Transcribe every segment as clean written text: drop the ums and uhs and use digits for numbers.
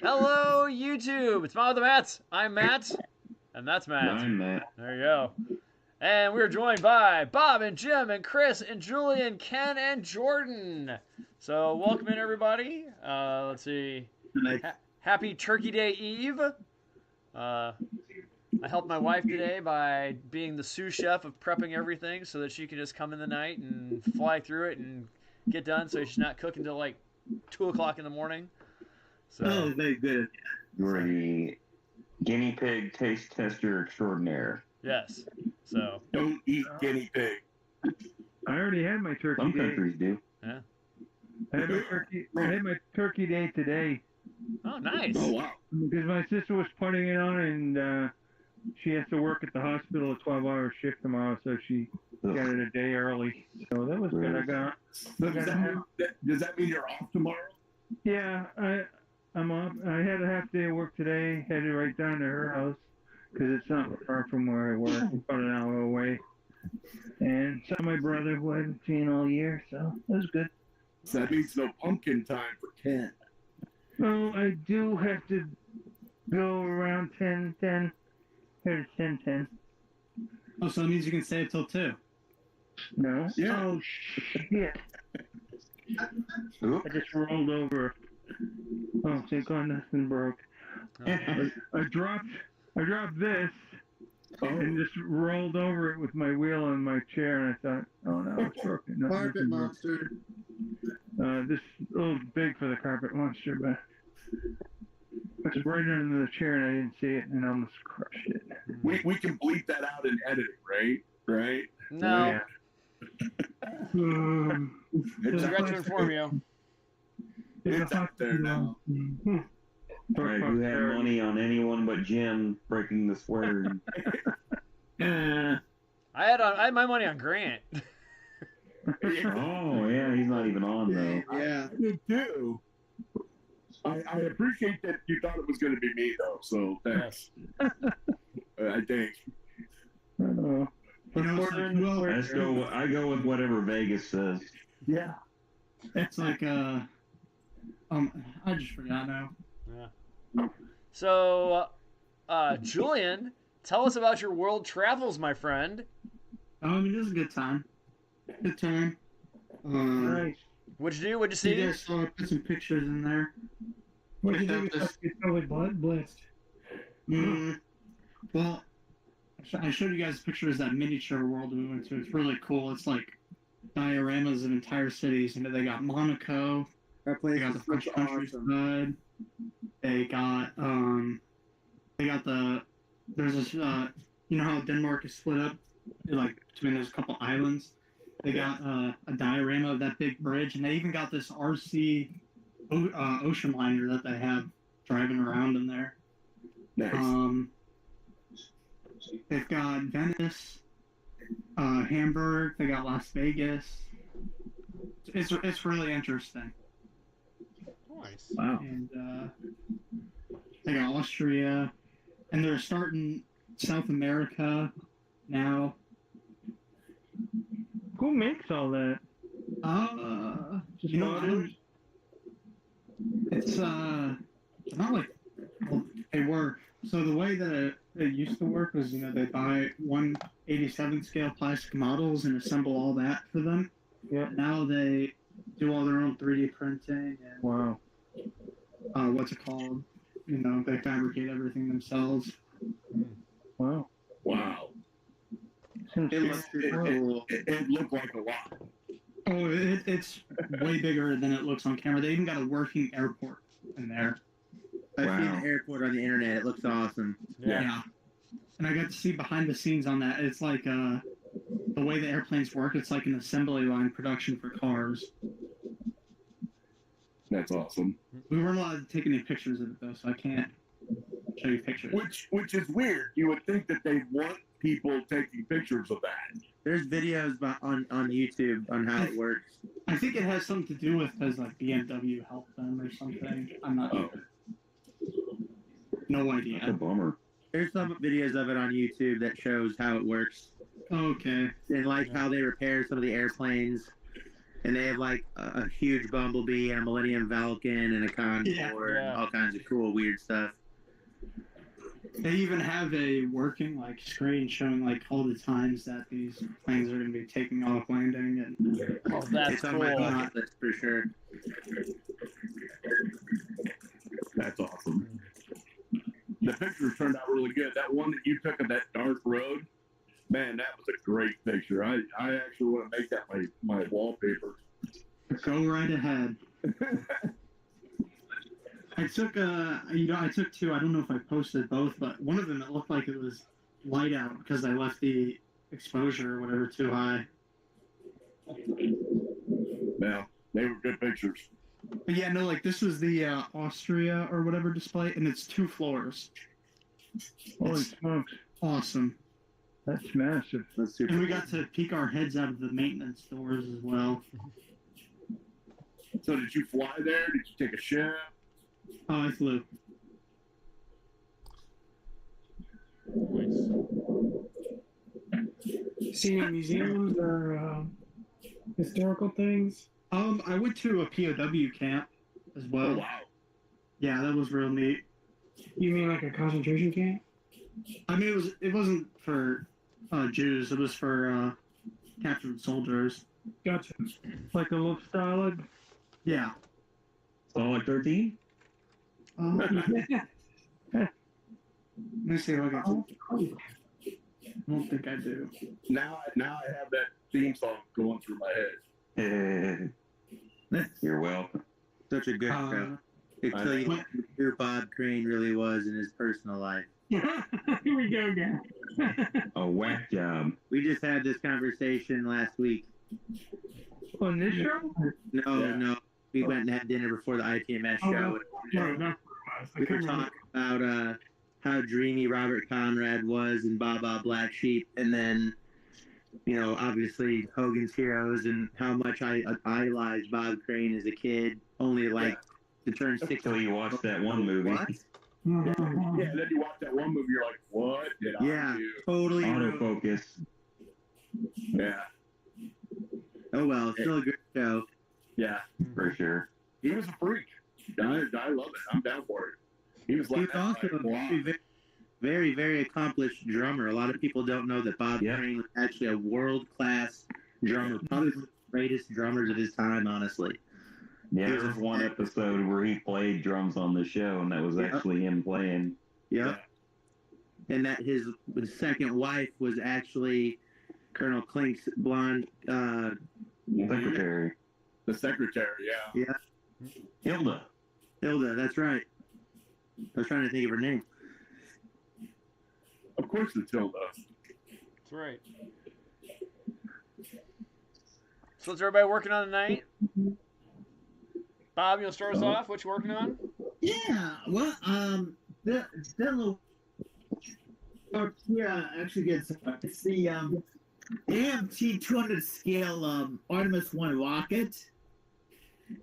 Hello, YouTube. It's Mom with the Mats. I'm Matt, and that's Matt. I'm Matt. There you go. And we're joined by Bob and Jim and Chris and Julian, Ken and Jordan. So welcome in, everybody. Let's see. Happy Turkey Day Eve. I helped my wife today by being the sous chef of prepping everything so that she can just come in the night and fly through it and get done so she's not cooking until like 2 o'clock in the morning. So, Oh, very good. You're the guinea pig taste tester extraordinaire. yes. So Don't eat guinea pig. I already had my turkey Some day. countries do. yeah. I had my turkey day today Oh, nice. Oh, wow. because my sister was putting it on, and she has to work at the hospital a 12-hour shift tomorrow, so she got it a day early. So that was good. Does that mean you're off tomorrow? Yeah, I'm off. I had a half day of work today. Headed right down to her house because it's not far from where I work, about an hour away. And saw my brother, who I hadn't seen all year, so it was good. So that means no pumpkin time for Ken. Well, I do have to go around 10:10. Here's 10:10. Oh, so that means you can stay till 2. No. Yeah. Oh shit! Oop. I just rolled over. Oh, thank God nothing broke. I dropped this and just rolled over it with my wheel on my chair, and I thought, oh no, it's broken. Nothing Carpet broke. monster. This is a little big for the carpet monster, but it's right under the chair, and I didn't see it, and I almost crushed it. We can bleep that out in editing, right? Right? No, Yeah. It's, forgot to inform you. it's out there now. Right, who had money on anyone but Jim breaking the swear? I had my money on Grant. Oh, yeah, he's not even on, though. Yeah. I did too. I appreciate that you thought it was going to be me, though, so thanks. I think. You know, it's like, I go with whatever Vegas says. Yeah. it's like I just forgot now. Yeah. So, Julian, tell us about your world travels, my friend. I mean, it was a good time. Good time. Nice. What'd you do? What'd you You see? guys saw I put some pictures in there. What did you Checked do? out this- It's totally blitzed. Well, I showed you guys pictures of that miniature world we went to. It's really cool. It's like dioramas of entire cities. You know, they got Monaco. That place They got the French countryside. They got there's this you know how Denmark is split up like between those couple islands. They got a diorama of that big bridge, and they even got this RC ocean liner that they have driving around in there. Nice. They've got Venice, Hamburg. They got Las Vegas. It's really interesting. Nice. Wow. And they got Austria, and they're starting South America now. Who makes all that? You know, it's not like, well, they were. So the way that it used to work was, you know, they buy 1/87 scale plastic models and assemble all that for them. Yeah. Now they do all their own 3D printing and Wow. what's it called? You know, they fabricate everything themselves. Wow. Wow. It looked like a lot. Oh, it's way bigger than it looks on camera. They even got a working airport in there. I've seen Wow. the airport on the internet. It looks awesome. Yeah. And I got to see behind the scenes on that. It's like the way the airplanes work. It's like an assembly line production for cars. That's awesome. We weren't allowed to take any pictures of it though, so I can't show you pictures. Which is weird. You would think that they want people taking pictures of that. There's videos on YouTube on how it works. I think it has something to do with because like BMW helped them or something. I'm not sure. No That's a idea. bummer. There's some videos of it on YouTube that shows how it works Okay. and like how they repair some of the airplanes And they have like a huge Bumblebee and a Millennium Falcon and a Condor Yeah. and all kinds of cool, weird stuff. They even have a working like screen showing like all the times that these planes are going to be taking off, landing, and Oh, that's it's on cool. my bucket list for sure. That's awesome. The pictures turned out really good. That one that you took of that dark road, man, that was a great picture. I actually want to make that my wallpaper. go right ahead. I took I took two. I don't know if I posted both, but one of them it looked like it was light out because I left the exposure or whatever too high. Yeah, they were good pictures. But yeah, no, like this was the Austria or whatever display, and it's 2 floors. Holy smokes. Awesome. That's massive. That's super And we got to peek our heads out of the maintenance doors as well. So did you fly there? Did you take a ship? Oh, I flew. See any museums or historical things? I went to a POW camp as well. Oh, wow. Yeah, that was real neat. You mean like a concentration camp? I mean, it wasn't for Jews. It was for captured soldiers. Gotcha. Like a little Stalag? Yeah. Solid 13? Let me see if I can. I don't think I do. Now I have that theme song going through my head. You're welcome. such a good show. Until you know who Bob Crane really was in his personal life. Here we go again. A whack job. We just had this conversation last week. On this show? No. We went and had dinner before the ITMS show. We were talking about how dreamy Robert Conrad was in Baba Black Sheep, and then, you know, obviously Hogan's Heroes, and how much I idolized Bob Crane as a kid, only like to turn 6. Until you watched that one movie. What? Yeah, then you watch that one movie, you're like, what did I do? Totally. Autofocus. Yeah. Oh well, still a good show. Yeah. For sure. He was a freak. I love it. I'm down for it. He was like, He's also a very, very, very accomplished drummer. A lot of people don't know that Bob Crane was actually a world-class drummer, probably one of the greatest drummers of his time, honestly. Yeah, there was one episode where he played drums on the show, and that was actually him playing. Yep. And that his second wife was actually Colonel Klink's blonde secretary. The secretary, yeah. Hilda. Hilda, that's right. I was trying to think of her name. Of course it's Hilda. That's right. So what's everybody working on tonight? Bob, you'll start us off. What you working on? Yeah, well, still actually gets it's the AMT 200 scale Artemis 1 rocket,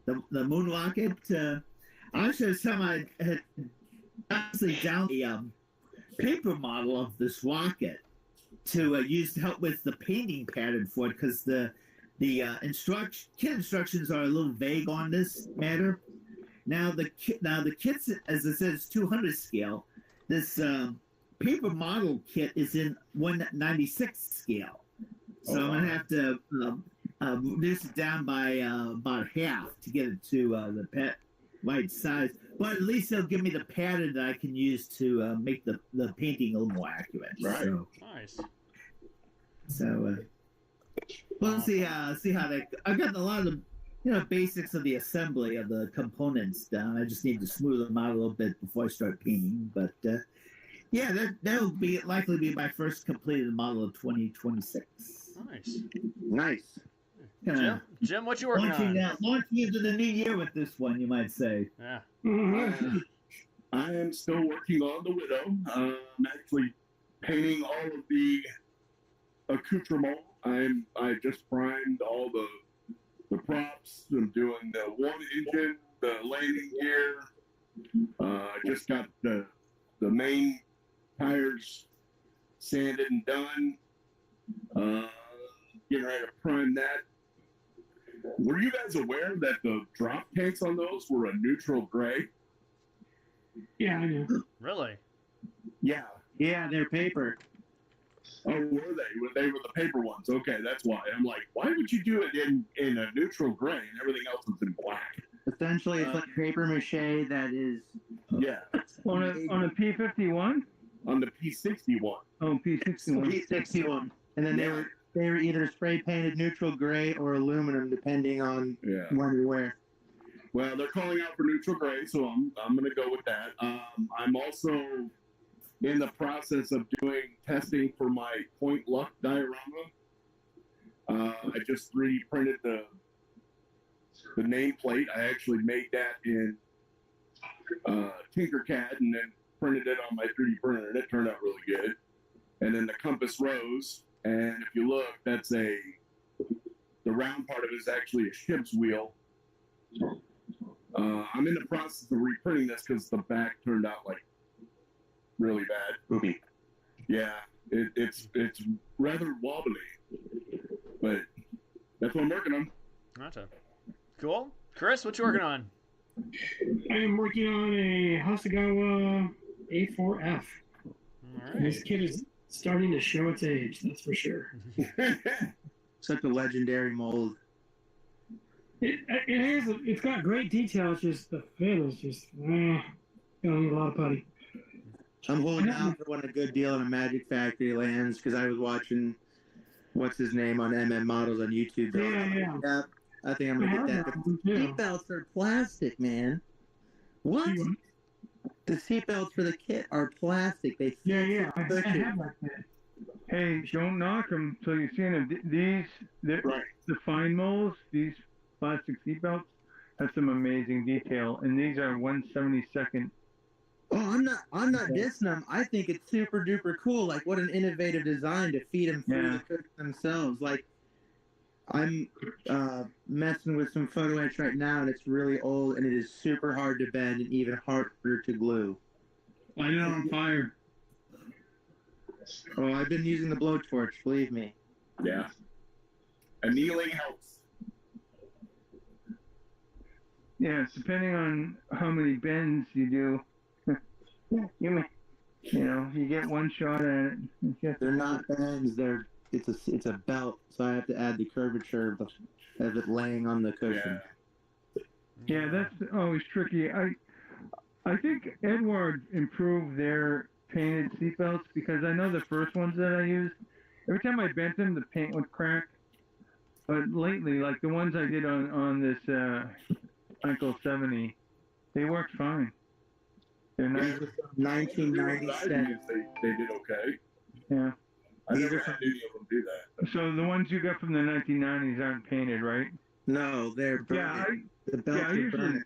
the moon rocket. I should some I had actually down the paper model of this rocket to use to help with the painting pattern for it, because the kit instructions are a little vague on this matter. Now the kit's, as it says, 200 scale. This paper model kit is in 196 scale, so I'm gonna have to reduce it down by about half to get it to the right size. But at least it'll give me the pattern that I can use to make the painting a little more accurate. Right. So, Nice. So we'll see how that. I've gotten a lot of the basics of the assembly of the components down. I just need to smooth them out a little bit before I start painting. But that'll be likely be my first completed model of 2026. Nice. Jim, what you working on? Launching into the new year with this one, you might say. Yeah. I am still working on the Widow. I'm actually painting all of the accoutrement. I just primed all the props. I'm doing the one engine, the landing gear. I just got the main tires sanded and done. Getting ready to prime that. Were you guys aware that the drop tanks on those were a neutral gray? Yeah, I know. Really? Yeah. Yeah, they're paper. Oh, were they? They were the paper ones. Okay, that's why. I'm like, why would you do it in a neutral gray and everything else is in black? Essentially, it's like paper mache that is. Yeah. On a P51? On the P61. Oh, P61. P61. And then they were either spray painted neutral gray or aluminum, depending on when you wear. Well, they're calling out for neutral gray, so I'm going to go with that. I'm also in the process of doing testing for my point luck diorama. I just 3D printed the nameplate. I actually made that in Tinkercad and then printed it on my 3D printer, and it turned out really good. And then the compass rose, and if you look, the round part of it is actually a ship's wheel. I'm in the process of reprinting this because the back turned out like really bad. Poopy. Yeah, it's rather wobbly, but that's what I'm working on. Gotcha. Cool. Chris, what you working on? I am working on a Hasegawa A4F. All right. This kid is starting to show its age, that's for sure. Such a legendary mold. It's got great detail, it's just the fin is just, gonna need a lot of putty. I'm holding out for when a good deal in a Magic Factory lands because I was watching what's his name on MM Models on YouTube. Yeah. I think I'm gonna get that. The seatbelts are plastic, man. What? The seatbelts for the kit are plastic. They I have like that. Hey, don't knock them till you've seen them. The fine molds, these plastic seatbelts, have some amazing detail, and these are 1/72nd. Oh, I'm not dissing them. I think it's super duper cool. Like, what an innovative design to feed them through the cookies themselves. Like, I'm messing with some photo etch right now, and it's really old, and it is super hard to bend and even harder to glue. Light it on fire. Oh, I've been using the blowtorch, believe me. Yeah. Annealing helps. Yeah, depending on how many bends you do, you get one shot at it. They're not bends. It's a belt, so I have to add the curvature of it laying on the cushion. Yeah, that's always tricky. I think Edward improved their painted seatbelts because I know the first ones that I used, every time I bent them, the paint would crack. But lately, like the ones I did on this Uncle 70, they worked fine. They're nice. 1997. They did okay. Yeah. I never had any of them do that. So the ones you got from the 1990s aren't painted, right? No, they're burnt. The belts are burnt.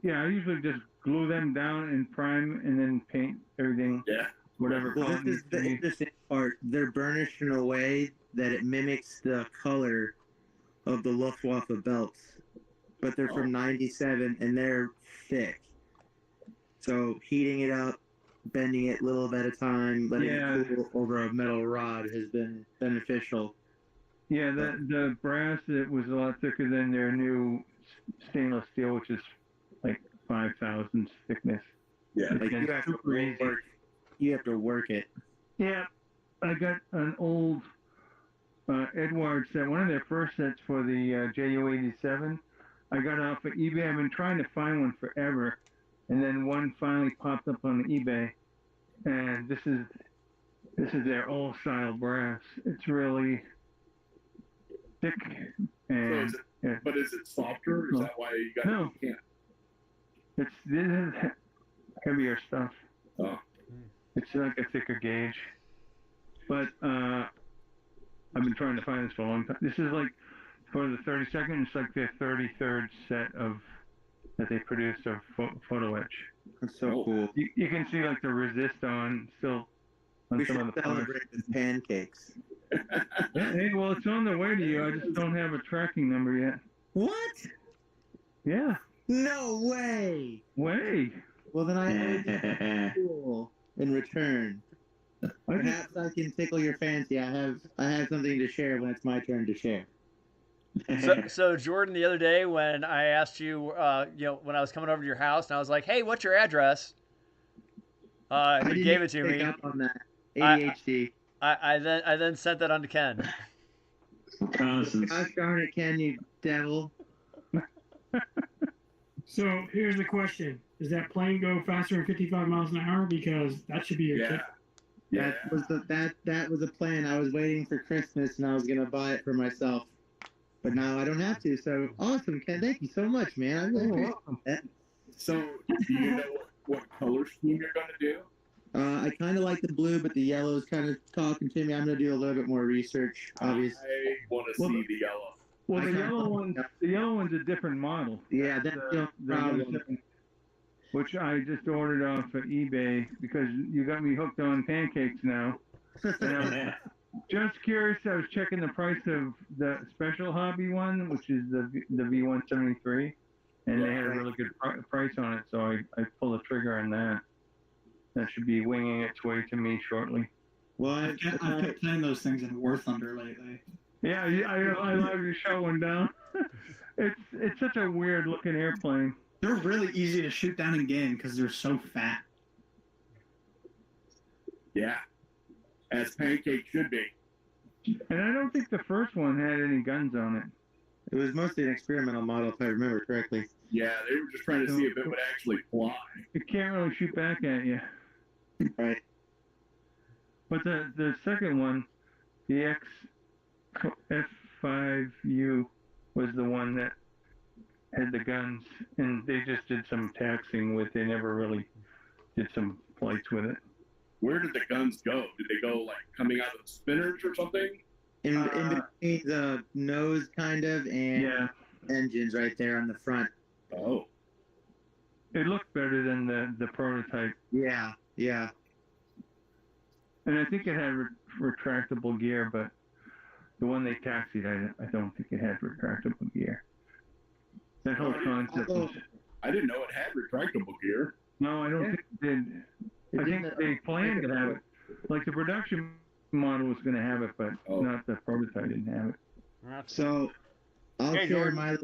Yeah, I usually just glue them down and prime and then paint everything. Yeah. Whatever. Well, this is the interesting part. They're burnished in a way that it mimics the color of the Luftwaffe belts. But they're from 97 and they're thick. So heating it up, bending it a little bit at a time, letting it cool over a metal rod has been beneficial. Yeah, the brass, it was a lot thicker than their new stainless steel, which is like 5,000 thickness. Yeah, like you have to work it. Yeah, I got an old Edward set, one of their first sets for the JU-87. I got off of eBay. I've been trying to find one forever, and then one finally popped up on eBay, and this is their old style brass. It's really thick, and but is it softer? Is that why you got no? You can't? This is heavier stuff. Oh. It's like a thicker gauge, but I've been trying to find this for a long time. This is like for the 32nd. It's like their 33rd set that they produced of photo etch. That's so cool. You can see like the resist on still on we some should of the celebrate with pancakes. Hey, well, it's on the way to you. I just don't have a tracking number yet. What? Yeah. No way. Way. Well, then I cool in return. Perhaps I can tickle your fancy. I have something to share when it's my turn to share. So Jordan, the other day when I asked you, when I was coming over to your house, and I was like, "Hey, what's your address?" You gave it to pick me. up on that. I, ADHD. I then sent that on to Ken. Reconnaissance. Gosh darn it, Ken, you devil. So here's the question: does that plane go faster than 55 miles an hour? Because that should be your tip. Yeah. That was a plan. I was waiting for Christmas and I was gonna buy it for myself, but now I don't have to. So awesome, Ken! Thank you so much, man. I really appreciate that. So, do you know what color scheme you're gonna do? I kind of like the blue, but the yellow is kind of talking to me. I'm gonna do a little bit more research, obviously. I want to see the yellow. Well, the yellow one's a different model. Yeah, that's the problem. Which I just ordered off of eBay because you got me hooked on pancakes now. And I'm just curious. I was checking the price of the special hobby one, which is the V173, and they had a really good price on it. So I pulled the trigger on that. That should be winging its way to me shortly. Well, I've kept playing those things in War Thunder lately. Yeah, I love you showing down. It's such a weird looking airplane. They're really easy to shoot down in game because they're so fat. Yeah, as pancake should be. And I don't think the first one had any guns on it. It was mostly an experimental model, if I remember correctly. Yeah, they were just trying to see if it would actually fly. It can't really shoot back at you. Right. But the second one, the F5U, was the one that had the guns, and they just did some taxing with. They never really did some flights with it. Where did the guns go? Did they go like coming out of the spinners or something? In between the nose, kind of, and engines right there on the front. Oh. It looked better than the prototype. Yeah. And I think it had retractable gear, but the one they taxied, I don't think it had retractable gear. That whole concept was... I didn't know it had retractable gear. No, I don't think it did. I think they planned to have it. Like the production model was going to have it, but not the prototype didn't have it. So I'll share my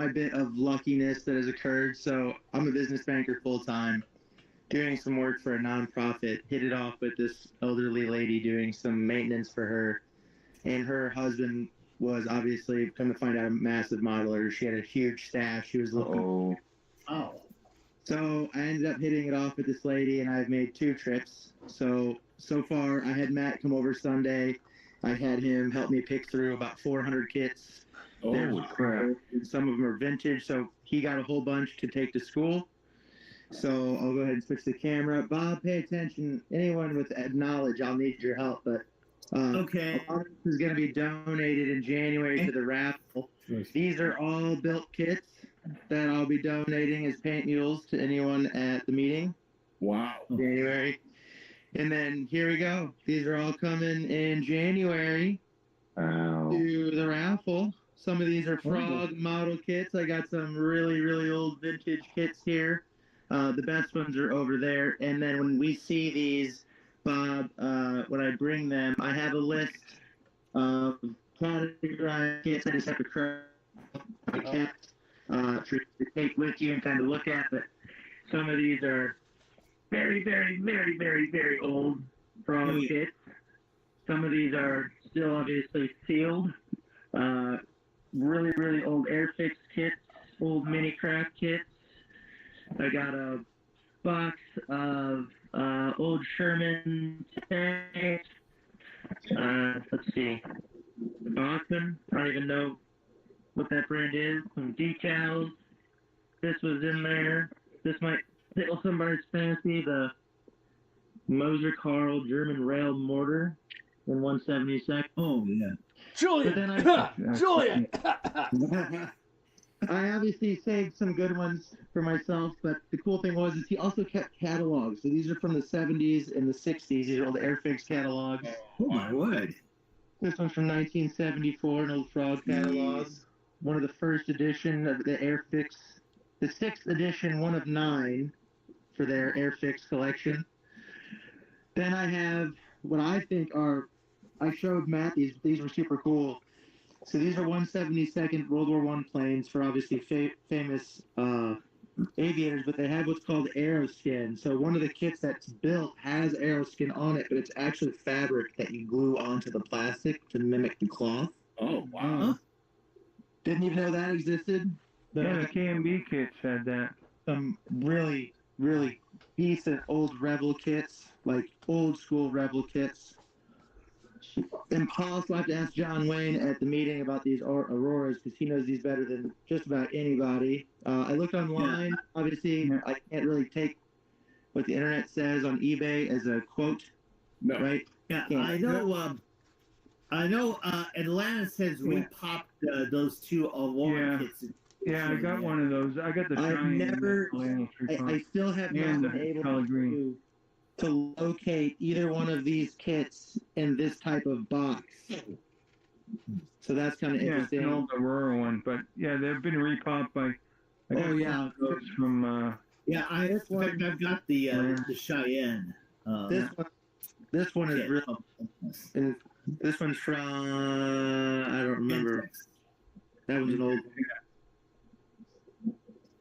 bit of luckiness that has occurred. So I'm a business banker full time, doing some work for a nonprofit. Hit it off with this elderly lady doing some maintenance for her, and her husband was obviously, come to find out, a massive modeler. She had a huge stash. She was looking. Oh. So I ended up hitting it off with this lady, and I've made 2 trips. So far, I had Matt come over Sunday. I had him help me pick through about 400 kits. Oh, crap. Some of them are vintage, so he got a whole bunch to take to school. So I'll go ahead and switch the camera. Bob, pay attention. Anyone with knowledge, I'll need your help. But okay, a lot of this is going to be donated in January to the raffle. These are all built kits that I'll be donating as paint mules to anyone at the meeting. Wow. January. And then here we go. These are all coming in January to the raffle. Some of these are Frog model kits. I got some really, really old vintage kits here. The best ones are over there. And then when we see these, Bob, when I bring them, I have a list of categorized kits. I just have to correct to take with you and kind of look at. But some of these are very, very, very, very, very old Frog kits. Some of these are still obviously sealed. Really, really old Airfix kits, old mini craft kits. I got a box of old Sherman tanks. Let's see. Boston. I don't even know what that brand is. Some decals. This was in there. This might tickle somebody's fancy. The Moser Carl German rail mortar in 172nd. Oh, yeah. Julian! Julian! I obviously saved some good ones for myself, but the cool thing was is he also kept catalogs. So these are from the 70s and the 60s. These are all the Airfix catalogs. Oh, my word. This one's from 1974, an old Frog catalog. One of the first edition of the Airfix, the 6th edition, one of 9 for their Airfix collection. Then I have what I think are, I showed Matt, these were super cool. So these are 172nd World War I planes for obviously famous aviators, but they have what's called aeroskin. So one of the kits that's built has aeroskin on it, but it's actually fabric that you glue onto the plastic to mimic the cloth. Oh, wow. Didn't even know that existed. Yeah, the KMB kits had that. Some really, really decent old Rebel kits, like old school Rebel kits. Impossible. I have to ask John Wayne at the meeting about these Auroras because he knows these better than just about anybody. I looked online. Obviously, I can't really take what the internet says on eBay as a quote. No. Right? Yeah, I know. Atlanta says we popped those two Aurora kits. Yeah, I got one of those. I got the shiny. I still have not been able to locate either one of these kits in this type of box. So that's kind of interesting. It's an old Aurora one, but yeah, they've been repopped by. From. I've got the Cheyenne. This one is real. And this one's from I don't remember. That was an old.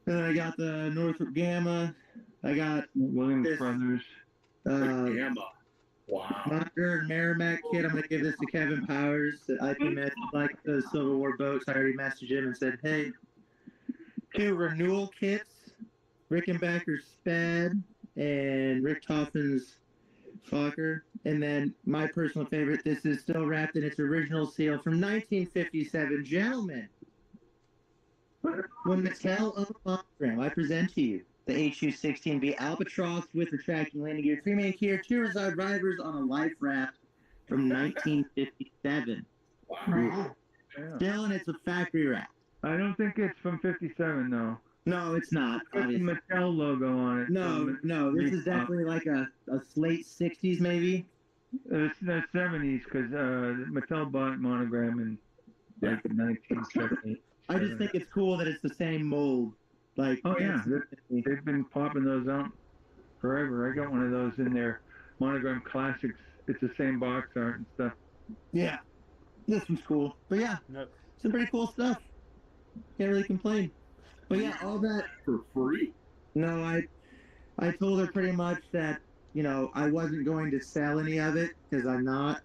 And then I got the Northrop Gamma. I got Williams Brothers. Gamma. Wow. Monitor and Merrimack kit. I'm going to give this to Kevin Powers at IP like the Civil War boats. I already messaged him and said, hey, 2 renewal kits. Rickenbacker's Spad and Rick Toffin's Fokker. And then my personal favorite, this is still wrapped in its original seal from 1957. Gentlemen, when Mattel owned Monogram, I present to you the HU-16B Albatross with retracting landing gear, 3-man gear, 2 reside drivers on a life raft from 1957. Wow. Still, and it's a factory raft. I don't think it's from 57, though. No, it's not. It's the Mattel logo on it. No, this is definitely like a late 60s, maybe. It's the 70s, because Mattel bought Monogram in like 1970. I just think it's cool that it's the same mold. Like, oh yeah, they've been popping those out forever. I got one of those in there, Monogram Classics. It's the same box art and stuff. Yeah, this one's cool. But yeah, some pretty cool stuff. Can't really complain. But yeah, all that for free. No, I told her pretty much that, you know, I wasn't going to sell any of it because I'm not.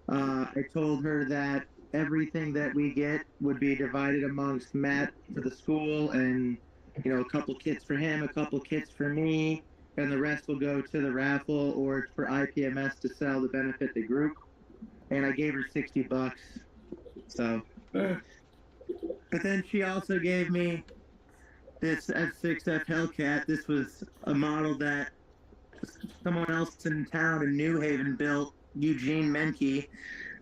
I told her that everything that we get would be divided amongst Matt for the school and, you know, a couple kits for him, a couple kits for me, and the rest will go to the raffle or for IPMS to sell to benefit the group. And I gave her $60. So, but then she also gave me this F6F Hellcat. This was a model that someone else in town in New Haven built, Eugene Menke.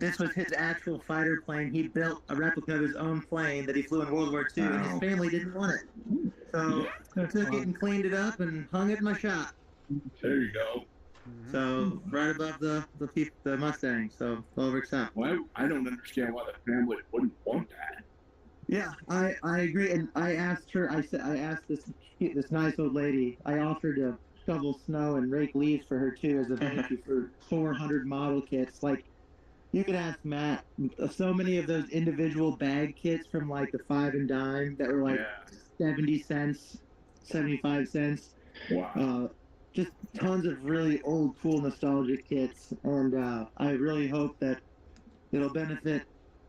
This was his actual fighter plane. He built a replica of his own plane that he flew in World War II, and his family didn't want it. So I took it and cleaned it up and hung it in my shop. There you go. So right above the Mustang. So it all works out. Well, I don't understand why the family wouldn't want that. Yeah, I agree. And I asked her. I asked this nice old lady. I offered to shovel snow and rake leaves for her too as a thank you for 400 model kits. Like, you could ask Matt. So many of those individual bag kits from like the 5 and dime that were like 70 cents, 75 cents. Wow. Just tons of really old, cool, nostalgic kits, and I really hope that it'll benefit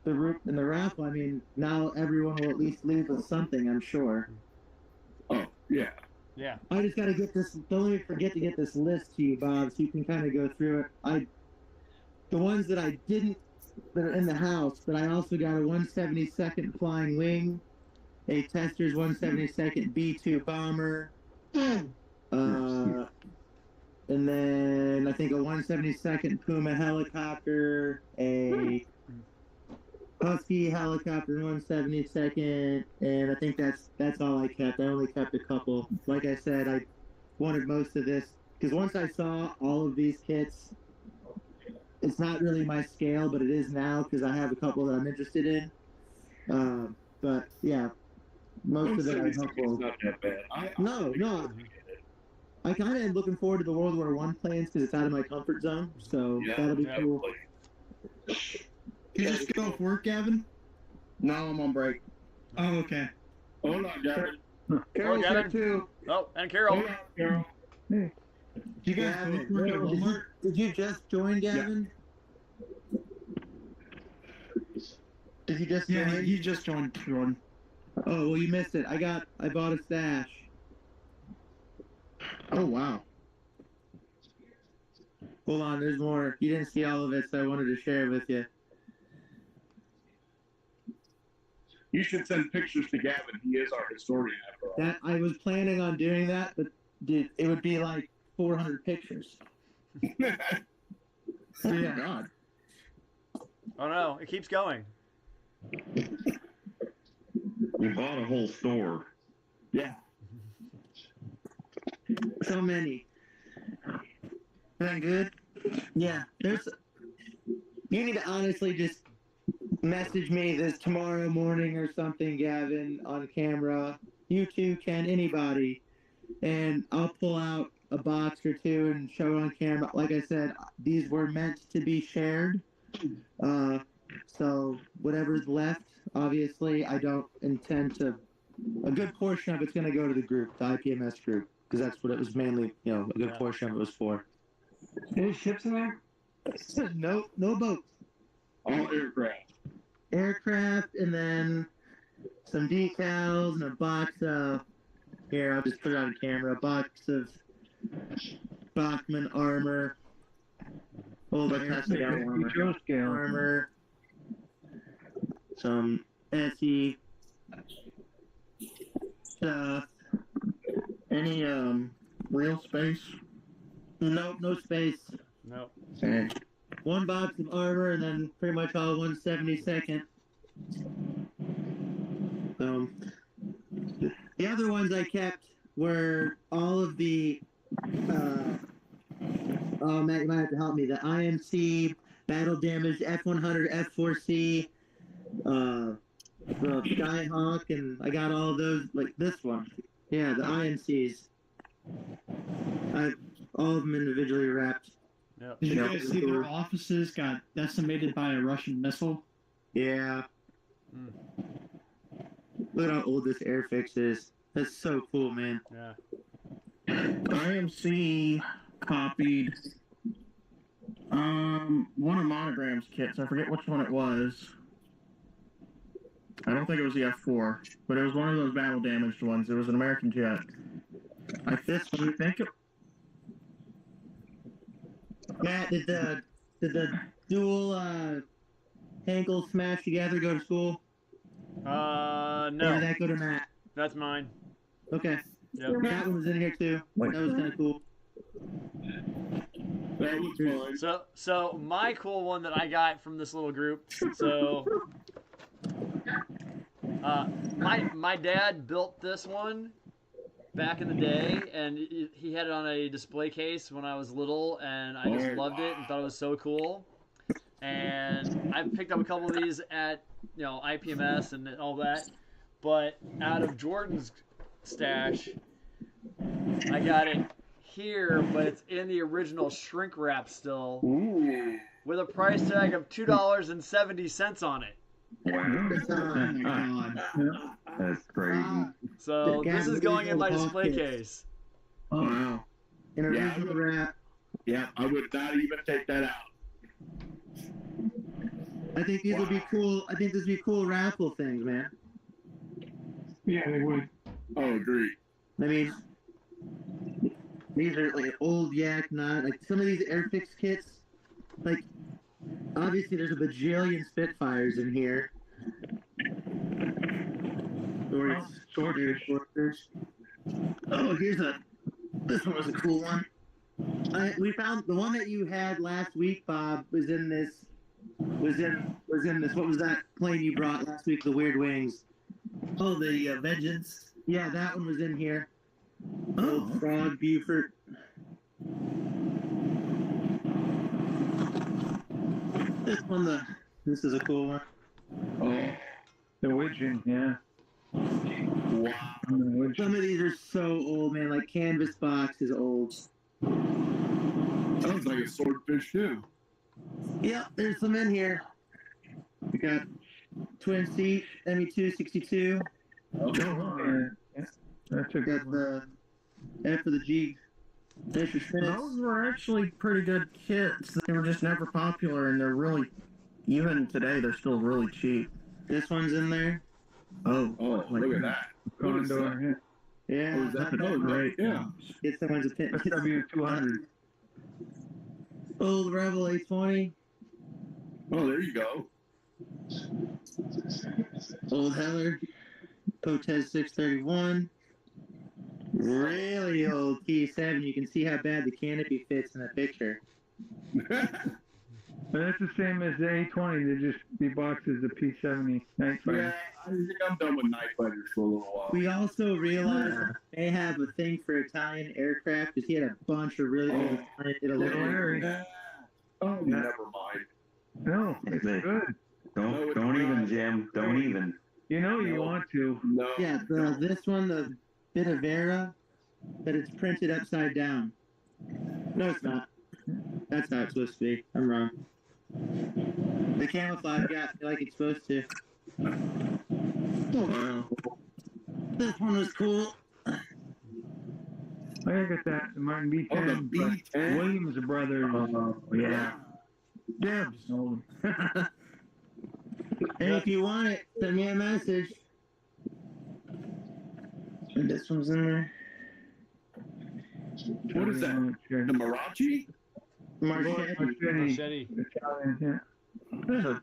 the group in the raffle. I mean, now everyone will at least leave with something, I'm sure. Oh, yeah. Yeah. I just got to get this. Don't let me forget to get this list to you, Bob, so you can kind of go through it. The ones that I didn't, that are in the house, but I also got a 172nd Flying Wing, a Tester's 172nd B-2 bomber, and then I think a 172nd Puma helicopter, a Husky helicopter 172nd, and I think that's all I kept. I only kept a couple. Like I said, I wanted most of this because once I saw all of these kits, it's not really my scale, but it is now because I have a couple that I'm interested in. But yeah, most of it I hope will. Not that bad. No. I kind of am looking forward to the World War I plans because it's out of my comfort zone, so that'll be cool. You just get off work, Gavin? No, I'm on break. Oh, okay. Hold on, Gavin. Carol's Gavin. here too. Oh, and Carol. Hold on, Carol. Hey. You guys Gavin, both work at Walmart? did you just join, Gavin? Did you just Yeah, join? he just joined, Jordan. Oh, well, you missed it. I bought a stash. Oh, wow. Hold on, there's more. You didn't see all of it, so I wanted to share it with you. You should send pictures to Gavin. He is our historian after all. That I was planning on doing that, but it would be like 400 pictures. Oh my God. Oh no, it keeps going. We bought a whole store. Yeah. So many. That good? Yeah. You need to honestly just message me this tomorrow morning or something, Gavin, on camera. You two can, anybody. And I'll pull out a box or two and show it on camera. Like I said, these were meant to be shared. So whatever's left, obviously, I don't intend to. A good portion of it's going to go to the group, the IPMS group, because that's what it was mainly. A good portion of it was for. Any ships in there? No boats. All aircraft. Aircraft, and then some decals and a box of. Here, I'll just put it on camera. A box of Bachmann armor. Old armor. Some SE stuff. Any real space? Nope, no space. Nope. One box of armor and then pretty much all 172nd. The other ones I kept were all of the oh, Matt, you might have to help me. The IMC, battle damaged F100, F4C, the Skyhawk, and I got all of those, like this one. Yeah, the IMCs. All of them individually wrapped. Yep. Did you guys see their offices got decimated by a Russian missile? Yeah. Look at how old this Airfix is. That's so cool, man. Yeah. IMC copied one of Monogram's kits. I forget which one it was. I don't think it was the F4, but it was one of those battle damaged ones. It was an American jet. I think it. Matt, did the dual ankles smash together go to school? No. Or did that go to Matt? That's mine. Okay. Yep. That one was in here too. That was kind of cool. That was fine. So my cool one that I got from this little group. So my dad built this one back in the day, and he had it on a display case when I was little, and I just loved it and thought it was so cool. And I picked up a couple of these at IPMS and all that, but out of Jordan's stash, I got it here, but it's in the original shrink wrap still, with a price tag of $2.70 on it. Wow. Oh my God. That's crazy. So this is going in my display case. Wow. In a original wrap. Yeah, I would not even take that out. I think these would be cool. I think these would be cool raffle things, man. Yeah, they would. Oh, agreed. I mean, these are like old Yak Knot. Like some of these Airfix kits, like obviously there's a bajillion Spitfires in here. Swordfish. Oh, this one was a cool one. We found the one that you had last week, Bob, was in this. What was that plane you brought last week? The Weird Wings. Oh, the Vengeance. Yeah, that one was in here. Old Frog Buford. This is a cool one. Oh, The Widgeon, yeah. wow. Some of these are so old, man. Like Canvas Box is old. Sounds like a swordfish too. Yeah, there's some in here. We got twin seat ME262. Oh, yeah. That's a Got good one. the F for the G. Fisher Smiths. Those were actually pretty good kits. They were just never popular, and they're really, even today, they're still really cheap. This one's in there. Oh, look at that. What is that? Condor, Yeah. Oh, is that? Oh, Great. yeah. Get someone's yeah. opinion. SW200. Old Rebel 820. Oh, there you go. Old Heller. Potez 631. Really old T7. You can see how bad the canopy fits in the picture. But that's the same as the A20. They just deboxes the P70 Night Yeah, Fighter. I think I'm done with night fighters for a little while. We also realized they have a thing for Italian aircraft because he had a bunch of really old Italian Little Larry. Yeah. Oh, never mind. No, it's They- good. Don't even, Jim. Don't even. You know you want to. No. Yeah, this one, the Bitavera, but it's printed upside down. No, it's not. That's how it's supposed to be. I'm wrong. The camouflage got me like it's supposed to. Oh, wow. This one was cool. I got that Martin B10. Oh, the but B10. Williams brothers. Yeah. Dibs. Oh, And if you want it, send me a message. And this one's in there. What is that? The Marachi? Marchetti. Machete. Italian, yeah. There's a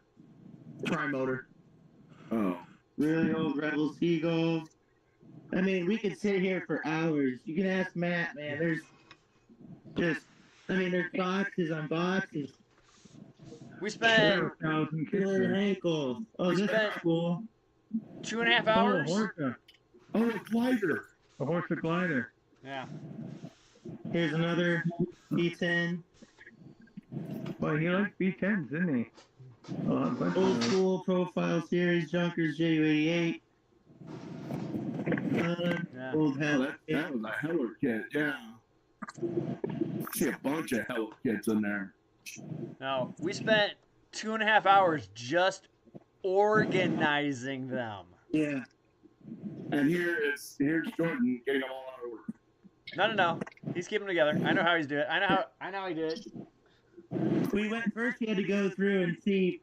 tri-motor. Oh. Really old Rebel Seagull. I mean, we could sit here for hours. You can ask Matt, man. There's just, I mean, there's boxes on boxes. We spent 1,000 kids Killer there. ankle. Oh, We this is spent- cool. 2.5 Oh, a hours. Horsa. Oh, a glider. A Horsa glider. Yeah. Here's another B10. Well, he liked B10s, didn't he? Oh, a bunch Old of those. school profile series Junkers Ju88. Yeah. Old Oh, hell. that was a Heller kit. Yeah. See a bunch of Heller kits in there. No, we spent 2.5 hours just organizing them. Yeah. And here's Jordan getting them all out of order. No. He's keeping them together. I know how he's doing it. I know how he did it. We went first. He had to go through and see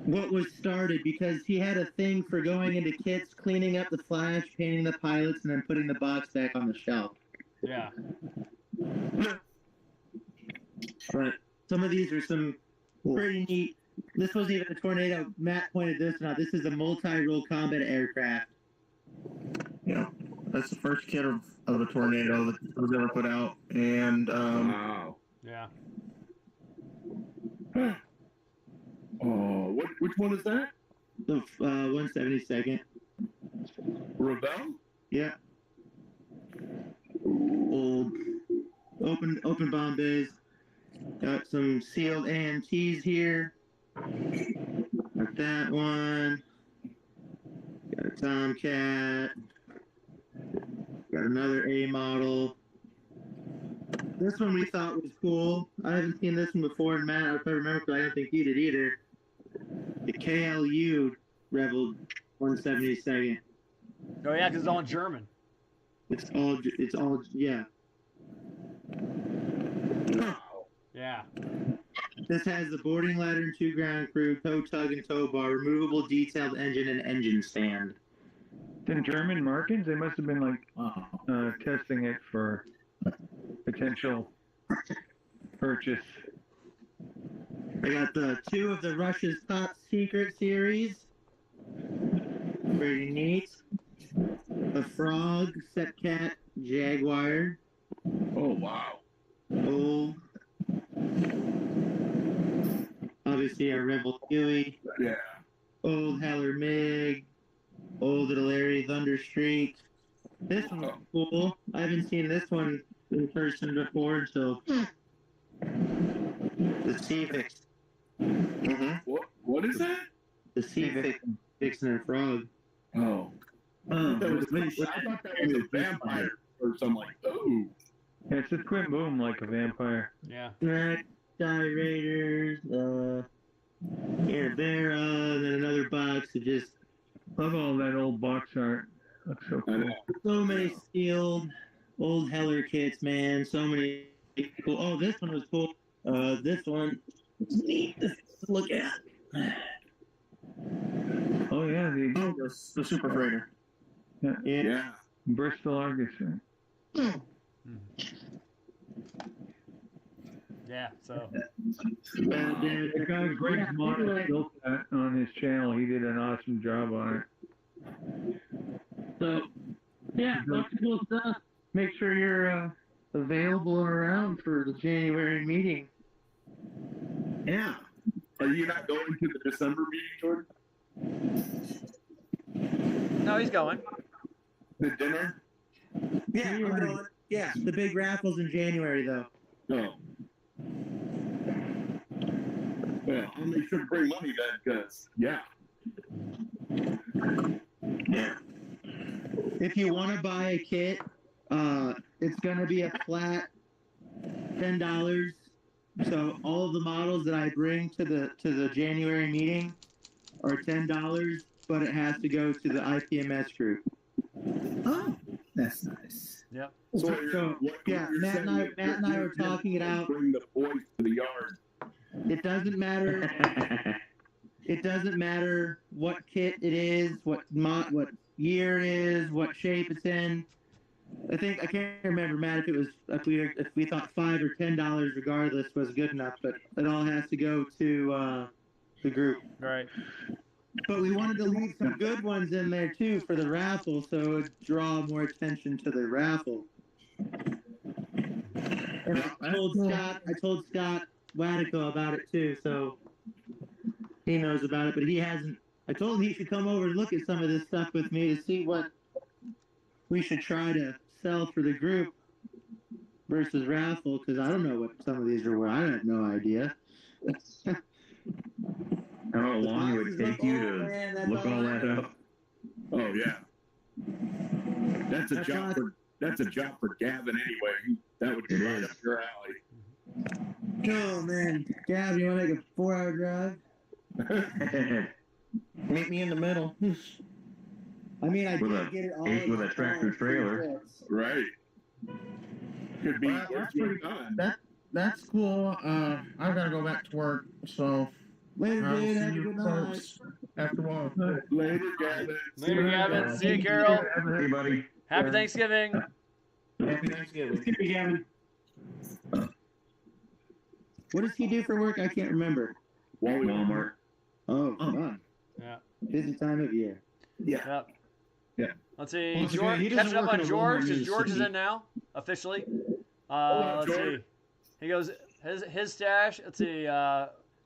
what was started because he had a thing for going into kits, cleaning up the flash, painting the pilots, and then putting the box back on the shelf. Yeah. But some of these are some pretty neat. This wasn't even a tornado. Matt pointed this out. This is a multi-role combat aircraft. Yeah. That's the first kit of a tornado that was ever put out. And Wow. Yeah. Oh, which one is that? The 172nd. Rebel? Yeah. Old open bomb bays. Got some sealed AMTs here. Got that one. Got a Tomcat. Got another A model. This one we thought was cool. I haven't seen this one before, and Matt, if I remember, but I don't think you did either. The KLU Rebel 172nd. Oh yeah, because it's all in German. It's all, yeah. Yeah. This has the boarding ladder and 2 ground crew, tow tug and tow bar, removable detailed engine and engine stand. In German markings, they must have been like testing it for potential purchase. I got the 2 of the Russia's top secret series. Pretty neat. The Frog, Sepcat, Jaguar. Oh, wow. Old. Obviously a Rebel Huey. Yeah. Old Heller MiG. Old Larry Thunderstreak. This one's cool. I haven't seen this one in person before, so. The Civics. What is that? The Civic Vixen and Frog. Oh. I thought that was a vampire or something like that. Oh. Yeah, it's a twin boom like a vampire. Yeah. Raiders, Canberra, then another box of just Love all that old box art. Looks so cool. so many sealed old Heller kits, man. So many cool. Oh, this one was cool. This one was neat to look at. Oh yeah, The Super Freighter. Yeah. Bristol Argus. Right? Yeah, so The guy Greg Monis built that on his channel. He did an awesome job on it. So, yeah, lots of cool stuff. Make sure you're available and around for the January meeting. Yeah. Are you not going to the December meeting, Jordan? no, he's going. The dinner? Yeah, I'm going. Yeah, the big raffles in January, though. No. Well, I'll make sure to bring money then, because, yeah. If you want to buy a kit, it's going to be a flat $10. So all of the models that I bring to the January meeting are $10, but it has to go to the IPMS group. Oh, that's nice. Yep. So yeah, Matt and I were talking it out. Bring the boys to the yard. It doesn't matter. It doesn't matter what kit it is, what year it is, what shape it's in. I can't remember, Matt, if we thought $5 or $10 regardless was good enough, but it all has to go to the group. Right. But we wanted to leave some good ones in there too for the raffle, so it would draw more attention to the raffle. And I told Scott Wadico about it too, so he knows about it, but he hasn't. I told him he should come over and look at some of this stuff with me to see what we should try to sell for the group versus raffle, because I don't know what some of these are worth. I have no idea. How long it would take you to look all that up? Oh, yeah. That's a job for Gavin anyway. That would be right up your alley. Oh, man. Gav, you want to make a 4-hour drive? Meet me in the middle. I mean, I With did get it all. with a tractor trailer. Right. Could be Well, worth your time. That's cool. I gotta go back to work, so Later, I'll dude. see Have a you good night. folks after a while. Later, Gavin. Later, Gavin. See you, Carol. Hey, buddy. Happy Thanksgiving. Happy Thanksgiving. Gavin. What does he do for work? I can't remember. Walmart. Oh, fun. Yeah. Busy time of year. Yep. Yeah. Let's see. Well, it's okay. George, He doesn't catching up work on in a George Walmart in because the George is city. in now officially. Hello, Let's George. see. He goes his stash. Let's see.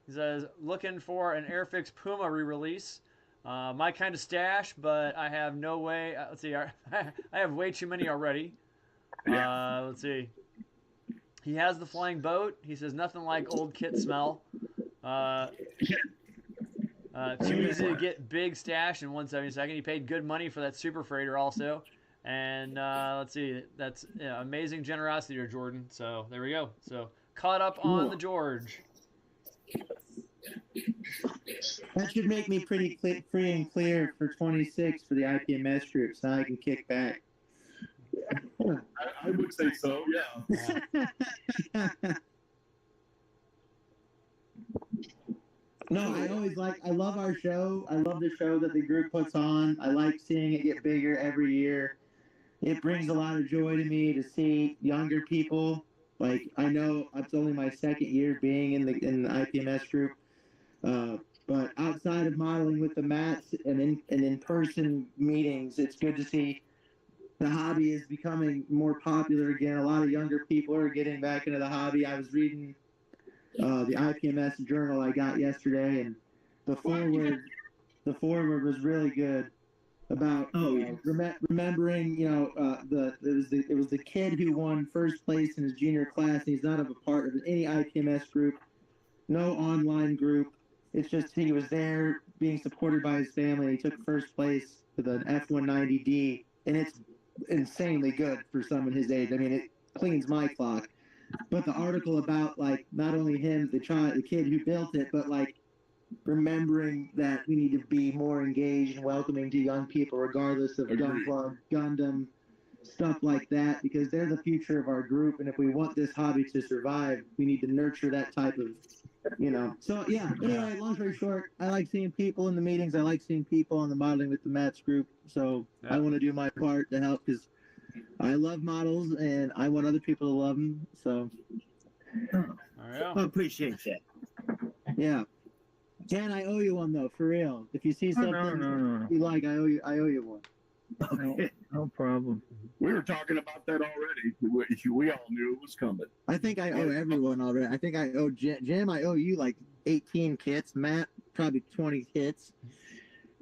He says looking for an Airfix Puma re-release. My kind of stash, but I have no way. Let's see. I have way too many already. Let's see. He has the flying boat. He says nothing like old kit smell. Too easy to get big stash in 1/72. He paid good money for that Super Freighter also. And let's see, that's amazing generosity there, Jordan. So there we go. So caught up on the George. That should make me pretty free and clear for 26 for the IPMS group, so I can kick back. I would say so, yeah. No, I love our show. I love the show that the group puts on. I like seeing it get bigger every year. It brings a lot of joy to me to see younger people. Like, I know it's only my second year being in the IPMS group. But outside of modeling with the mats and in-person meetings, it's good to see the hobby is becoming more popular again. A lot of younger people are getting back into the hobby. I was reading the IPMS journal I got yesterday, and the foreword was really good about remembering. It was the kid who won first place in his junior class, and he's not a part of any IPMS group, no online group. It's just he was there being supported by his family. He took first place with an F-190D, and it's insanely good for someone his age. I mean, it cleans my clock. But the article about, like, not only him, the kid who built it, but, like, remembering that we need to be more engaged and welcoming to young people, regardless of Gunplug, Gundam, stuff like that, because they're the future of our group. And if we want this hobby to survive, we need to nurture that type of, So yeah. Anyway, long story short, I like seeing people in the meetings. I like seeing people on the modeling with the Mats group. So I want to do my part to help because I love models and I want other people to love them. So. I appreciate that. Yeah. Dan, I owe you one though, for real. If you see something you like, I owe you one. Okay. No problem. We were talking about that already. We all knew it was coming. I think I owe everyone already. I think I owe Jim. I owe you like 18 kits. Matt, probably 20 kits.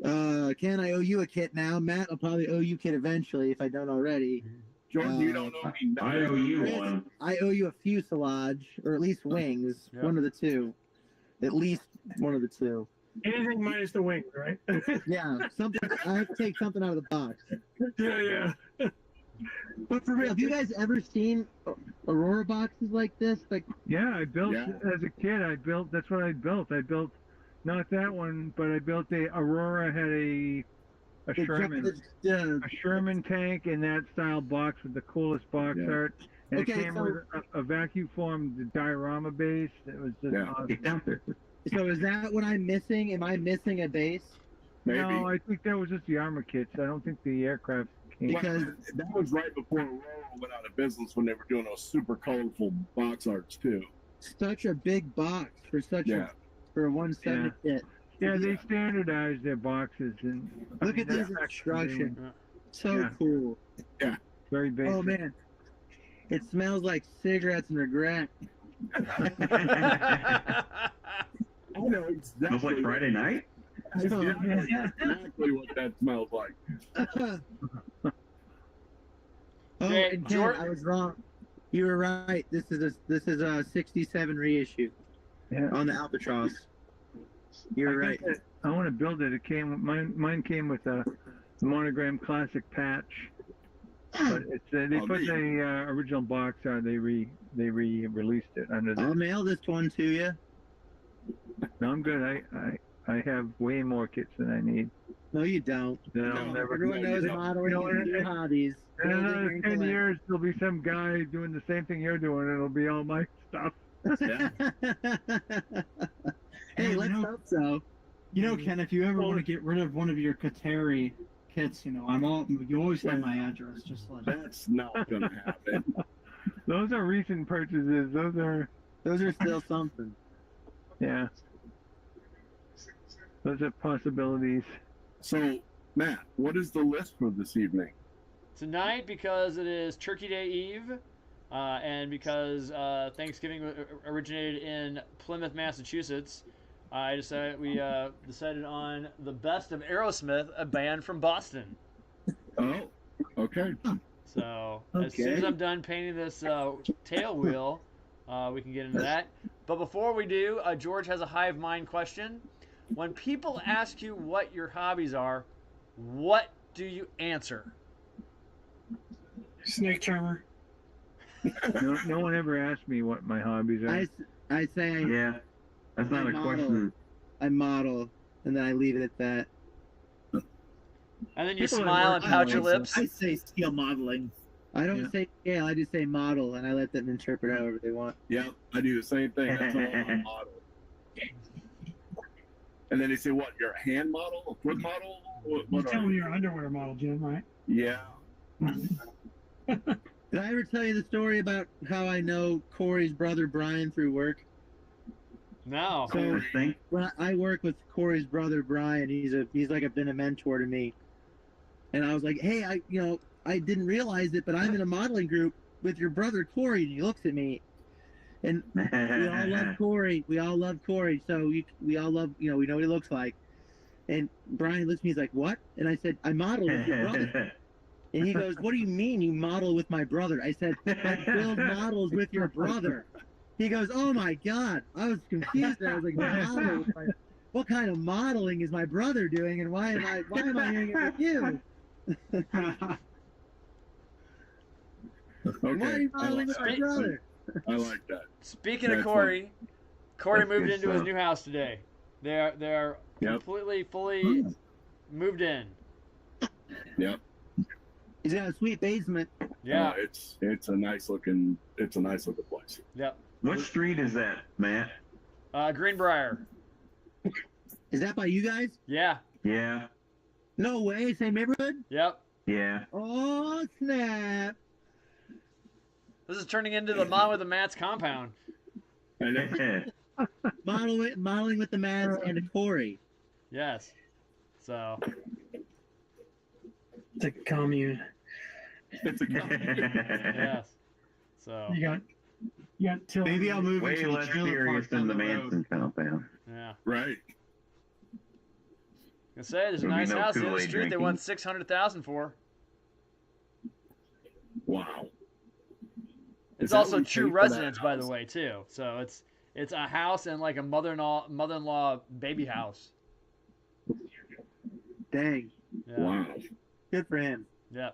Ken, I owe you a kit now. Matt, I'll probably owe you a kit eventually if I don't already. Jordan, you don't owe me. I owe you one. I owe you a fuselage, or at least wings. Yep. One of the two. At least one of the two. Anything minus the wings, right? Yeah, something. I have to take something out of the box. Yeah. But for real, have you guys ever seen Aurora boxes like this? Like, yeah, I built as a kid. That's what I built. I built not that one, but I built Aurora had a Sherman tank in that style box with the coolest box art. And it came with a vacuum formed diorama base. It was just awesome. So is that what I'm missing? Am I missing a base? Maybe. No, I think that was just the armor kits. I don't think the aircraft came. Because that was right before Aurora went out of business when they were doing those super colorful box arts too. Such a big box for for a 170 kit. Yeah, they standardized their boxes and look at this instruction. So cool. Yeah. Very basic. Oh man. It smells like cigarettes and regret. I know exactly. Smells like Friday night? Exactly what that smells like. And Ken, I was wrong. You were right. This is a 67 reissue on the Albatross. You're right. I want to build it. Mine came with a Monogram Classic patch. But they put the original box on. They re-released it under the. I'll mail this one to you. No, I'm good. I have way more kits than I need. No, you don't. Everyone knows modeling is hobbies. In another 10 years, there'll be some guy doing the same thing you're doing, and it'll be all my stuff. Hey, let's hope so. Ken, if you ever want to get rid of one of your Kateri kits, you always have my address. Just like that's not gonna happen. Those are recent purchases. Those are still something. Yeah. Those are possibilities. So, Matt, what is the list for this evening? Tonight, because it is Turkey Day Eve, and because Thanksgiving originated in Plymouth, Massachusetts, we decided on the best of Aerosmith, a band from Boston. Oh, okay. So as soon as I'm done painting this tail wheel, we can get into that. But before we do, George has a hive mind question. When people ask you what your hobbies are, what do you answer? Snake charmer. No one ever asked me what my hobbies are. I say that's not a question. I model, and then I leave it at that. And then you smile and pout your lips. I say scale modeling. I don't say scale. I just say model, and I let them interpret however they want. Yeah, I do the same thing. That's all I model. And then they say, "What? You're a hand model, a foot model? You tell me you're an underwear model, Jim, right? Yeah." Did I ever tell you the story about how I know Corey's brother Brian through work? No. So when I work with Corey's brother Brian, he's been a mentor to me. And I was like, hey, I didn't realize it, but I'm in a modeling group with your brother Corey. And he looks at me, and we all love Corey. We all love Corey. So we all love, we know what he looks like. And Brian looks at me, he's like, what? And I said, I model with your brother. And he goes, what do you mean you model with my brother? I said, I build models with your brother. He goes, oh my God. I was confused. I was like, what kind of modeling is my brother doing, and why am I doing it with you? Okay. Why are you modeling with my brother? I like that. Speaking of Corey, Corey moved into his new house today. They're completely fully moved in. Yep. He's got a sweet basement. Yeah. It's a nice looking place. Yep. What street is that, Matt? Greenbrier. Is that by you guys? Yeah. Yeah. No way. Same neighborhood? Yep. Yeah. Oh, snap. This is turning into the Mom with the Mats compound. I know. Modeling with the Mats and a Corey. Yes. So. It's a commune. It's a Yes. So. You got till Maybe I'll move Way into less the trailer serious park than down the the road. Manson compound. Yeah. right. I say there's a There'll be nice no house in the Kool-Aid street they drinking. want $600,000 for. Wow. It's Is that also what we true paid for that residence, by the house? way, too. So it's a house and like a mother-in-law baby house. Dang. Yeah. Wow. Good for him. Yeah.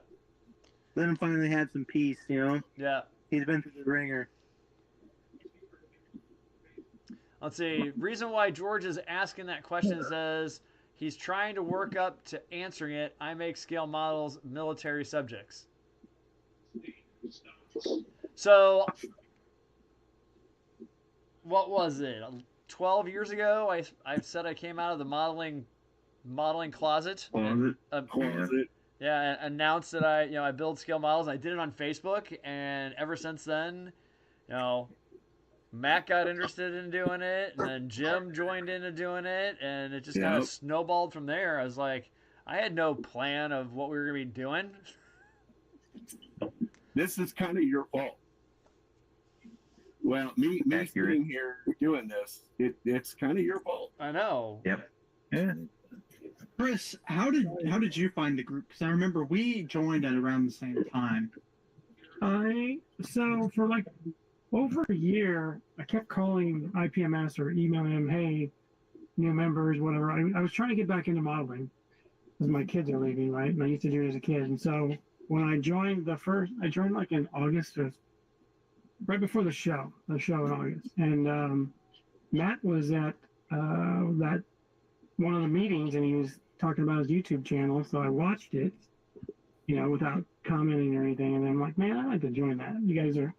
Let him finally have some peace, you know? Yeah. He's been through the ringer. Let's see. Reason why George is asking that question says he's trying to work up to answering it. I make scale models military subjects. So, what was it? 12 years ago, I said I came out of the modeling closet. Closet. Closet. Yeah, and announced that I build scale models. I did it on Facebook, and ever since then, Matt got interested in doing it, and then Jim joined into doing it, and it just kind of snowballed from there. I was like, I had no plan of what we were going to be doing. This is kind of your fault. Well, me sitting here doing this, it's kind of your fault. I know. Yep. Yeah. Chris, how did you find the group? Because I remember we joined at around the same time. So for like over a year, I kept calling IPMS or emailing them, hey, new members, whatever. I was trying to get back into modeling because my kids are leaving, right? And I used to do it as a kid. And so when I joined I joined like in August, or right before the show in August. And Matt was at that one of the meetings, and he was talking about his YouTube channel. So I watched it, without commenting or anything. And I'm like, man, I'd like to join that. You guys are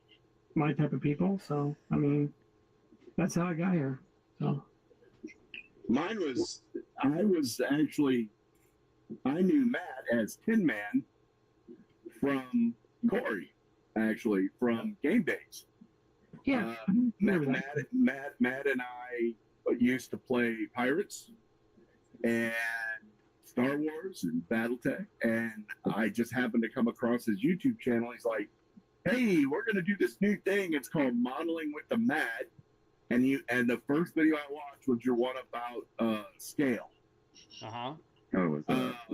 my type of people. So, I mean, that's how I got here. So Mine was, I knew Matt as Tin Man from Corey, actually, from Game Days. yeah, Matt and I used to play Pirates and Star Wars and BattleTech, and I just happened to come across his YouTube channel. He's like, hey, we're going to do this new thing. It's called Modeling with the Mat. And the first video I watched was your one about scale. Uh-huh. Oh, it was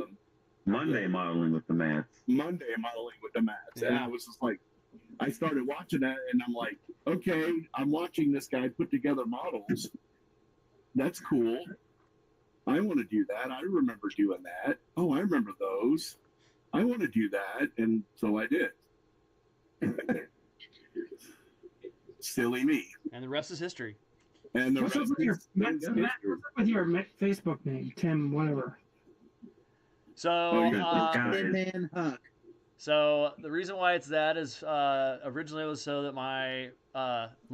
Monday modeling with the Mats. Monday modeling with the Mats. And I was just like, I started watching that, and I'm like, okay, I'm watching this guy put together models. That's cool. I want to do that. I remember doing that. Oh, I remember those. I want to do that. And so I did. Silly me. And the rest is history. And the what's rest up with is your Facebook name, Tim, whatever? So, Tin Man Huck. so the reason why it's that is originally it was so that my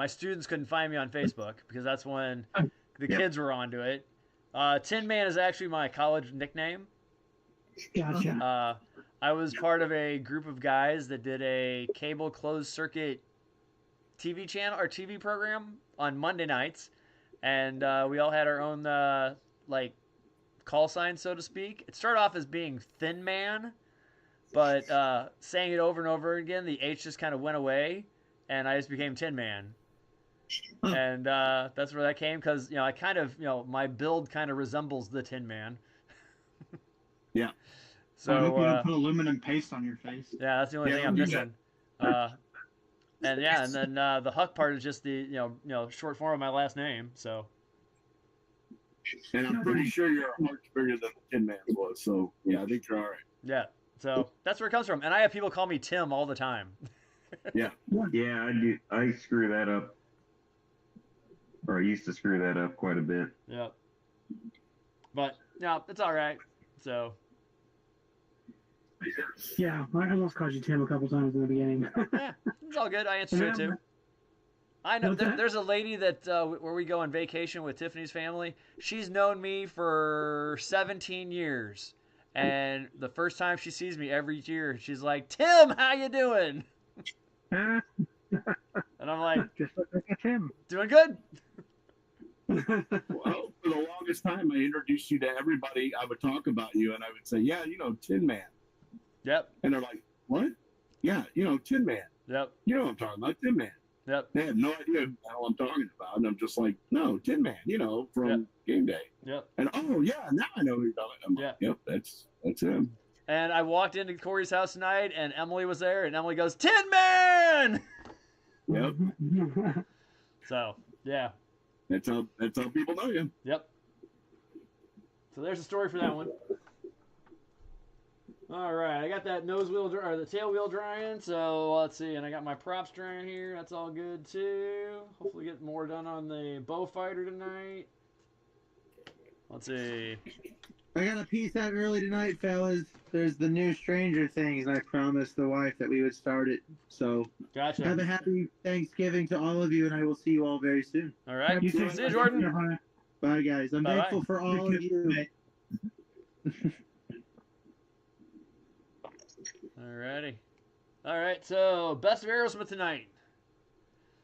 students couldn't find me on Facebook, because that's when the kids were onto it. Tin Man is actually my college nickname. Gotcha. I was part of a group of guys that did a cable closed circuit TV channel or TV program on Monday nights, and we all had our own call sign, so to speak. It started off as being Thin Man, but saying it over and over again, the H just kind of went away, and I just became Tin Man. And that's where that came, because I kind of my build kind of resembles the Tin Man. Yeah. So I hope you don't put aluminum paste on your face. yeah, that's the only thing I'm missing. And then the Huck part is just the short form of my last name. So. And I'm pretty sure your heart's bigger than the Tin Man's was. So yeah, I think you're all right. Yeah. So that's where it comes from. And I have people call me Tim all the time. Yeah. Yeah, I do. I screw that up. Or I used to screw that up quite a bit. Yep. But no, it's all right. So Yeah, I almost called you Tim a couple times in the beginning. yeah, it's all good. I answered it too. I know there's a lady that where we go on vacation with Tiffany's family. She's known me for 17 years, and the first time she sees me every year, she's like, "Tim, how you doing?" And I'm like, Just like Tim. "Doing good." Well, for the longest time, I introduced you to everybody. I would talk about you, and I would say, "Yeah, Tin Man." Yep. And they're like, "What?" "Yeah, Tin Man." Yep. You know what I'm talking about, Tin Man. Yep. They have no idea what the hell I'm talking about, and I'm just like, "No, Tin Man," from Game Day. Yep. And oh yeah, now I know who you're talking about. I'm like, "Yep, that's him." And I walked into Corey's house tonight, and Emily was there, and Emily goes, "Tin Man!" Yep. So yeah. That's how people know you. Yep. So there's the story for that one. All right, I got that the tail wheel drying. So let's see, and I got my props drying here. That's all good too. Hopefully, get more done on the bow fighter tonight. Let's see. I got a piece out early tonight, fellas. There's the new Stranger Things, and I promised the wife that we would start it. So gotcha. Have a happy Thanksgiving to all of you, and I will see you all very soon. All right. You See too. you, Jordan. Bye, guys. I'm Bye-bye. thankful for all of you. Alrighty. All right, so best of Aerosmith tonight.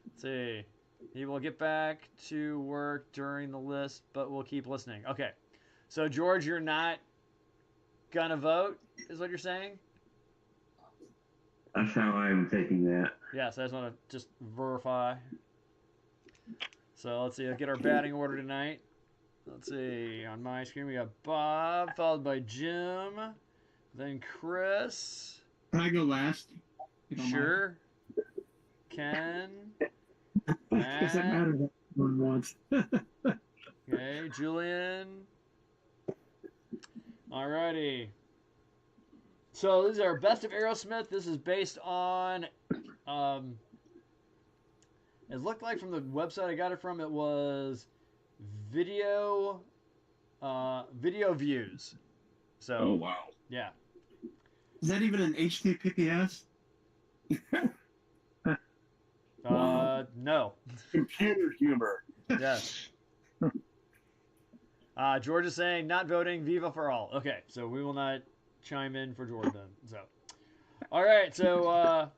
Let's see. He will get back to work during the list, but we'll keep listening. Okay. So, George, you're not going to vote, is what you're saying? That's how I'm taking that. Yes, I just want to just verify. So, let's see. Let's get our batting order tonight. Let's see. On my screen, we got Bob, followed by Jim, then Chris. Can I go last? Sure. Ken. Doesn't matter what one wants. Okay, Julian. Alrighty. So this is our best of Aerosmith. This is based on, it looked like from the website I got it from, it was video views. So. Oh wow. Yeah. Is that even an HTTPS? No. Computer humor. Yes. George is saying not voting. Viva for all. Okay, so we will not chime in for George then. So, all right. So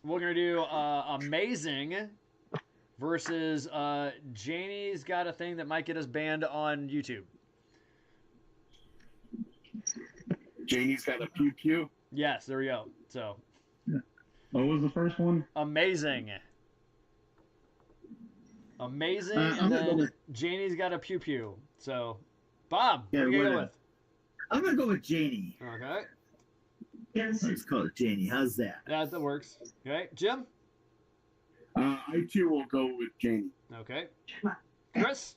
we're gonna do Amazing versus Janie's Got a Thing that might get us banned on YouTube. Janie's Got a Pew Pew. Yes, there we go. So. What was the first one? Amazing. Amazing, and then Janie's Got a Pew Pew. So, Bob, what are you going to go with? I'm gonna go with Janie. Okay. Let's call it Janie. How's that? Yeah, that works. Okay, Jim. I too will go with Janie. Okay. Chris.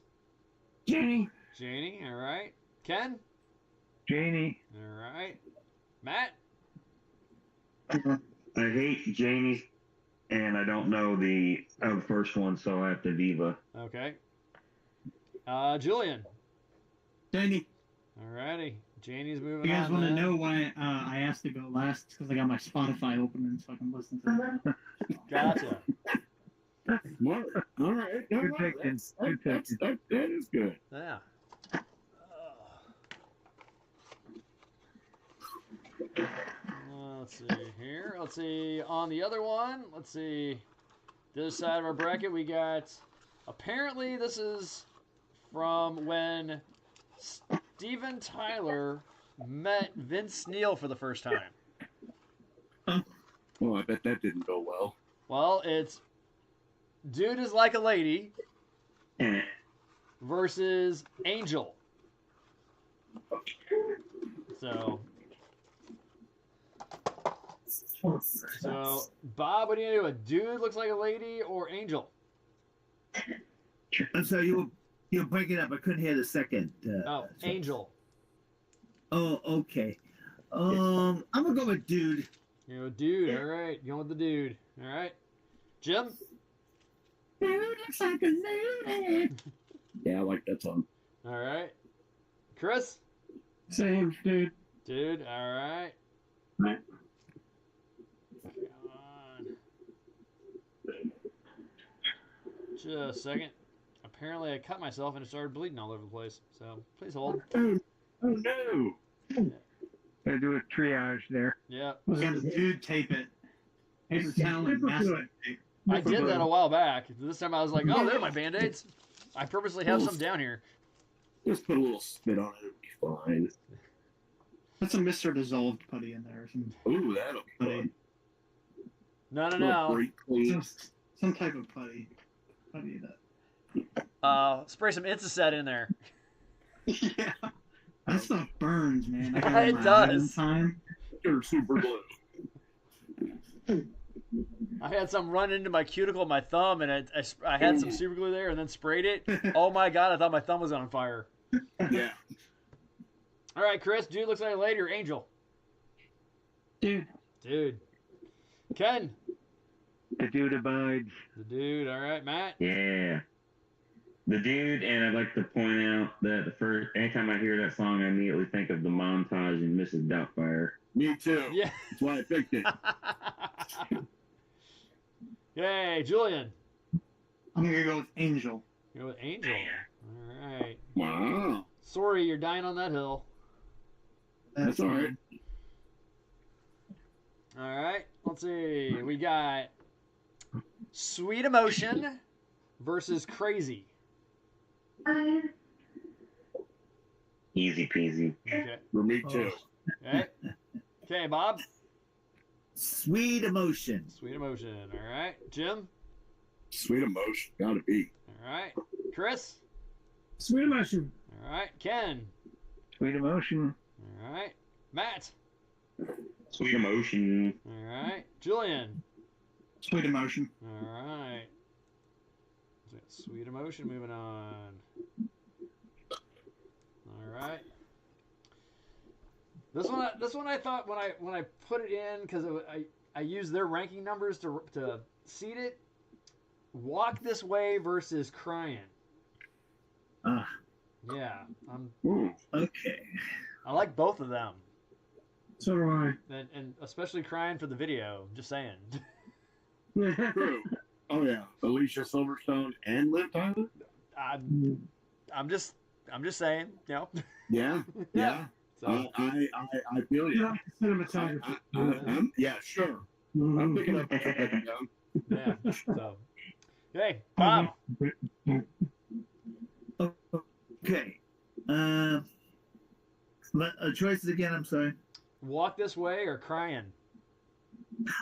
Janie. Janie. All right. Ken. Janie. All right. Matt. I hate Janie's, and I don't know the first one, so I have to Viva. Okay. Julian. Janie. Alrighty. Janie's moving on. You guys want to then. know why I asked to go last? Because I got my Spotify open so I can listen to it. Gotcha. Smart. All right. Good picking. Good picking. That is good. Yeah. Let's see here. Let's see on the other one. Let's see. The other side of our bracket, we got. Apparently, this is from when Steven Tyler met Vince Neil for the first time. Well, I bet that didn't go well. Well, it's Dude is Like a Lady versus Angel. So, Bob, what do you do? A dude looks like a lady or Angel? I'm sorry, you'll break it up. I couldn't hear the second. Angel. Oh, okay. I'm gonna go with dude. You know, dude. All right, going with the dude. All right, Jim. Dude looks like a lady. Yeah, I like that song. All right. Chris? Same, dude. Dude, all right. Right. Come on. Just a second. Apparently I cut myself and it started bleeding all over the place. So please hold. Oh no! Gotta do a triage there. Yeah. Dude, tape it. Paper towel and masking tape. I did that a while back. This time I was like, oh, there are my Band-Aids. I purposely have some down here. Just put a little spit on it, it'll be fine. Put some Mr. Dissolved putty in there. Ooh, that'll be fun. No. Break clean. Some type of putty. Putty that. Spray some Incest in there. Yeah. That stuff burns, man. It does. Time. You're super glue. I had some run into my cuticle, my thumb, and I had some super glue there and then sprayed it. Oh my god, I thought my thumb was on fire. Yeah. All right, Chris, dude looks like a lady or angel? Dude. Dude. Ken? The dude abides. The dude, all right. Matt? Yeah. The dude, and I'd like to point out that anytime I hear that song, I immediately think of the montage in Mrs. Doubtfire. Me too. Yeah. That's why I picked it. Yay, Julian. I'm gonna go with Angel. Go with Angel. All right. Wow. Sorry, you're dying on that hill. That's all right. All right. Let's see. We got Sweet Emotion versus Crazy. Easy peasy. Okay. For me too. Okay. Okay, Bob. Sweet Emotion. Sweet Emotion. All right. Jim. Sweet Emotion. Gotta be. All right. Chris. Sweet Emotion. All right. Ken. Sweet Emotion. All right. Matt. Sweet Emotion. All right. Julian. Sweet Emotion. All right. Sweet Emotion. Moving on. All right. This one I thought when I put it in because I used their ranking numbers to seed it. Walk This Way versus Crying. Yeah. Okay. I like both of them. So do I. And especially Crying for the video. Just saying. True. Oh yeah. Alicia Silverstone and Liv Tyler. I'm just saying. You know. Yeah. Yeah. So. I feel you. Yeah, cinematography. Yeah, sure. I'm picking up. Yeah. So. Hey, Bob. Okay. Choices again. I'm sorry. Walk This Way or Crying?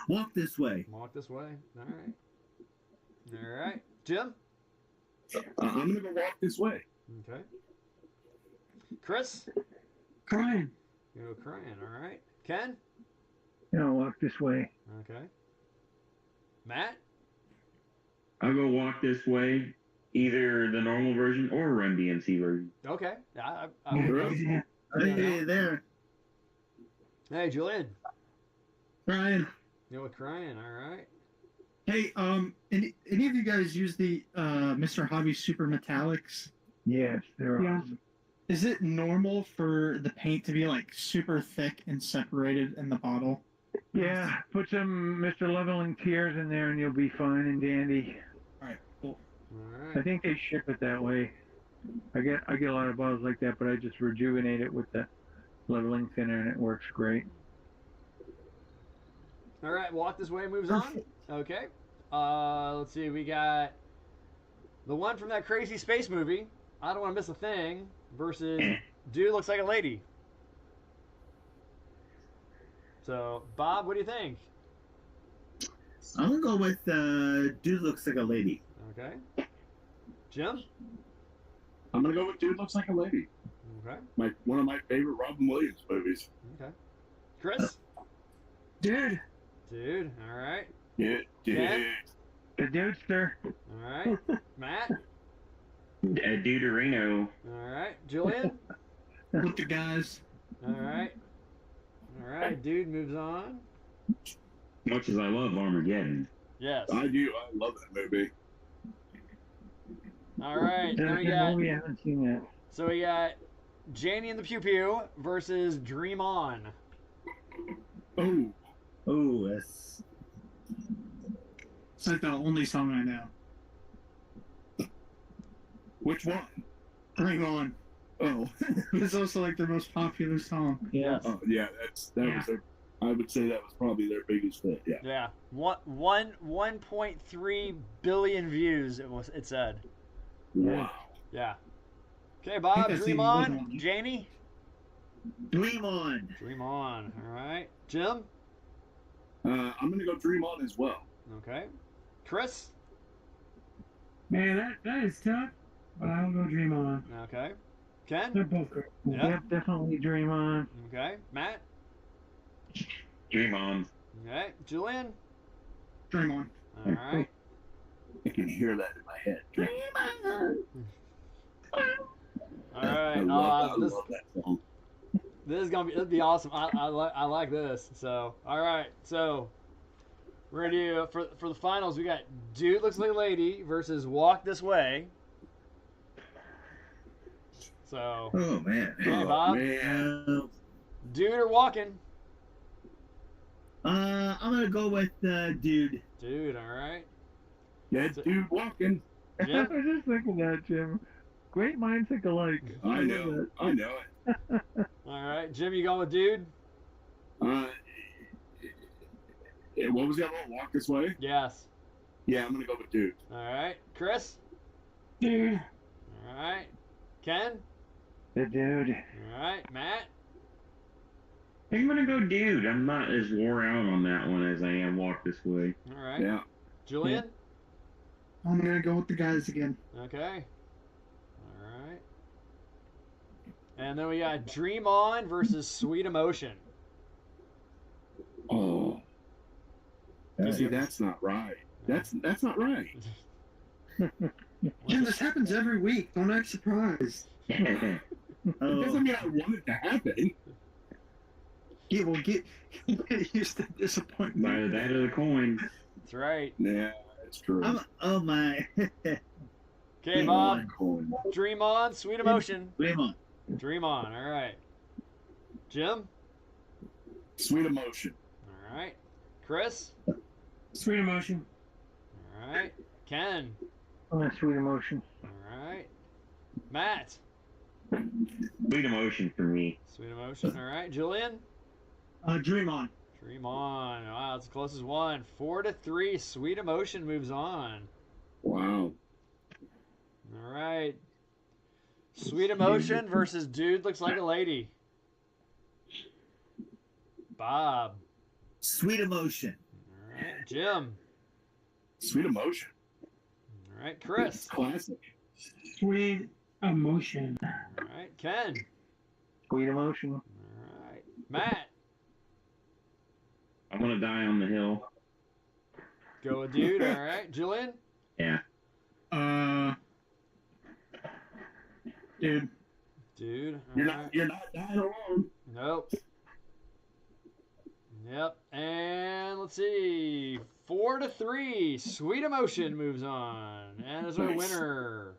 Walk This Way. Walk This Way. All right. All right. Jim? I'm going to go Walk This Way. Okay. Chris? Crying. You go Crying. All right. Ken? Walk This Way. Okay. Matt? I'll go Walk This Way, either the normal version or Run DMC version. Okay. Hey there. Hey, Julian. Ryan. You go with Crying. All right. Hey, any of you guys use the Mr. Hobby Super Metallics? Yes, they're Yeah. awesome. Is it normal for the paint to be like super thick and separated in the bottle? Yeah, put some Mr. Leveling Tears in there and you'll be fine and dandy. All right, cool. All I right. think they ship it that way. I get a lot of bottles like that, but I just rejuvenate it with the leveling thinner and it works great. All right. Walk This Way moves on. Okay. Let's see. We got the one from that crazy space movie, I Don't Want to Miss a Thing, versus Dude Looks Like a Lady. So, Bob, what do you think? I'm gonna go with Dude Looks Like a Lady. Okay. Jim? I'm going to go with Dude Looks Like a Lady. Okay. One of my favorite Robin Williams movies. Okay. Chris? Dude. Dude. All right. Yeah. Ken? The Dudester. All right. Matt? Deuterino. All right. Julian? With the guys. All right. All right. Dude moves on. Much as I love Armageddon. Yes. I do. I love that movie. All right. Then That's we a got movie, I haven't seen that. So we got Janie and the Pew Pew versus Dream On. Oh, that's. It's like the only song I know. Which one? Dream On. Oh. It's also like their most popular song. Yes. Oh, yeah, that was their. I would say that was probably their biggest hit. Yeah. Yeah. 1.3 billion views. It said. Wow. Yeah. Okay, Bob. that's Dream even On. more than- Janie. Dream On. Dream On. All right. Jim. I'm gonna go Dream On as well. Okay. Chris. Man, that is tough. But I'll go Dream On. Okay. Ken. They're both great. Yeah. Yep, definitely Dream On. Okay. Matt. Dream On. Okay. Julian. Dream On. All right. I can hear that in my head. Dream On. All right. I love that song. This is it'll be awesome. I like this. So all right. So we're gonna do for the finals. We got Dude Looks Like a Lady versus Walk This Way. So Oh man. okay, Bob. Man. Dude or Walking? I'm gonna go with Dude. Dude. All right. Yeah, dude walking. I Jim. was just thinking that, Jim. Great minds think alike. I know. I know it. All right. Jim, you going with Dude? What was the other one? Walk This Way? Yes. Yeah, I'm gonna go with Dude. All right. Chris. Dude. All right. Ken. The Dude. All right. Matt. I'm gonna go Dude. I'm not as wore out on that one as I am Walk This Way. All right. Yeah. Julian. I'm gonna go with the guys again. Okay. All right. And then we got Dream On versus Sweet Emotion. Oh. See, that's not right. That's not right. Jim, this happens every week. Don't act surprised. It doesn't mean I want it to happen. Yeah, well, get used to disappointment. By that of the coin. That's right. Yeah, that's true. Oh my. Okay, Bob. Dream On, Sweet Emotion. Dream On. Dream On. All right. Jim. Sweet Emotion. All right. Chris. Sweet Emotion. All right. Ken. Sweet Emotion. All right. Matt. Sweet Emotion for me. Sweet Emotion. All right. Julian. Dream On. Dream On. Wow, it's the closest one. 4-3. Sweet Emotion moves on. Wow. All right. Sweet Emotion versus Dude Looks Like a Lady. Bob. Sweet Emotion. All right. Jim. Sweet Emotion. All right. Chris. Classic. Sweet Emotion. All right. Ken. Sweet Emotion. All right. Matt. I'm gonna die on the hill. Go with Dude. All right. Julian. Yeah. Dude. Dude. All You're right. not dying alone. Nope. Yep. And let's see. 4-3. Sweet Emotion moves on. And is our Nice. winner.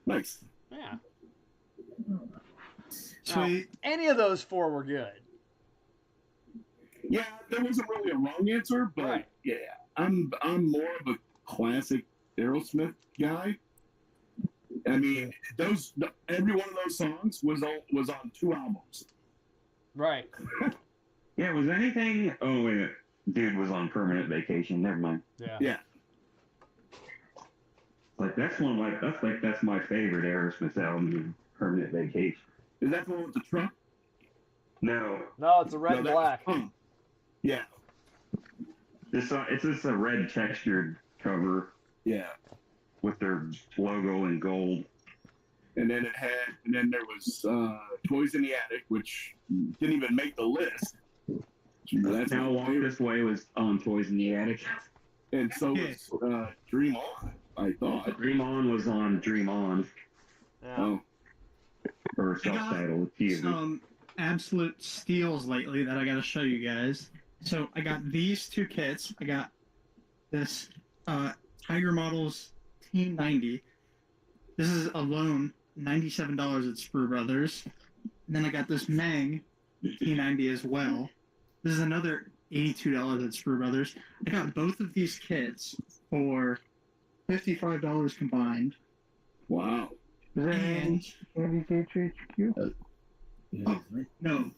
Nice. Yeah. Sweet. Now, any of those four were good. Yeah, there wasn't really a wrong answer, but Right. yeah, I'm more of a classic Aerosmith guy. I mean, every one of those songs was on 2 albums. Right. Yeah, was anything... Oh, wait a minute. Dude was on permanent vacation. Never mind. Yeah. Yeah. That's my favorite Aerosmith album, Permanent Vacation. Is that the one with the truck? No. No, it's a red and that black. was- Yeah. It's just a red textured cover Yeah. with their logo in gold. And then there was Toys in the Attic, which didn't even make the list. That's Now my Walk favorite. This Way was on Toys in the Attic. And so was Dream On, I thought. Dream On was on Dream On, Yeah. Oh, or self-titled. Excuse me. Some absolute steals lately that I got to show you guys. So I got these 2 kits. I got this Tiger Models Team 90. This is alone $97 at Sprue Brothers. And then I got this Mang T90 as well. This is another $82 at Sprue Brothers. I got both of these kits for $55 combined. Wow. Is that And HHQ? oh, no.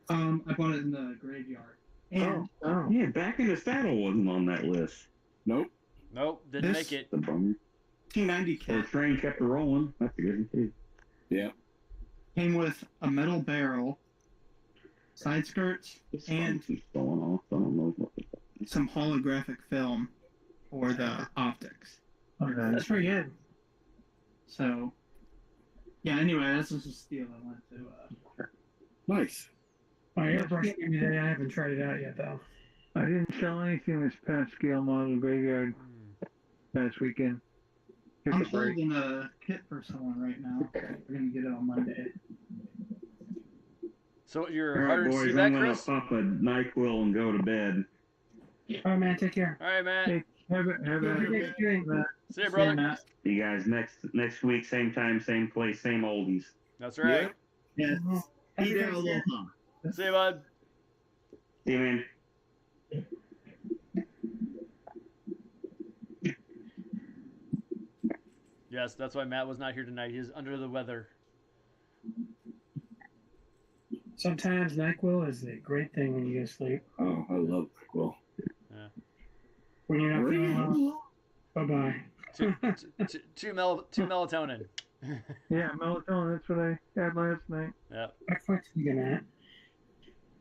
I bought it in the graveyard. And Yeah, Back in the Saddle wasn't on that list. Nope. Nope, didn't make it. The bummer. T90 Or kit train kept it rolling. That's a good one too. Yeah. came with a metal barrel, side skirts, and going off. I don't know what some holographic film for the optics. Okay, that's pretty good. So, yeah, anyway, that's just a steal I went to. Nice. My airbrush gave me that. I haven't tried it out yet, though. I didn't sell anything this past scale model graveyard past weekend. Took I'm a break. holding a kit for someone right now. We're going to get it on Monday. So you're All right, 100 boys, see that, I'm gonna Chris? pop a NyQuil and go to bed. All right, man. Take care. All right, Matt. Hey, have a See you, brother. Matt. See you guys next week, same time, same place, same oldies. That's right. Yes. Be there, aloha. See you, bud. See you, man. Yes, that's why Matt was not here tonight. He's under the weather. Sometimes NyQuil is a great thing when you go to sleep. Oh, I love NyQuil. When you're not feeling well, bye-bye. Two melatonin. Yeah, melatonin. That's what I had last night. Yeah. That's what you're gonna at.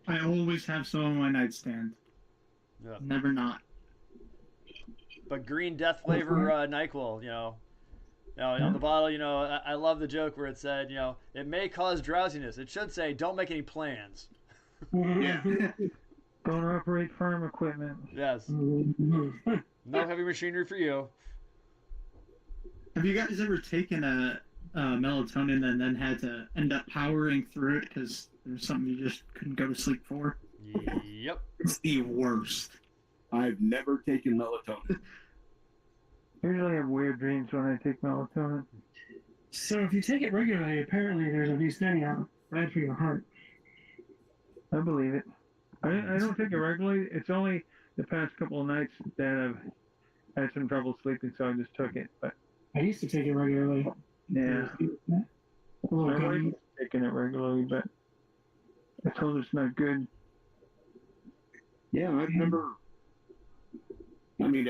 I always have some on my nightstand. Yeah. Never not. But green death flavor NyQuil, on the bottle, I love the joke where it said, it may cause drowsiness. It should say, don't make any plans. Yeah. Don't operate farm equipment. Yes. No heavy machinery for you. Have you guys ever taken a melatonin and then had to end up powering through it because there's something you just couldn't go to sleep for? Yep. It's the worst. I've never taken melatonin. Usually I have weird dreams when I take melatonin. So if you take it regularly, apparently there's a new study out bad for your heart. I believe it. I don't take it regularly. It's only the past couple of nights that I've had some trouble sleeping, so I just took it. But I used to take it regularly. yeah, A little my gummy. wife's taking it regularly, but I told her it's not good. Yeah, I've never. I mean,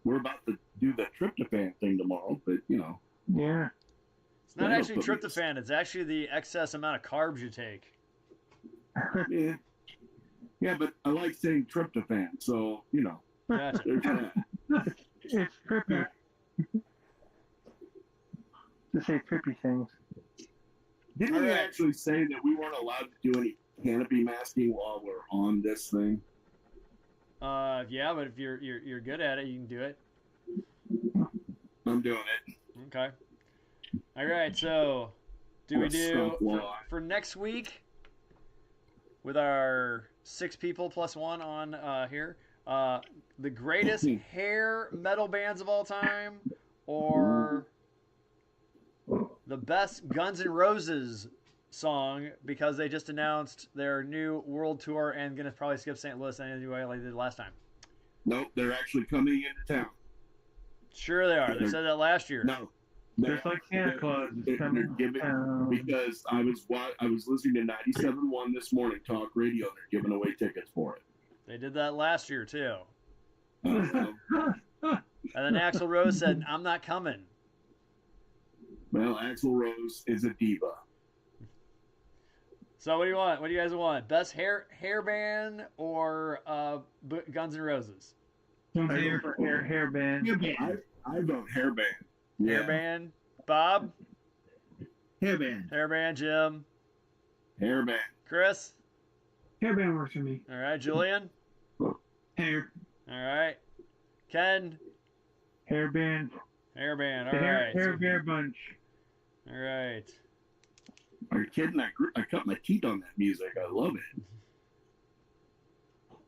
we're about to do the tryptophan thing tomorrow, but Yeah. It's not That'll actually put me- tryptophan. It's actually the excess amount of carbs you take. yeah, yeah, but I like saying tryptophan, so Gotcha. there's that. It's trippy. To say trippy things. Didn't we All right. actually say that we weren't allowed to do any canopy masking while we're on this thing? Yeah, but if you're good at it, you can do it. I'm doing it. Okay. All right. So, do we Let's do stop lie. for next week with our 6 people plus 1 on here? The greatest hair metal bands of all time, or the best Guns N' Roses song because they just announced their new world tour and gonna probably skip St. Louis anyway like they did last time. Nope, they're actually coming into town. Sure they are. They said that last year. No, Just like Santa Claus is they're coming. giving, because I was listening to 97.1 this morning, talk radio. They're giving away tickets for it. They did that last year too. Um, And then Axl Rose said, "I'm not coming." well, Axl Rose is a diva. So what do you want? What do you guys want? Best hair band or Guns N' Roses? I go for hair band. I vote hairband. Hair band. Bob. Hairband. Hair band. Jim. Hairband. Chris. Hairband works for me. All right. Julian. Hair. All right. Ken. Hair band. Hair band. The All right. hair bear bunch. All right. Are you kidding? I cut my teeth on that music. I love it.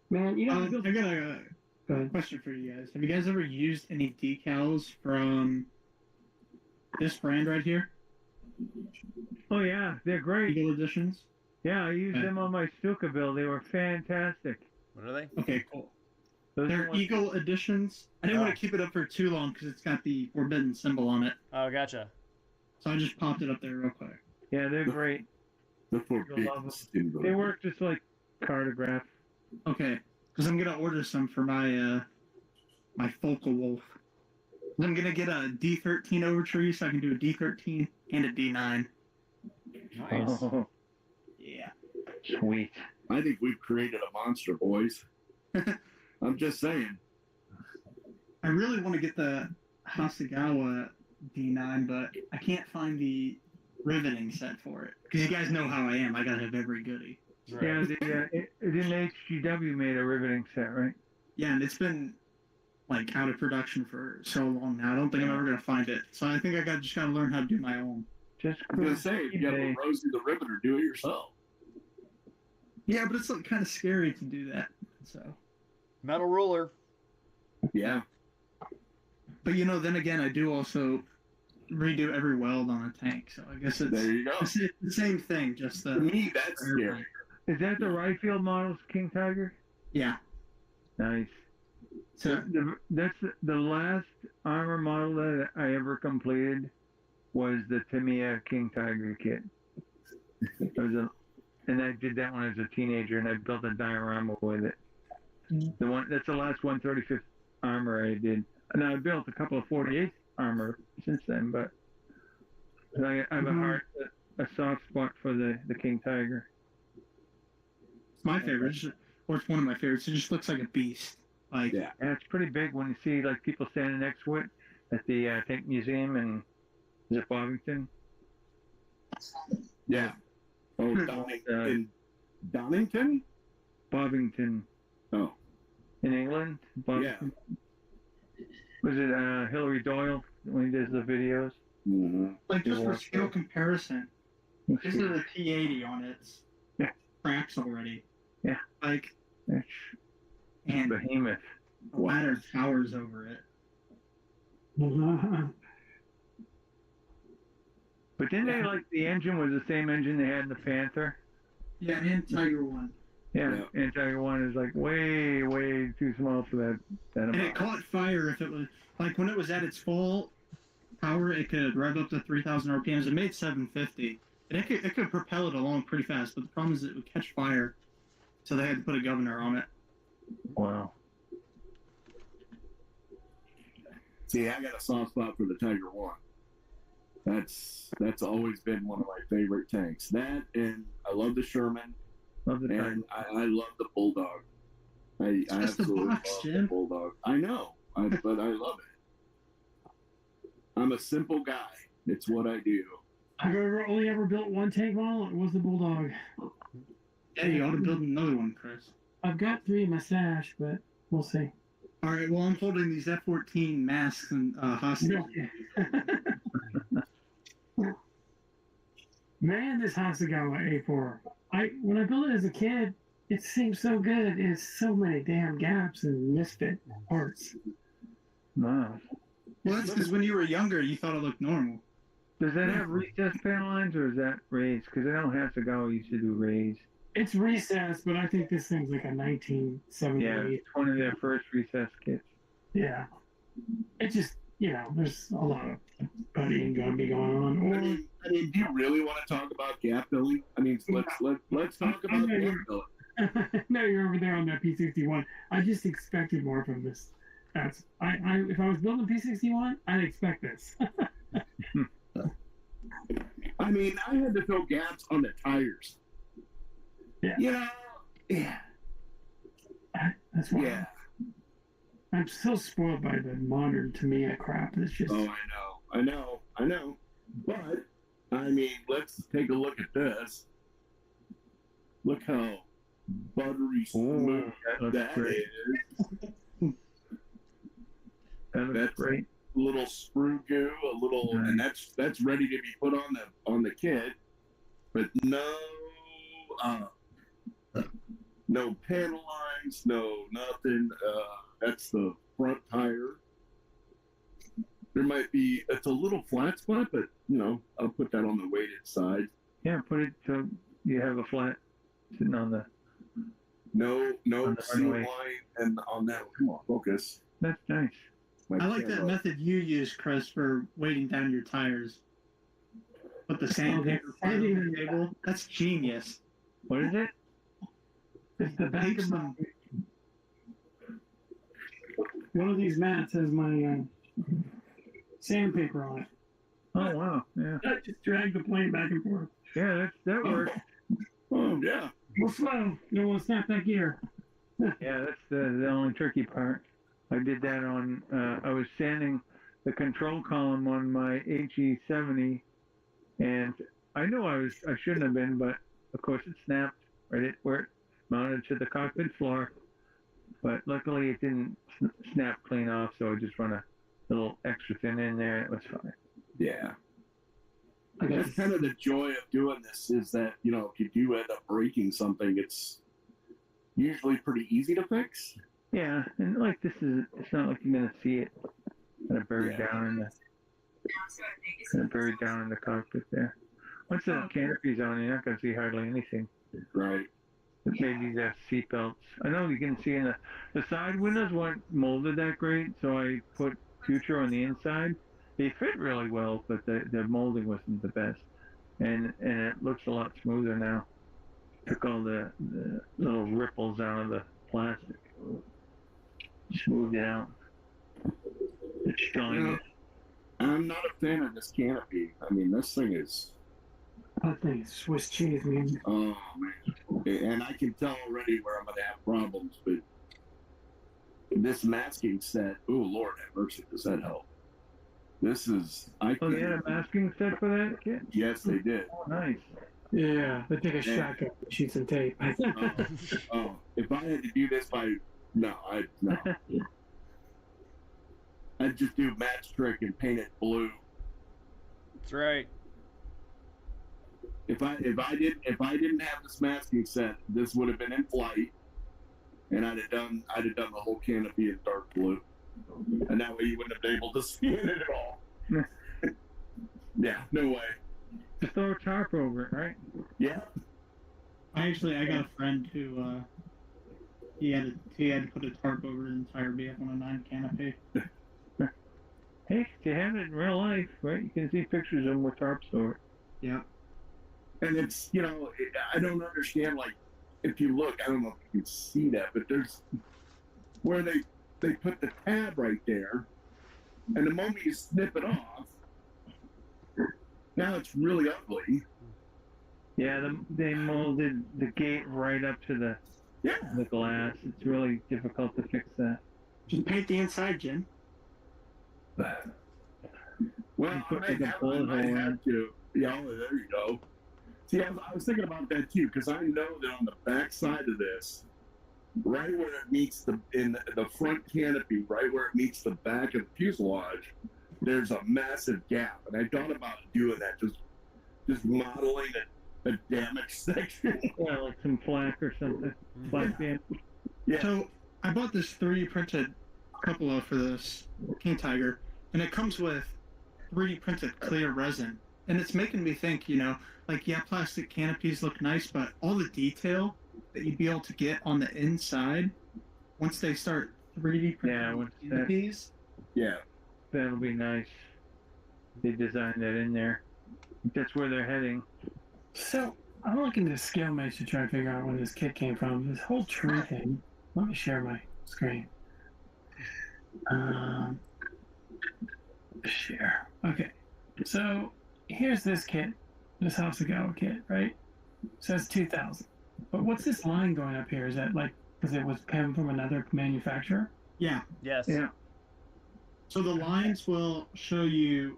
Man, you know, I got a Go ahead. question for you guys. Have you guys ever used any decals from this brand right here. Oh yeah, they're great. Eagle editions. Yeah, I used them on my Stuka build. They were fantastic. What are they? Okay, cool. Those They're Eagle editions. I didn't want to keep it up for too long because it's got the forbidden symbol on it. Oh, gotcha. So I just popped it up there real quick. Yeah, they're great. The forbidden symbol. They work just like Cartograph. Okay, because I'm gonna order some for my my Focal Wolf. I'm gonna get a D13 Overtree so I can do a D13 and a D9. Nice. Oh, Yeah. sweet. I think we've created a monster, boys. I'm just saying. I really want to get the Hasegawa D9, but I can't find the riveting set for it. Because you guys know how I am. I gotta have every goodie. Right. Yeah, didn't HGW made a riveting set, right? Yeah, and it's been like out of production for so long now. I don't think I'm ever gonna find it. So I think just gotta learn how to do my own. Just I was gonna say, if you have a Rosie the Riveter, do it yourself. Yeah, but it's like kind of scary to do that. So. Metal ruler. Yeah. But you know, then again, I do also redo every weld on a tank. So I guess it's There you go. It's the same thing. Just To me, that's scary. Is that the Ryefield models, King Tiger? Yeah. Nice. So That's the last armor model that I ever completed was the Tamiya King Tiger kit. And I did that when I was a teenager, and I built a diorama with it. That's the last 135th armor I did. And I built a couple of 48th armor since then, but I have a soft spot for the King Tiger. it's my favorite, or it's one of my favorites. It just looks like a beast. Like Yeah. And it's pretty big when you see like people standing next to it at the Tank Museum in Bovington. Yeah. Oh, in Donington? Bovington. Oh. In England? Bovington. Was it Hillary Doyle when he does the videos? Mm-hmm. Like just for scale comparison, this is a T80 on its cracks already. Yeah. Like It's and behemoth. the ladder towers over it. But didn't they like the engine was the same engine they had in the Panther? Yeah, and Tiger One. Yeah. And Tiger One is like way, way too small for that And amount. it caught fire if it was like when it was at its full power, it could rev up to 3,000 RPMs. It made 750. And it could propel it along pretty fast, but the problem is it would catch fire. So they had to put a governor on it. Wow. See, I got a soft spot for the Tiger One. That's always been one of my favorite tanks. That, and I love the Sherman, Love the Tiger. and I love the Bulldog. I absolutely love the Bulldog. I know, but I love it. I'm a simple guy. It's what I do. I've only ever built one tank model. It was the Bulldog. Yeah, you ought to build another one, Chris. I've got 3 in my stash, but we'll see. All right, well, I'm holding these F-14 masks and hostages. Man, this Hasegawa A4. When I built it as a kid, it seemed so good. It's so many damn gaps and misfit parts. Wow. Well, that's because when you were younger, you thought it looked normal. Does that have recessed panel lines or is that raised? Because I know Hasegawa used to do raised. It's recessed, but I think this thing's like a 1978. Yeah, it's one of their first recessed kits. Yeah. It just, there's a lot of buddying going to be going on. I mean, do you really want to talk about gap building? I mean, let's talk about gap building. No, you're over there on that P61. I just expected more from this. If I was building P61, I'd expect this. I mean, I had to fill gaps on the tires. Yeah. Yeah. That's why. Yeah. I'm so spoiled by the modern Tamiya crap. It's just. Oh, I know. But, I mean, let's take a look at this. Look how buttery smooth that is. That looks great. A little sprue goo, and that's ready to be put on the kit, but no panel lines, no nothing. That's the front tire. There might be, it's a little flat spot, but, you know, I'll put that on the weighted side. Yeah, put it so you have a flat sitting on the. No On the seam runway. line and on that. Come on, focus. That's nice. I like that method you use, Chris, for weighting down your tires. Put the sandpaper on the table. That's genius. What is it? It's the back Takes of my, them. one of these mats has my sandpaper on it. Oh wow, yeah. I just drag the plane back and forth. Yeah, that works. Oh, yeah. Go slow. You don't want to snap that gear. Yeah, that's the only tricky part. I did that on. I was sanding the control column on my HE70, and I knew I shouldn't have been, but of course it snapped right at where it mounted to the cockpit floor. But luckily it didn't snap clean off, so I just run a little extra thin in there. It was fine. Yeah. That's kind of the joy of doing this is that, you know, if you do end up breaking something, it's usually pretty easy to fix. Yeah, and like it's not like you're gonna see it kind of buried down in the cockpit there. Once the canopy's on, you're not gonna see hardly anything. Right. Maybe the seat belts. I know you can see in the side windows weren't molded that great, so I put Future on the inside. They fit really well, but the molding wasn't the best, and it looks a lot smoother now. Took all the little ripples out of the plastic, smoothed it out. It's shiny. I'm not a fan of this canopy. I mean, this thing is. That thing is Swiss cheese, man. Oh man, and I can tell already where I'm gonna have problems. But this masking set, oh Lord have mercy, does that help? This is. Oh, they had a masking set for that kit? Yes, they did. Oh, nice. Yeah, they take a shotgun, shoot some tape. Oh, if I had to do this no. I'd just do match trick and paint it blue. That's right. If I didn't have this masking set, this would have been in flight, and I'd have done the whole canopy in dark blue, and that way you wouldn't have been able to see it at all. Yeah, no way. Just throw a tarp over it, right? Yeah. I got a friend who he had to put a tarp over the entire BF-109 canopy. Hey, they have it in real life, right? You can see pictures of them with tarps over it. Yeah. And it's, you know, I don't understand, like, if you look, I don't know if you can see that, but there's where they put the tab right there, and the moment you snip it off, now it's really ugly. Yeah, they molded the gate right up to the glass. It's really difficult to fix that. Just paint the inside, Jim. Well, I might have to. Yeah, there you go. See, I was thinking about that too, because I know that on the back side of this, right where it meets in the front canopy, right where it meets the back of the fuselage, there's a massive gap, and I thought about doing that, just modeling a damaged section. Yeah, like some flak or something. Flak band. Yeah. So I bought this 3D printed cupola for this King Tiger, and it comes with 3D printed clear resin. And it's making me think, you know, like, yeah, plastic canopies look nice, but all the detail that you'd be able to get on the inside once they start 3D printing canopies. Yeah. That'll be nice. They designed that in there. That's where they're heading. So, I'm looking at scale mates to try to figure out where this kit came from. This whole tree thing. Let me share my screen. Share. Okay. So, here's this kit. This House of Gala kit, right? Says 2000. But what's this line going up here? Is that like because it was penned from another manufacturer? Yeah. Yes. Yeah. So the lines will show you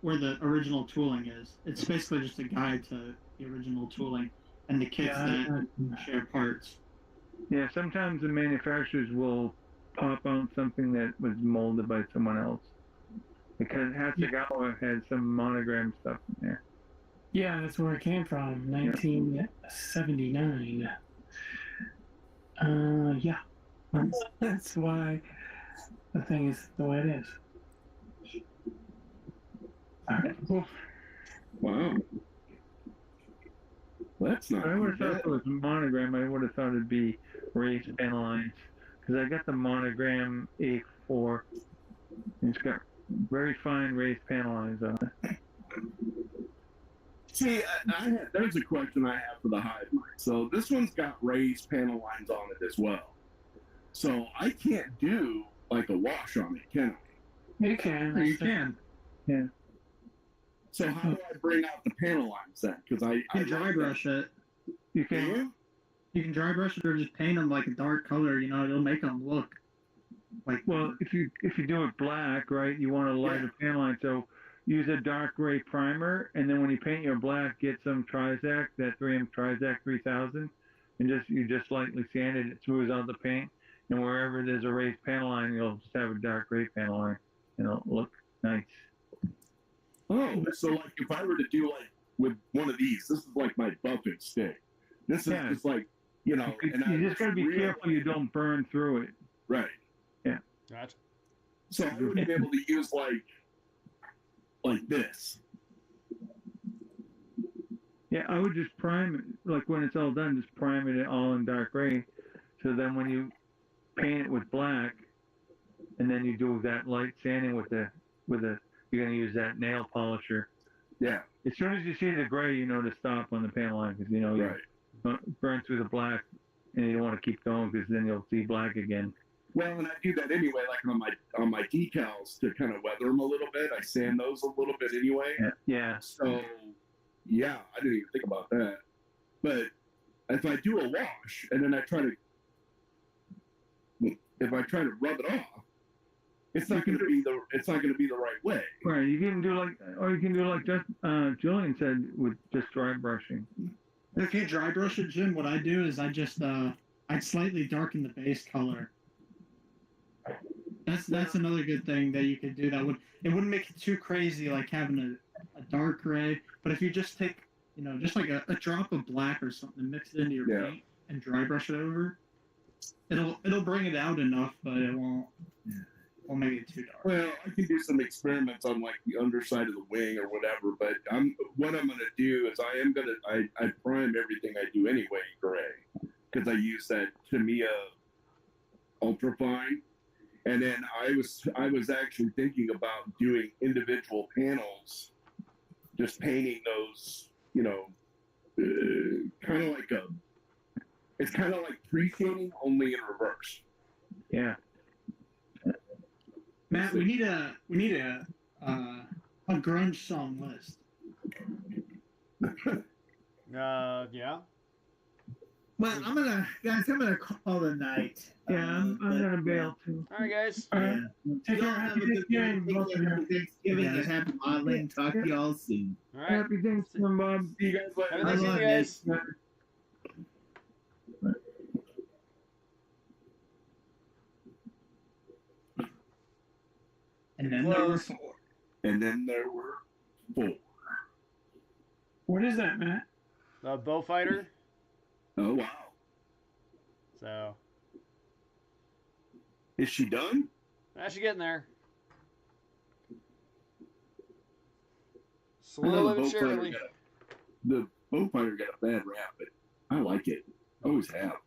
where the original tooling is. It's basically just a guide to the original tooling and the kits that share parts. Yeah, sometimes the manufacturers will pop out something that was molded by someone else. Because Hasegawa has some monogram stuff in there. Yeah, that's where it came from. 1979. Yeah. That's why the thing is the way it is. Well, Wow. That's not I would have too thought bad. if it was monogram, I would have thought it'd be raised panel lines. Because I got the monogram A4. And it's got very fine raised panel lines on it. See, there's a question I have for the hybrid. So this one's got raised panel lines on it as well. So I can't do like a wash on it, can I? You can. You can. Yeah. So how do I bring out the panel lines then? Because You can dry brush it. You can. You can dry brush it or just paint them like a dark color. You know, it'll make them look like. Well, if you do it black, right, you want a lighter panel line. So use a dark gray primer, and then when you paint your black, get some Trizac, that 3M Trizac 3000, and you just lightly sand it. It smooths out the paint, and wherever there's a raised panel line, you'll just have a dark gray panel line, and it'll look nice. Oh, so like if I were to do like with one of these, this is like my buffet stick. This is just like, you know. You just gotta be careful you don't burn through it. Right. Yeah. Gotcha. So I would be able to use like this. Yeah, I would just prime it, like when it's all done, just prime it all in dark gray. So then when you paint it with black, and then you do that light sanding with you're gonna use that nail polisher. Yeah. As soon as you see the gray, you know to stop on the panel line because you know you burn through the black, and you don't want to keep going because then you'll see black again. Well, and I do that anyway, like on my decals to kind of weather them a little bit. I sand those a little bit anyway. Yeah. So, yeah, I didn't even think about that. But if I do a wash and then if I try to rub it off, it's not going to be the right way. Right. You can do like just Julian said with just dry brushing. If you dry brush it, Jim, what I do is I'd slightly darken the base color. That's another good thing that you could do. It wouldn't make it too crazy like having a dark gray. But if you just take just like a drop of black or something, mix it into your paint and dry brush it over, it'll bring it out enough, but it won't make it too dark. Well, I can do some experiments on like the underside of the wing or whatever, but what I'm gonna do is I prime everything I do anyway gray because I use that Tamiya Ultrafine, and then I was actually thinking about doing individual panels, just painting those, it's kind of like pre-shading only in reverse. Yeah. Matt, we need a grunge song list. Yeah. Well, I'm gonna call it a night. Yeah, I'm gonna bail too. All right, guys. Yeah. Take care. Have a good Thanksgiving and happy modeling. Talk to y'all soon. All right. Happy Thanksgiving, Bob. See you guys later. Have a nice evening, guys. And then there were four. And then there were four. What is that, Matt? The bow fighter. Oh wow! So. Is she done? She's getting there. I know Slowly but surely. The bow fighter got a bad rap, but I like it. Always have.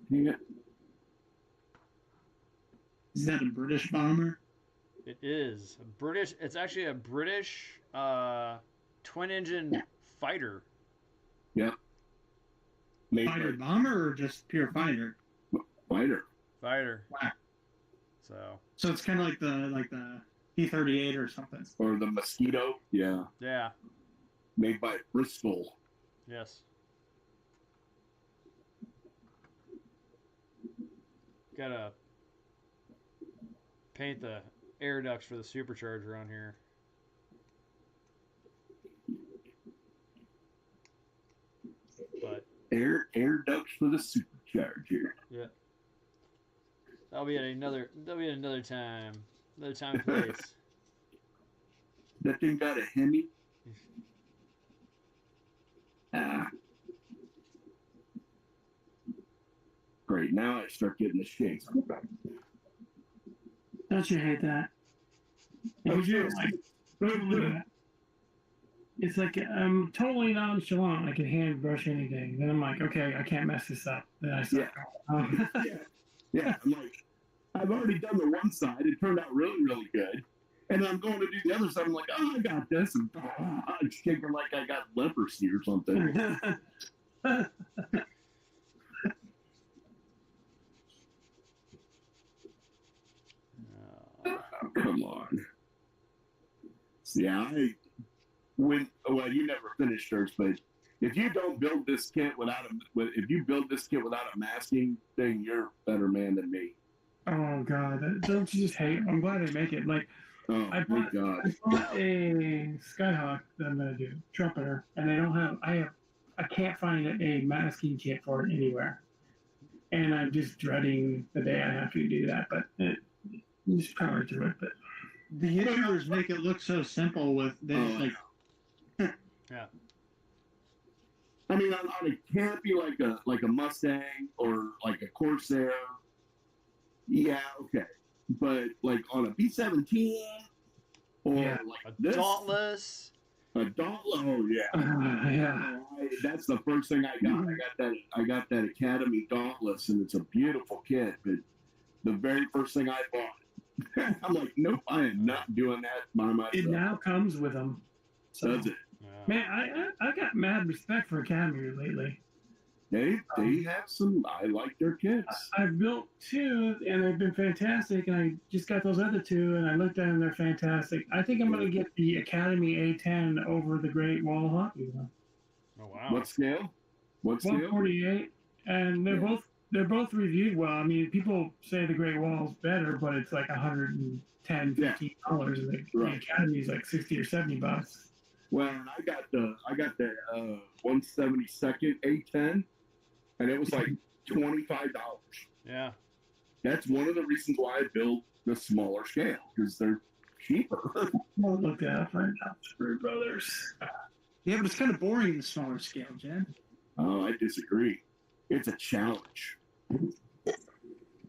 Yeah. Is that a British bomber? It is a British. It's actually a British twin-engine fighter. Yep. Fighter bomber or just pure fighter? Fighter. Fighter. Wow. So it's kind of like the P-38 or something. Or the Mosquito. Yeah. Yeah. Made by Bristol. Yes. Gotta paint the air ducts for the supercharger on here. But air ducts for the supercharger. Yeah. That'll be at another time. Another time and place. That thing got a Hemi? Right now, I start getting the shakes. Don't you hate that? Oh, You're sure. like, look at that. It's like I'm totally nonchalant. I can hand brush anything. Then I'm like, okay, I can't mess this up. Then I start going. Yeah. I'm like, I've already done the one side. It turned out really, really good. And I'm going to do the other side. I'm like, oh, I got this. And I'm shaking like I got leprosy or something. Oh, come on. Yeah, well, you never finished yours, but if you don't build this kit if you build this kit without a masking thing, you're a better man than me. Oh God, don't you just hate? I'm glad they make it. Like, I bought a Skyhawk that I'm gonna do trumpeter, and they don't have. I can't find a masking kit for it anywhere, and I'm just dreading the day I have to do that. But just power to it. But the YouTubers make it look so simple with this, yeah. I mean, on a campy like a Mustang or like a Corsair, yeah, okay. But like on a B-17 or like a this, Dauntless. A Dauntless, oh yeah. That's the first thing I got. I got that Academy Dauntless, and it's a beautiful kit. But the very first thing I bought, I'm like, nope, I am not doing that by myself. it now comes with them. So, Does it? Man, I got mad respect for Academy lately. They have some. I like their kits. I've built two, and they've been fantastic. And I just got those other two, and I looked at them. They're fantastic. I think I'm going to get the Academy A10 over the Great Wall of Hockey. Oh wow! What scale? What scale? 148, and they're both reviewed well. I mean, people say the Great Wall's better, but it's like $110, $15, and the Academy is like $60 or $70. Well, and I got the 172nd A10, and it was like $25. Yeah. That's one of the reasons why I build the smaller scale, because they're cheaper. Well, look at that, find out, Screw Brothers. Yeah, but it's kind of boring the smaller scale, Jen. Oh, I disagree. It's a challenge.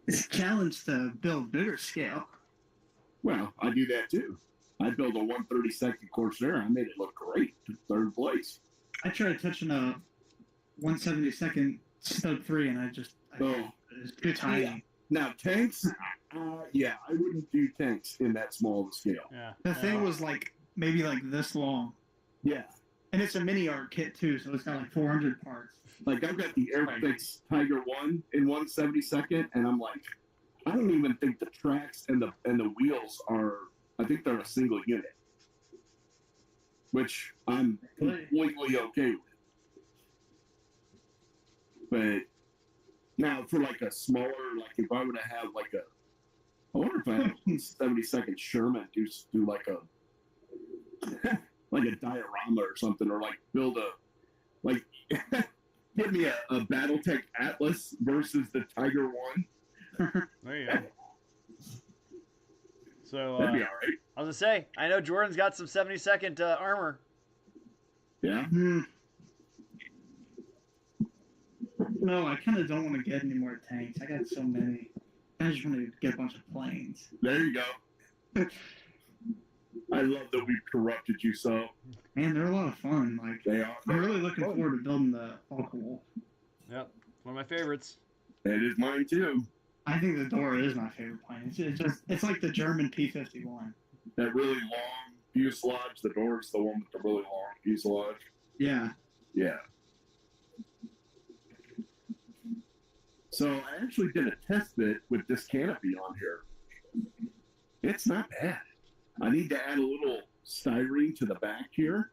It's a challenge to build bigger scale. Well, I do that too. I built a 132nd Corsair. I made it look great. Third place. I tried touching a 172nd Stud 3, and it's too tiny. Yeah. Now, tanks, I wouldn't do tanks in that small of a scale. Yeah. The thing was like maybe like this long. Yeah. And it's a mini art kit too, so it's got like 400 parts. Like I've got the Airfix Tiger 1 in 172nd, and I'm like, I don't even think the tracks and the wheels are. I think they're a single unit, which I'm completely okay with. But now for like a smaller, like if I were to have like I wonder if I have a 72nd Sherman do like a like a diorama or something, or like build give me a BattleTech Atlas versus the Tiger 1. There you go. So that'd be all right. I was gonna say, I know Jordan's got some 72nd armor. Yeah. No, I kind of don't want to get any more tanks. I got so many. I just want to get a bunch of planes. There you go. I love that we've corrupted you so. Man, they're a lot of fun. Like they are. I'm really looking forward to building the Hulk Wolf. Yep, one of my favorites. It is mine too. I think the Dora is my favorite plane. It's like the German P-51. That really long fuselage. The Dora's the one with the really long fuselage. Yeah. Yeah. So I actually did a test bit with this canopy on here. It's not bad. I need to add a little styrene to the back here.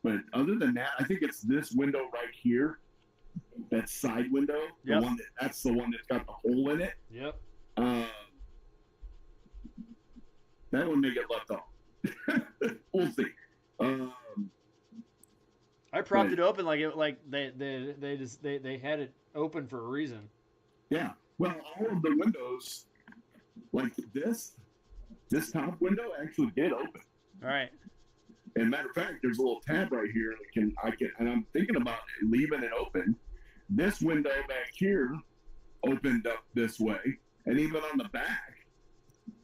But other than that, I think it's this window right here. That side window. Yep. That's the one that's got the hole in it. Yep. That one may get left off. We'll see. I propped it open they had it open for a reason. Yeah. Well, all of the windows, like this top window actually did open. All right. And matter of fact, there's a little tab right here and I'm thinking about leaving it open. This window back here opened up this way, and even on the back,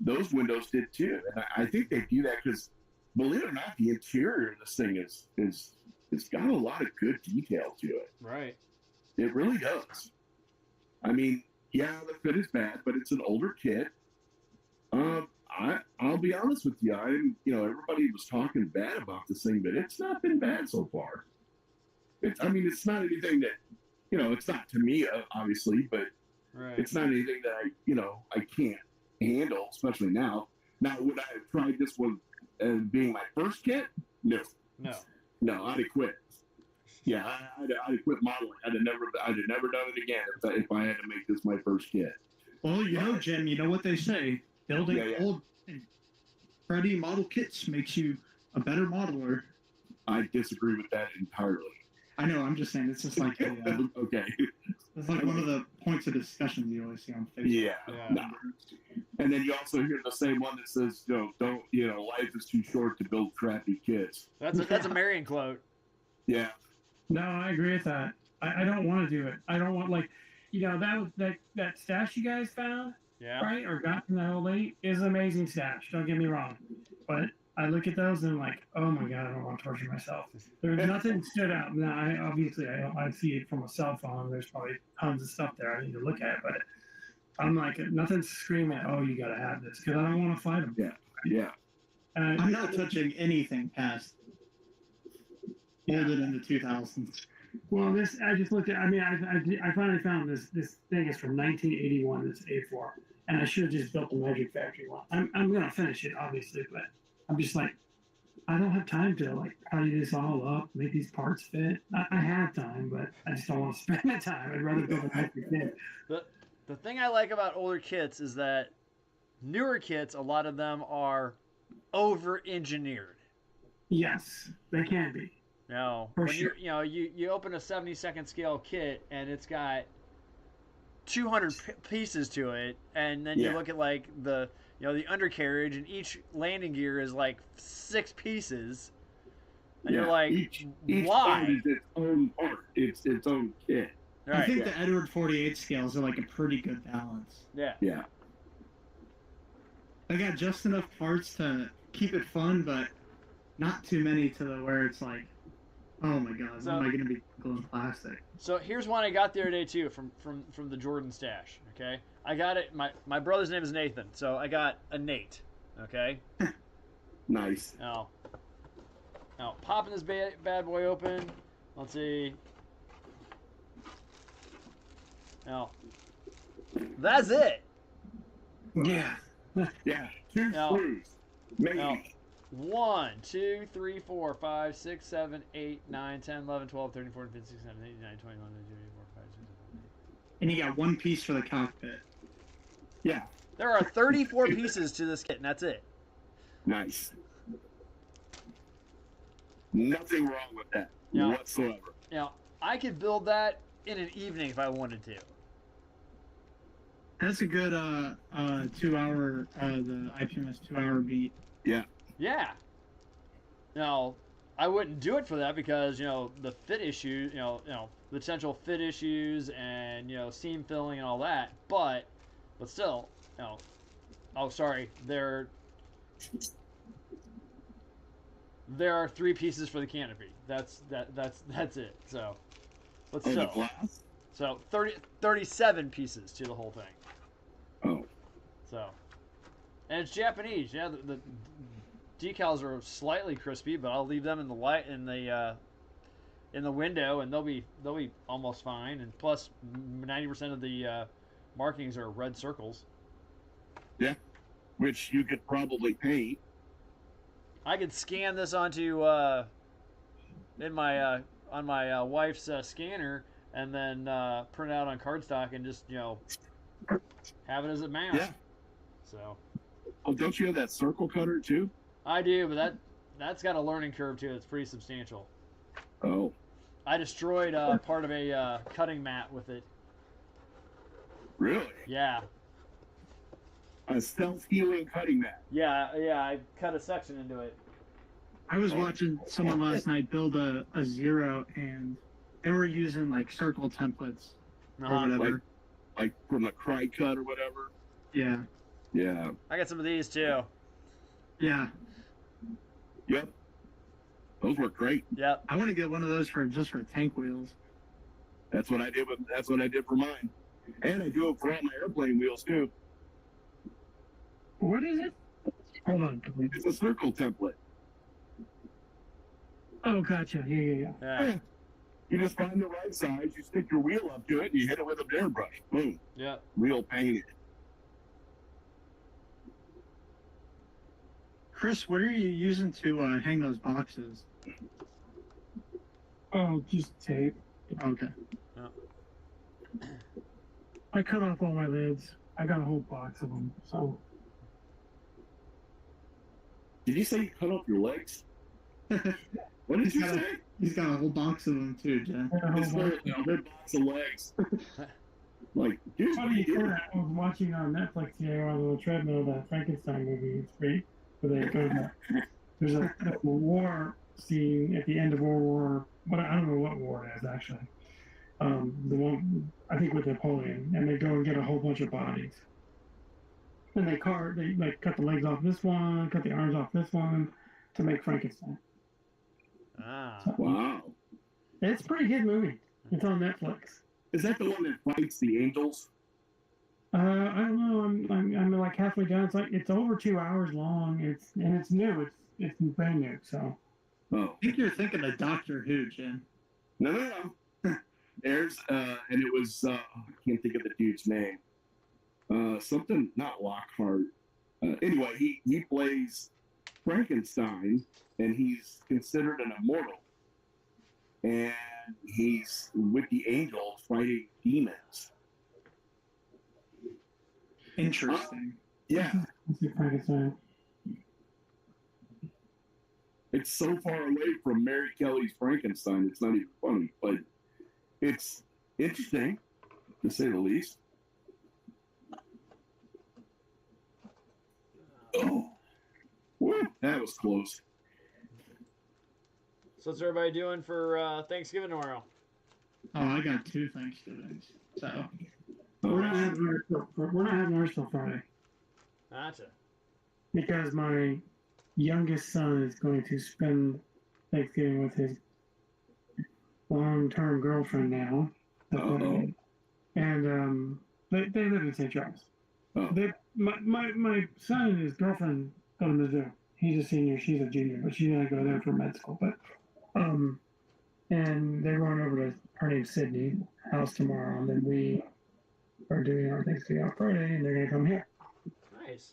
those windows did too. And I think they do that because, believe it or not, the interior of this thing is it's got a lot of good detail to it. Right. It really does. I mean, yeah, the fit is bad, but it's an older kit. I'll be honest with you. Everybody was talking bad about this thing, but it's not been bad so far. It's not anything that, it's not to me, obviously, but Right. it's not anything that I can't handle, especially now. Now, would I have tried this one as being my first kit? No, I'd have quit. Yeah, I'd have quit modeling. I'd have never done it again if I had to make this my first kit. Well, Jim, you know what they say. Building old and cruddy model kits makes you a better modeler. I disagree with that entirely. I know. I'm just saying. It's just like okay. It's like one of the points of discussion you always see on Facebook. Yeah. Nah. And then you also hear the same one that says, don't, life is too short to build crappy kits. That's a Marion quote. Yeah. No, I agree with that. I don't want to do it. I don't want that stash you guys found, right, or got from that old lady is an amazing stash. Don't get me wrong, but I look at those and I'm like, oh my god, I don't want to torture myself. There's nothing stood out. Now, I see it from a cell phone. There's probably tons of stuff there I need to look at, but I'm like, nothing's screaming, oh, you got to have this, because I don't want to fight them. Yeah. I'm not touching anything past older than the 2000s. Well, I just looked at. I finally found this. This thing is from 1981. This A4, and I should have just built the Magic Factory one. I'm gonna finish it, obviously, but I'm just like, I don't have time to tidy this all up, make these parts fit. I have time, but I just don't want to spend the time. I'd rather build a Magic kit. The thing I like about older kits is that newer kits, a lot of them are over-engineered. Yes, they can be. No, For when sure. you open a 72nd scale kit and it's got 200 pieces to it, and then you look at the undercarriage, and each landing gear is 6 pieces, and you're like, each why? part is its own part. It's its own kit. Right. I think the Edward 48 scales are a pretty good balance. Yeah. They got just enough parts to keep it fun, but not too many to where it's like, oh my god, when am I going to be gluing plastic? So here's one I got the other day too from the Jordan stash. Okay, I got it. My brother's name is Nathan, so I got a Nate. Okay. Nice. Now popping this bad boy open. Let's see. Now that's it. Yeah. Yeah. 2 screws. Maybe. Now, 1, 2, 3, 4, 5, 6, 7, 8, 9, 10, 11, 12, 13, 14, 15, 16, 17, 18, 19, 20, 21, 22, 24, 25, 26, 27, 28. And you got one piece for the cockpit. Yeah. There are 34 pieces to this kit, and that's it. Nice. Nothing wrong with that whatsoever. Now, I could build that in an evening if I wanted to. That's a good 2-hour, the IPMS 2-hour beat. Yeah. Yeah. Now, I wouldn't do it for that because, the fit issue, the potential fit issues and, seam filling and all that. But still, oh, sorry. There are 3 pieces for the canopy. That's it. So, but still. The glass? So, 37 pieces to the whole thing. Oh. So, and it's Japanese. Yeah, the decals are slightly crispy, but I'll leave them in the light in the window, and they'll be almost fine. And plus, 90% of the markings are red circles. Yeah, which you could probably paint. I could scan this onto on my wife's scanner, and then print it out on cardstock and just have it as a mount. Yeah. So. Oh, don't you have that circle cutter too? I do, but that's got a learning curve too. It's pretty substantial. Oh. I destroyed part of a cutting mat with it. Really? Yeah. A self-healing cutting mat. Yeah. I cut a section into it. I was watching someone last night build a Zero, and they were using circle templates or whatever. like from the cry cut or whatever. Yeah. Yeah. I got some of these too. Yeah. Yep. Those work great. Yep. I want to get one of those for tank wheels. That's what I did. That's what I did for mine, and I do it for all my airplane wheels too. What is it? Hold on. It's a circle template. Oh, gotcha. Yeah. Yeah. You just find the right size. You stick your wheel up to it. And you hit it with a airbrush. Boom. Yep. Wheel painted. Chris, what are you using to hang those boxes? Oh, just tape. Okay. I cut off all my lids. I got a whole box of them. So. Did you say you cut off your legs? What did you say? He's got a whole box of them too, Jen. It's a big box of legs. Like, dude, Funny you said that. I was watching on Netflix here on the treadmill that Frankenstein movie. It's great. Where they go to, there's a war scene at the end of World War. But I don't know what war it is actually. The one I think with Napoleon, and they go and get a whole bunch of bodies. And they cut the legs off this one, cut the arms off this one to make Frankenstein. Ah. So, wow. it's a pretty good movie. It's on Netflix. Is that the one that fights the angels? I don't know. I'm like halfway done. It's over 2 hours long. It's new. It's brand new. So. Oh. I think you're thinking of Doctor Who, Jen. No. There's and it was I can't think of the dude's name. Something not Lockhart. Anyway, he plays Frankenstein, and he's considered an immortal, and he's with the angels fighting demons. Interesting. Yeah, Frankenstein. it's so far away from Mary Kelly's Frankenstein. It's not even funny, but it's interesting to say the least. Oh, woo, that was close. So what's everybody doing for Thanksgiving tomorrow? Oh, I got 2 Thanksgivings. So We're not having ours till Friday Gotcha. because my youngest son is going to spend Thanksgiving with his long-term girlfriend now. Uh-oh. And they live in St. Charles. Oh. My son and his girlfriend go to Mizzou. He's a senior, she's a junior, but she's gonna go there for med school. But and they're going over to her name's Sydney house tomorrow, and then we are doing our Thanksgiving on Friday, and they're gonna come here. Nice.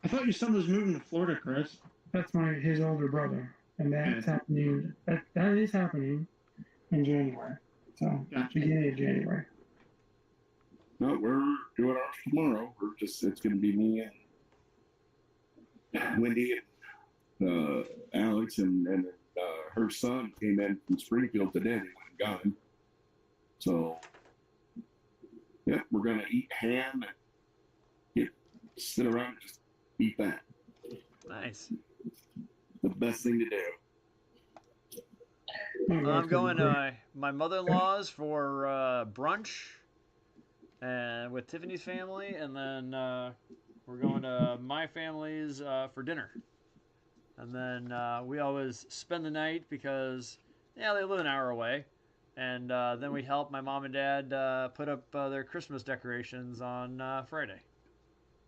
I thought your son was moving to Florida, Chris. That's his older brother, and that's happening. That is happening in January. So beginning of January. No, we're doing ours tomorrow. It's going to be me and Wendy and Alex and her son came in from Springfield today. They went and got him. So, yeah, we're going to eat ham and sit around and just eat that. Nice. The best thing to do. I'm going to my mother-in-law's for brunch and with Tiffany's family, and then we're going to my family's for dinner. And then we always spend the night because they live an hour away, and then we help my mom and dad put up their Christmas decorations on Friday.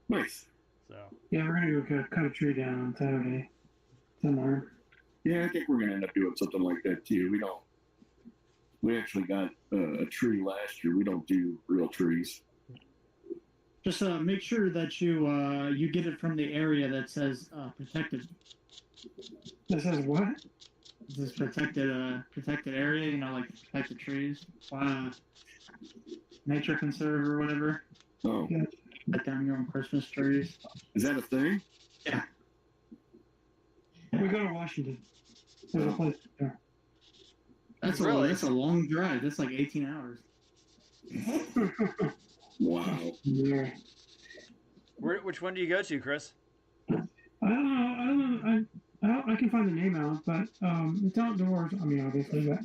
Nice. So yeah, we're gonna go cut a tree down on Saturday somewhere. Yeah, I think we're gonna end up doing something like that too. We actually got a tree last year. We don't do real trees. Just make sure that you get it from the area that says protected. That says what? This protected area, like protected trees, nature conserve or whatever. Oh, yeah. Cut down your own Christmas trees. Is that a thing? Yeah. We go to Washington. There's a place there. That's a long drive. That's like 18 hours. Wow. Yeah. which one do you go to, Chris? I don't know. I can find the name out, but it's outdoors. I mean, obviously, but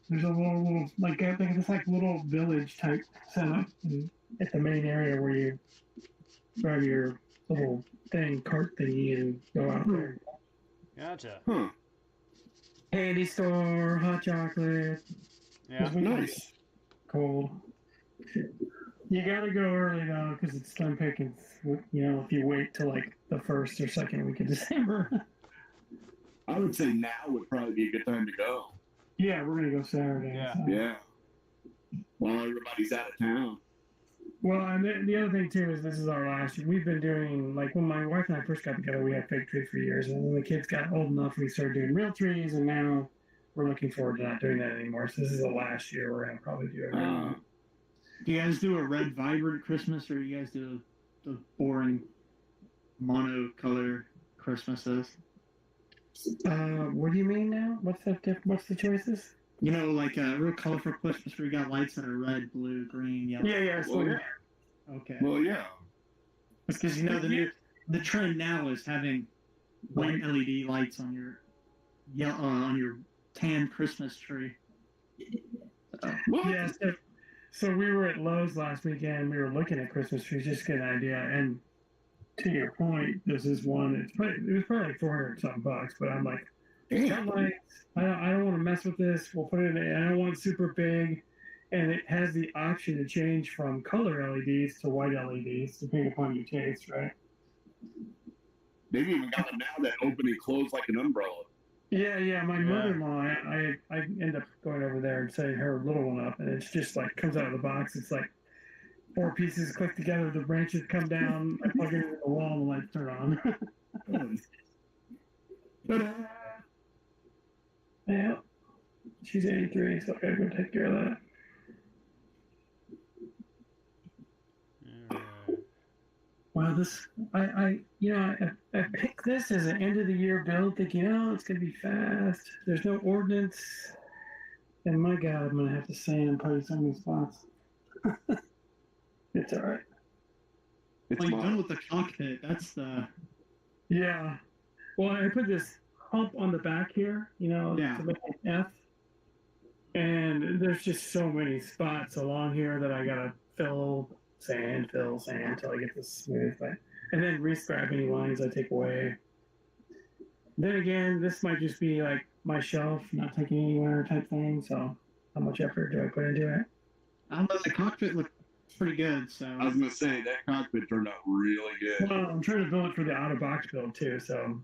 there's a little like this like little village type setup at the main area where you drive your little cart thingy and go out there. Gotcha. Huh. Candy store, hot chocolate. Yeah. Nice. Cold. You gotta go early though, because it's slim pickings. You know, if you wait till like the 1st or 2nd week of December. I would say now would probably be a good time to go. Yeah, we're gonna go Saturday. Yeah. So. Yeah. While everybody's out of town. Well, and the other thing too is this is our last year. We've been doing, like, when my wife and I first got together, we had fake trees for years, and when the kids got old enough, we started doing real trees, and now we're looking forward to not doing that anymore. So this is the last year we're gonna probably do it. Do you guys do a red vibrant Christmas, or you guys do the boring monocolor Christmases? What do you mean now? What's the choices? You know, like a real colorful Christmas where you got lights that are red, blue, green, yellow. Yeah. Well, yeah. Okay. Well, yeah. It's because you know the trend now is having white LED lights on your tan Christmas tree. What? Yeah. So we were at Lowe's last weekend. We were looking at Christmas trees just to get an idea. And to your point, this is one. It was probably like $400-something, but I'm like, got lights. I don't want to mess with this. We'll put it in. I don't want it super big, and it has the option to change from color LEDs to white LEDs depending upon your taste, right? They've even got them now that open and close like an umbrella. Yeah. My mother-in-law, I end up going over there and setting her little one up, and it's just like comes out of the box. It's like 4 pieces click together. The branches come down. I plug it into the wall, and the lights turn on. Yeah, she's 83, so I gotta go take care of that. Well, I picked this as an end of the year build, thinking, it's gonna be fast. There's no ordnance, and my God, I'm gonna have to sand probably so many spots. It's all right. Well, you're done with the cockpit. That's the. Yeah. Well, I put this hump on the back here, to make an F. And there's just so many spots along here that I gotta fill sand until I get this smooth. And then rescribe any lines I take away. Then again, this might just be like my shelf, not taking anywhere type thing. So how much effort do I put into it? I don't know. The cockpit looked pretty good. So I was gonna say that cockpit turned out really good. Well, I'm trying to build it for the out of box build too. So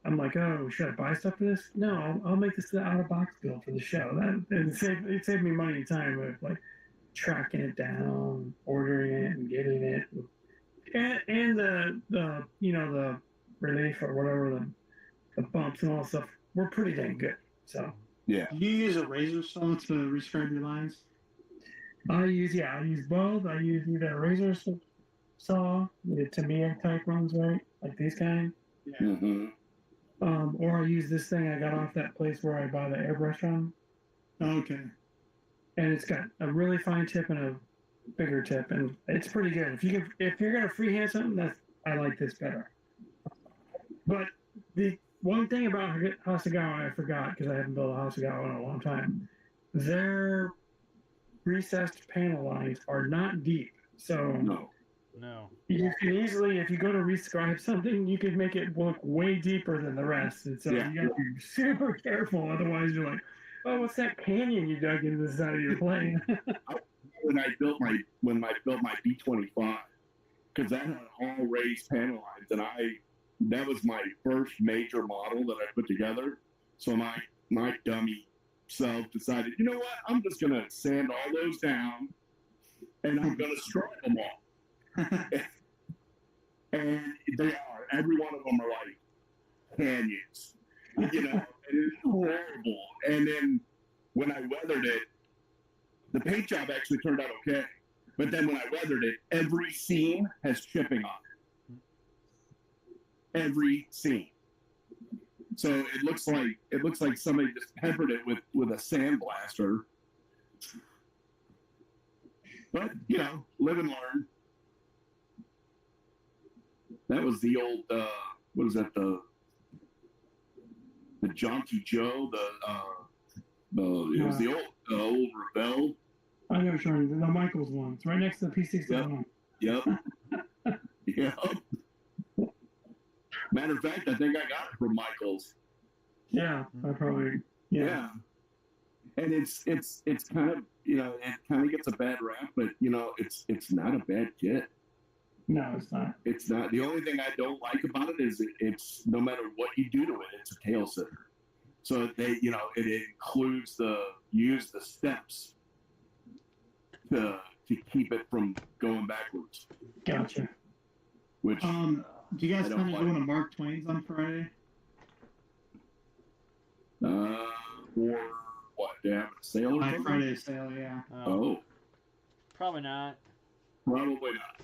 I'm like, should I buy stuff for this? No, I'll make this the out of box build for the show. It saved me money and time with like tracking it down, ordering it, and getting it, and the relief or whatever the bumps and all that stuff were pretty dang good. So yeah. Do you use a razor saw to rescribe your lines? I use both. I use either a razor saw, the Tamiya type ones, right? Like these kind. Yeah. Mm-hmm. Or I use this thing I got off that place where I buy the airbrush from. Okay. And it's got a really fine tip and a bigger tip, and it's pretty good. If you're gonna freehand something, I like this better. But the one thing about Hasegawa I forgot, because I haven't built a Hasegawa in a long time, their recessed panel lines are not deep. So no. You can easily, if you go to rescribe something, you could make it look way deeper than the rest. And so you got to be super careful. Otherwise, you're like, what's that canyon you dug into the side of your plane? when I built my B-25, because that had all raised panel lines, and that was my first major model that I put together. So my dummy self decided, you know what? I'm just gonna sand all those down, and I'm gonna stripe them all. And they are. Every one of them are like canyons, and it's horrible. And then when I weathered it, the paint job actually turned out okay. But then when I weathered it, every seam has chipping on it. Every seam. So it looks like somebody just peppered it with a sandblaster. But live and learn. That was the old what is that, the the Jaunty Joe, it was the old Rebel. I know, Sean, the Michaels one. It's right next to the P61. Yep. Yep. Matter of fact, I think I got it from Michaels. Yeah, I probably. Yeah. And it's kind of, it kind of gets a bad rap, but it's not a bad kit. No, it's not. It's not. The only thing I don't like about it is it's no matter what you do to it, it's a tail sitter. So it includes use the steps to keep it from going backwards. Gotcha. Which do you guys plan on going to Mark Twain's on Friday? Or what? They have a sale or something? Friday sale, yeah. Oh. Probably not. Probably not.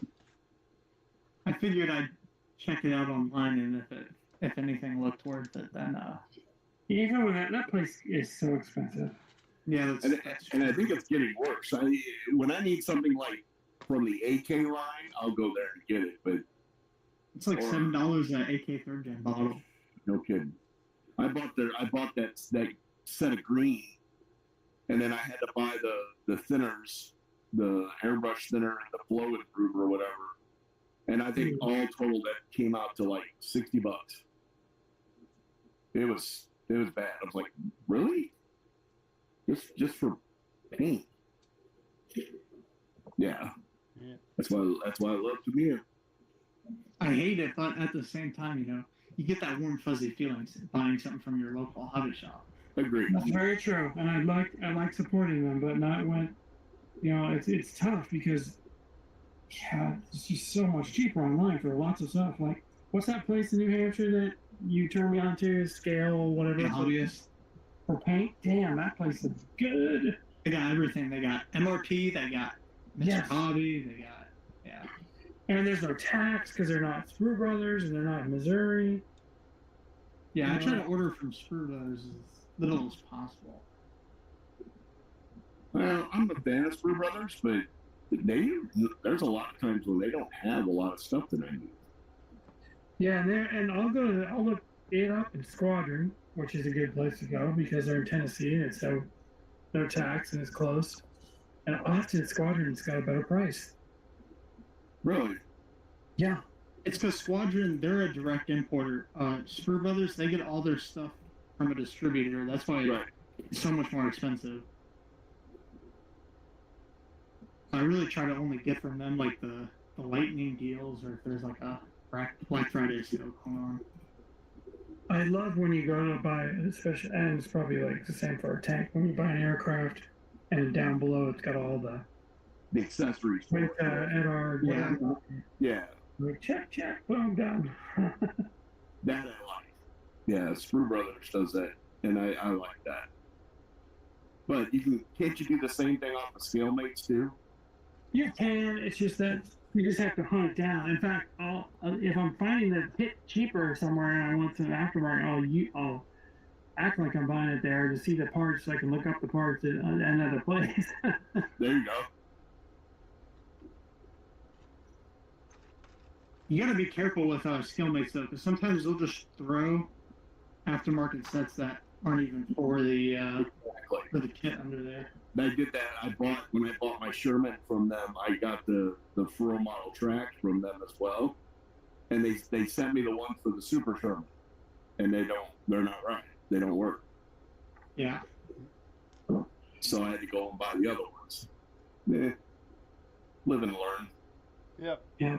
I figured I'd check it out online, and if anything looked worth it, then even when that place is so expensive. Yeah, and I think it's getting worse. When I need something like from the AK line, I'll go there and get it. But it's like $7 an AK third gen bottle. No kidding. I bought that set of green, and then I had to buy the thinners, the airbrush thinner and the flow improver or whatever. And I think all total that came out to like $60. It was bad. I was like, really? Just for paint? Yeah. That's why I love Tamiya. I hate it, but at the same time, you get that warm fuzzy feeling buying something from your local hobby shop. Agreed. That's very true, and I like supporting them, but not when, it's tough because. Yeah, it's just so much cheaper online for lots of stuff. Like, what's that place in New Hampshire that you turned me on to? Scale, whatever. Hobbyist. For paint? Damn, that place is good. They got everything. They got MRP, they got Mr. Hobby, they got, yeah. And there's no tax because they're not Sprue Brothers and they're not in Missouri. Yeah, I try to order from Sprue Brothers as little as possible. Well, I'm a fan of Sprue Brothers, but there's a lot of times when they don't have a lot of stuff that I need. Yeah, and I'll look it up in Squadron, which is a good place to go because they're in Tennessee and it's no tax and it's close. And often Squadron's got a better price. Really? Yeah. It's because Squadron, they're a direct importer. Sprue Brothers, they get all their stuff from a distributor. That's why it's so much more expensive. I really try to only get from them like the lightning deals, or if there's like a Black Friday sale going on. I love when you go to buy, especially, and it's probably like the same for a tank, when you buy an aircraft and down below it's got all the accessories. With at our yeah. Like, check, boom, done. That I like. Yeah, Sprue Brothers does that, and I like that. But can't you do the same thing off the scale mates too? You can. It's just that you just have to hunt it down. In fact, if I'm finding the pit cheaper somewhere and I want some aftermarket, I'll act like I'm buying it there to see the parts so I can look up the parts at another place. There you go. You gotta be careful with Skillmates though, because sometimes they'll just throw aftermarket sets that aren't even for the kit under there. I did that. When I bought my Sherman from them, I got the Furrow model track from them as well, and they sent me the one for the Super Sherman, and they're not right. They don't work. Yeah. So I had to go and buy the other ones. Live and learn. Yep. Yeah.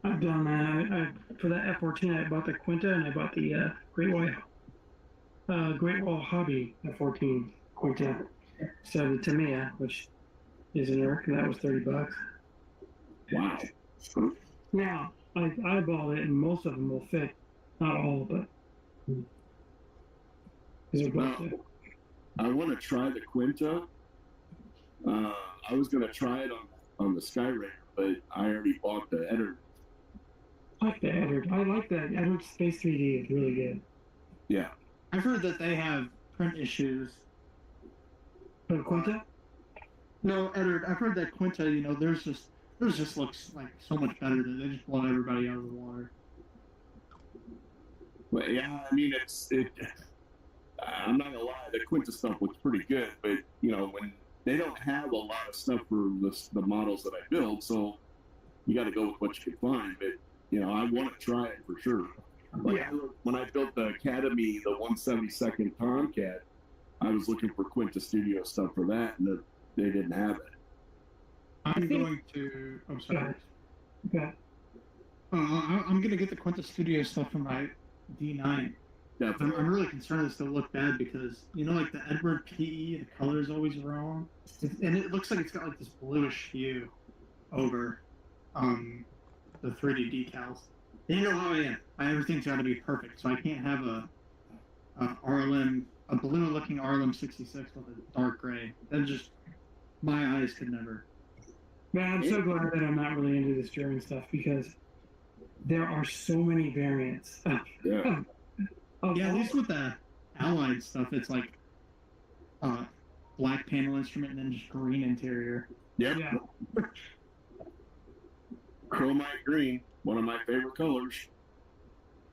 I've done that. For that F-14, I bought the Quinta and I bought the Great Wall Hobby F-14 Quinta. So the Tamiya, which is an Eric, and that was $30. Wow. Now, I eyeballed it, and most of them will fit. Not all, but. I want to try the Quinta. I was going to try it on the Skyraider, but I already bought the Eddard. I like the Eddard. I like that. Eddard Space 3D is really good. Yeah. I've heard that they have print issues. For Quinta? No, Eddard. I've heard that Quinta, theirs just looks like so much better that they just blow everybody out of the water. Well, yeah, I mean, I'm not gonna lie, the Quinta stuff looks pretty good, but when they don't have a lot of stuff for the models that I build, so you got to go with what you can find. But I want to try it for sure. Like when I built the Academy, the 172nd Tomcat, I was looking for Quinta Studio stuff for that, and they didn't have it. I'm going to. I'm sorry. Yeah. I'm going to get the Quinta Studio stuff for my D9. I'm really concerned it's going to look bad because, like the Edward PE, the color is always wrong. And it looks like it's got like this bluish hue over the 3D decals. And you know how I am. Everything's got to be perfect, so I can't have a blue-looking Arlim 66 with a dark gray. That just, my eyes could never. Man, I'm so glad that I'm not really into this German stuff because there are so many variants. Yeah. At least with the Allied stuff, it's like black panel instrument and then just green interior. Yep. Yeah. Chromite green, one of my favorite colors.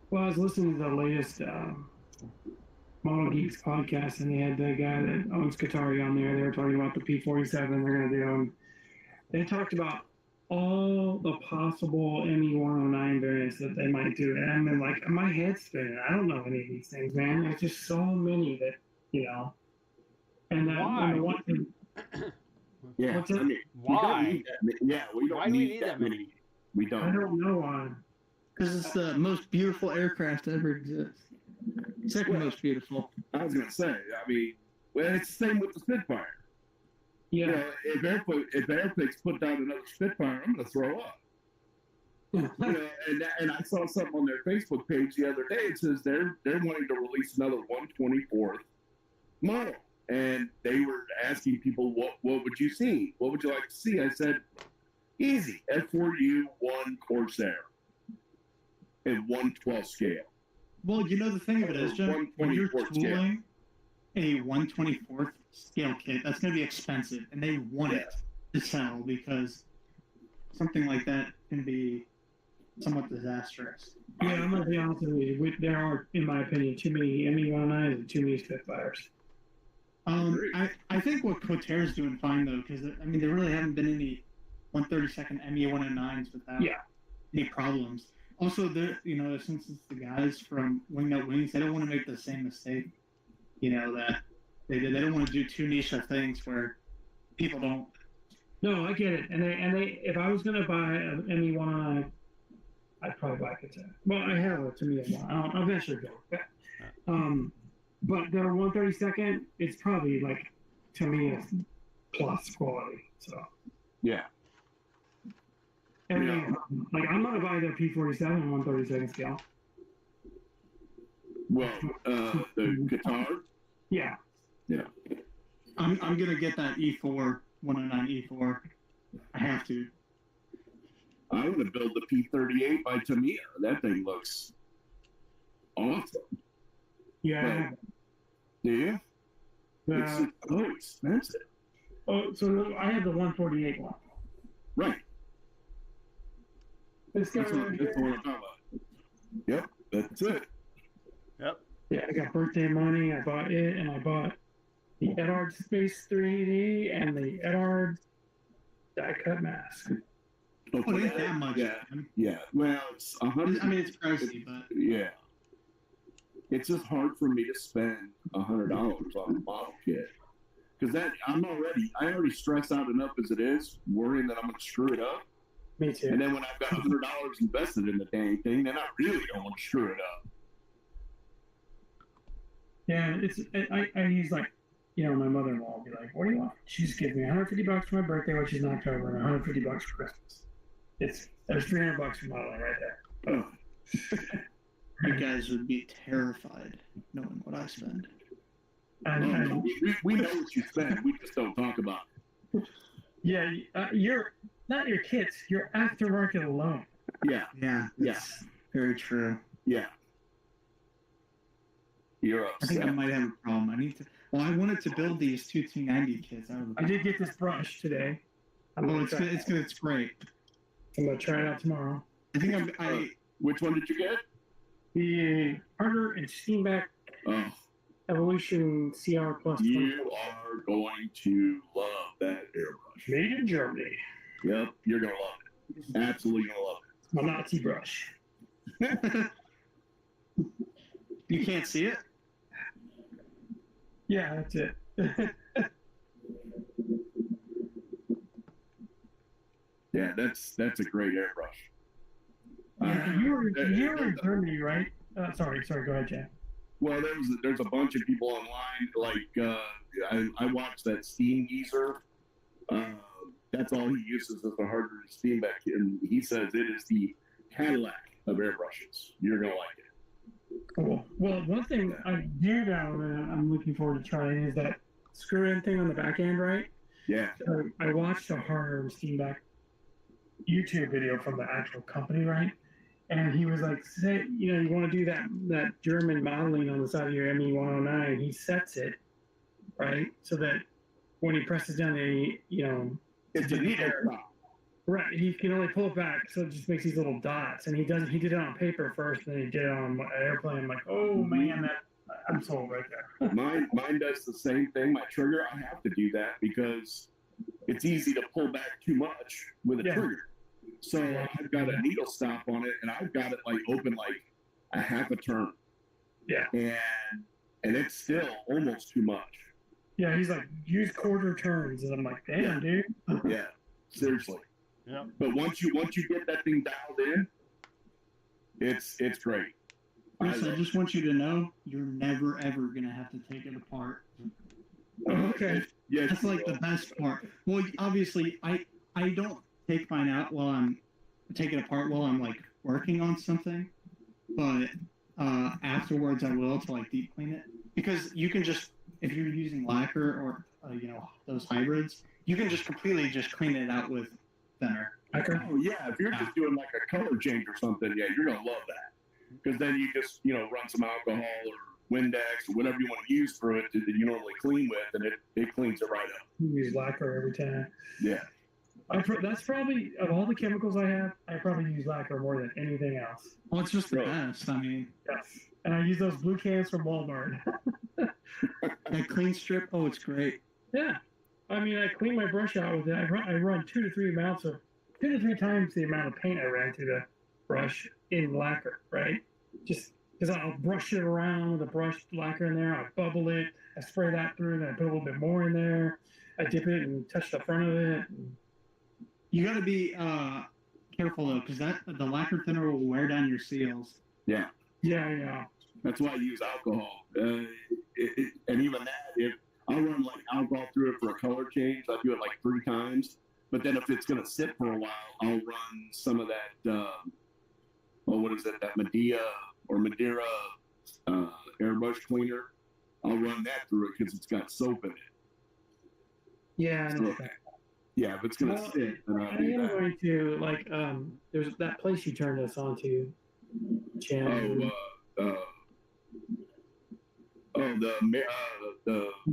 Well, I was listening to the latest Model Geeks podcast, and they had the guy that owns Qatari on there. They were talking about the P47 they're going to do. They talked about all the possible ME109 variants that they might do. And I'm like, my head's spinning. I don't know any of these things, man. There's just so many that, And why? And the one thing, yeah. What's it? I mean, why? We don't need that many. We don't. I don't know why. Because it's the most beautiful aircraft that ever exists. Second most beautiful. I was going to say, I mean, it's the same with the Spitfire. Yeah. If Airfix put down another Spitfire, I'm going to throw up. And I saw something on their Facebook page the other day. It says they're wanting to release another 124th model, and they were asking people, what would you see? What would you like to see? I said, easy, F4U 1 Corsair in 1/12 scale. Well, the thing of it is, Jim, when you're tooling a 1/24th scale kit, that's going to be expensive, and they want it to sell because something like that can be somewhat disastrous. Yeah, I'm going to be honest with you. There are, in my opinion, too many ME109s and too many Spitfires. I think what Coterre's doing fine, though, because, there really haven't been any 132nd ME109s without any problems. Also, since it's the guys from Wingnut Wings, they don't want to make the same mistake, that they did. They don't want to do too niche of things where people don't. No, I get it. And they if I was going to buy an ME109, I'd probably buy it. Well, I have a Tamiya one. I'll eventually go. But their 132nd, it's probably like Tamiya plus quality. So. Yeah. And I'm going to buy their P47 132nd scale. Well, the guitar? Yeah. Yeah. I'm going to get that E4, 109 E4. I have to. I'm going to build the P38 by Tamiya. That thing looks awesome. Yeah. Do you? It's expensive. Oh, so I have the 148 one. Right. That's what I'm talking about. Yep, that's it. Yep. Yeah, I got birthday money. I bought it, and I bought the Edard Space 3D and the Edard die-cut mask. Okay. Oh, it ain't that much. Yeah. Well, it's 100. It's pricey, but yeah, it's just hard for me to spend $100 on a model kit because I already stress out enough as it is, worrying that I'm going to screw it up. Me too. And then when I've got $100 invested in the dang thing, then I really don't want to screw it up. Yeah, I use my mother-in-law will be like, "What do you want?" She just gives me $150 for my birthday, which is in October, and $150 for Christmas. There's $300 for modeling right there. Oh. You guys would be terrified knowing what I spend. We know what you spend. We just don't talk about it. Yeah, you're not your kits. Your aftermarket alone. Yeah. Very true. Yeah. You're upset. I think I might have a problem. I wanted to build these two T90 kits. I did get this brush today. It's great. I'm gonna try it out tomorrow. I think Which one did you get? The Harder and Steamback Evolution CR Plus. You are going to love that airbrush. Made in Germany. Yep, you're going to love it. Absolutely going to love it. My Nazi brush. You can't see it? Yeah, that's it. Yeah, that's a great airbrush. You were in Germany, right? Sorry, go ahead, Jack. Well, there's a bunch of people online. Like I watched that Steam Geezer. That's all he uses is the Harder Steamback, and he says it is the Cadillac of airbrushes. You're gonna like it. Cool. Well, one thing I do know that I'm looking forward to trying is that screw-in thing on the back end, right? Yeah. So I watched a Harder Steamback YouTube video from the actual company, right? And he was like, say, you know, you want to do that German modeling on the side of your ME-109. He sets it, right? So that when he presses down, It's a needle stop. Right. He can only pull it back, so it just makes these little dots. And he did it on paper first, and then he did it on an airplane. I'm like, oh man, I'm sold right there. Mine does the same thing. My trigger, I have to do that because it's easy to pull back too much with a trigger. So I've got a needle stop on it, and I've got it like open like a half a turn. Yeah. And it's still almost too much. Yeah, he's like, use quarter turns, and I'm like, damn, dude. Yeah, seriously. Yeah. But once you get that thing dialed in, it's great. Chris, I just want you to know you're never ever gonna have to take it apart. Okay. Yeah, that's like the best part. Well, obviously, I don't take mine out while I'm taking it apart while I'm like working on something, but afterwards I will to like deep clean it, because you can just, if you're using lacquer or those hybrids, you can just completely just clean it out with thinner. Oh yeah, if you're just doing like a color change or something, yeah, you're gonna love that, because then you just run some alcohol or Windex or whatever you want to use for it that you normally clean with, and it cleans it right up. You use lacquer every time. Yeah. That's probably, of all the chemicals I have, I probably use lacquer more than anything else. Well, it's just the best. I mean, yes. And I use those blue cans from Walmart. That clean strip, oh, it's great. Yeah. I mean, I clean my brush out with it. I run 2 to 3 times the amount of paint I ran through the brush in lacquer, right? Just because I'll brush it around with a brush lacquer in there. I bubble it. I spray that through, and I put a little bit more in there. I dip it and touch the front of it. You got to be careful though, because the lacquer thinner will wear down your seals. Yeah. Yeah. That's why I use alcohol. And even that, if I'll run like alcohol through it for a color change, I do it like 3 times. But then if it's gonna sit for a while, I'll run some of that. That Madeira airbrush cleaner. I'll run that through it because it's got soap in it. Yeah. So, yeah, if it's gonna sit, then I'll do that. Going to like there's that place you turned us on to, Jen. The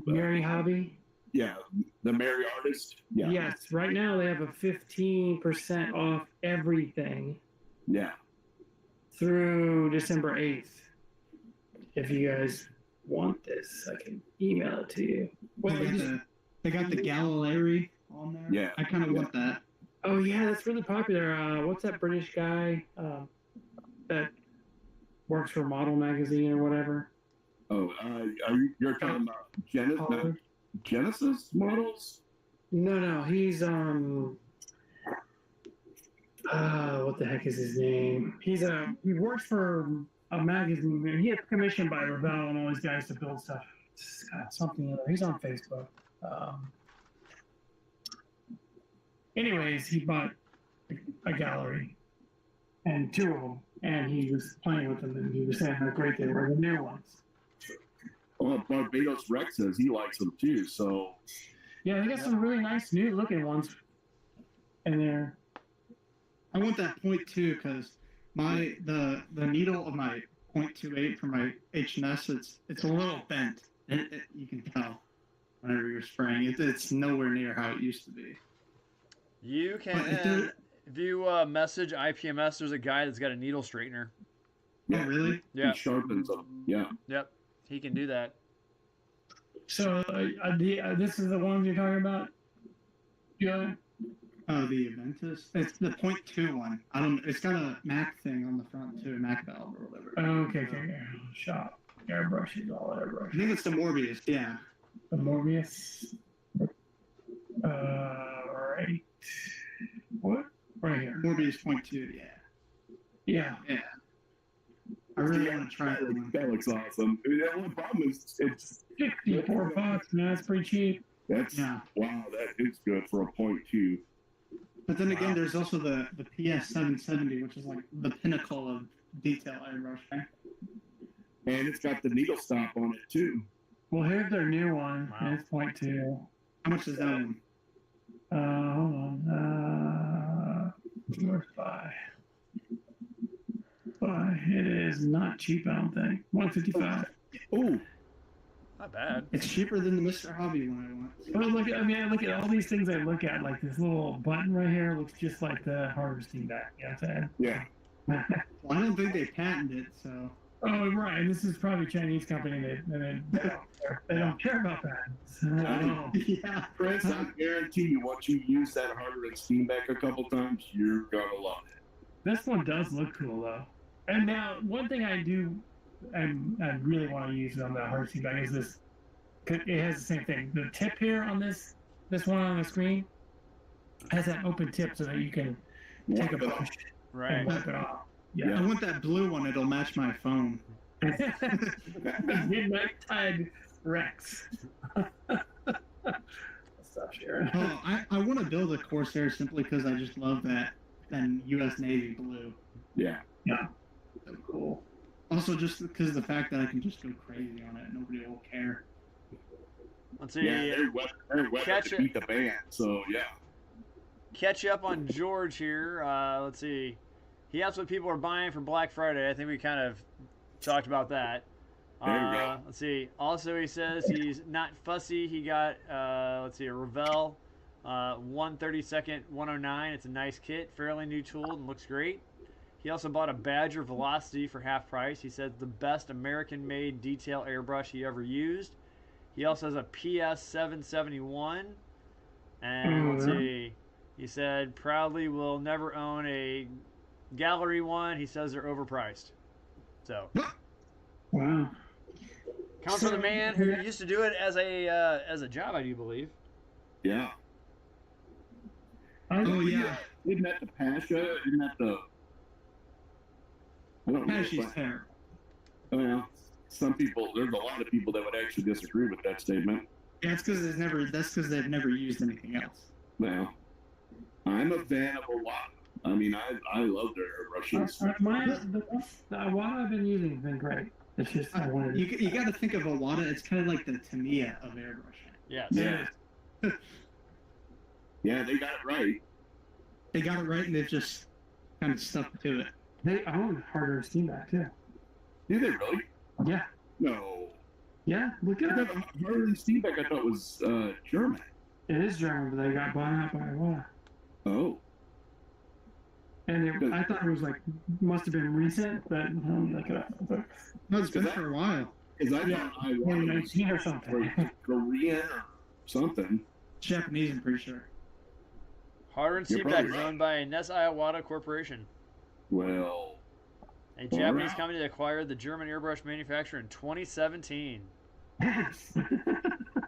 Mary Hobby. Yeah, the Mary Artist. Yeah. Yes, right now they have a 15% off everything. Yeah. Through December 8th. If you guys want this, I can email it to you. Well, they got the Galilei on there. Yeah. I kind of want that. Oh yeah, that's really popular. What's that British guy that works for Model Magazine or whatever? Oh, you're talking about Genesis models? No, he's what the heck is his name? He works for a magazine. He gets commissioned by Revell and all these guys to build stuff. Something other. He's on Facebook. Anyways, he bought a gallery and 2 of them, and he was playing with them, and he was saying how great they were, the new ones. Well, Barbados Rex says he likes them too, so. Yeah, they got some really nice new looking ones in there. I want that 0.2 because the needle of my 0.28 for my HNS, it's a little bent. You can tell whenever you're spraying. It's nowhere near how it used to be. You can, if you message IPMS, there's a guy that's got a needle straightener. Oh, really? Yeah. He sharpens them. Yeah. Yep. He can do that. So this is the ones you're talking about? Yeah. Oh, the Aventus. It's the .2 one. I don't. It's got a Mac thing on the front too, a Mac valve or whatever. Okay. Shop. Airbrushes, all airbrush. I think it's the Morbius. Yeah. The Morbius. Right. What? Right here. Morbius .2. Yeah. Yeah. Yeah. I really want to try it. That looks awesome. The only problem is it's $54, man. That's pretty cheap. That's Yeah. wow. That is good for a .2. But then again, there's also the PS770, which is like the pinnacle of detail airbrush. Right? And it's got the needle stop on it too. Well, here's their new one. Wow. It's .2. How much is that one? Hold on. Where's buy? It is not cheap, I don't think. $155. Oh, Not bad. It's cheaper than the Mr. Hobby one I want. But I look at all these things I look at, like this little button right here looks just like the harvesting back. You know what I'm yeah. saying? Well, I don't think they patented it, so. Oh, right. And this is probably a Chinese company. They don't care about that. Yeah. Chris, I guarantee you, once you use that harder steam back a couple times, you're gonna love it. This one does look cool, though. And now, one thing I really want to use on the harvesting bag is this. It has the same thing. The tip here on this one on the screen has that open tip so that you can take a brush Right. and wipe it off. I want that blue one. It'll match my phone. Midnight Tide Rex. Stop sharing. Oh, I want to build a Corsair simply because I just love that U.S. Navy blue. Yeah. So cool. Also, just because of the fact that I can just go crazy on it, nobody will care. Let's see. Yeah, they're weather Catch to it. beat the band. So yeah. Catch up on George here. Let's see. He asked what people are buying for Black Friday. I think we kind of talked about that. There you go. Let's see. Also, he says he's not fussy. He got, let's see, a Revell 132nd 109. It's a nice kit, fairly new tool, and looks great. He also bought a Badger Velocity for half price. He said the best American-made detail airbrush he ever used. He also has a PS771. And let's see. He said proudly will never own a gallery one. He says they're overpriced. So. Wow. Comes from the man who used to do it as a job, I do believe. Yeah. Oh, yeah. Isn't that the Pasha? Isn't that the... I don't know. She's terrible. Well, there's a lot of people that would actually disagree with that statement. Yeah, that's because they've never used anything else. Well, I'm a fan of Iwata. I mean, I love their airbrushes. The Iwata I've been using has been great. It's just you got to think of Iwata. It's kind of like the Tamiya of airbrushing. Yes. Yeah. Yeah, they got it right. They got it right, and they've just kind of stuck to it. They own harder steam back too. Do they really? Yeah. No. Yeah, look at it. Harder Steamback I thought was German. It is German, but they got bought out by Iwata. Oh. And I thought it was must have been recent, but look it up. No, it's been for a while. Because I thought I 2019 or something. Korean or something. Japanese, I'm pretty sure. Harder and You're Seapack probably is right. owned by Ness Iwata Corporation, Well, a Japanese company that acquired the German airbrush manufacturer in 2017.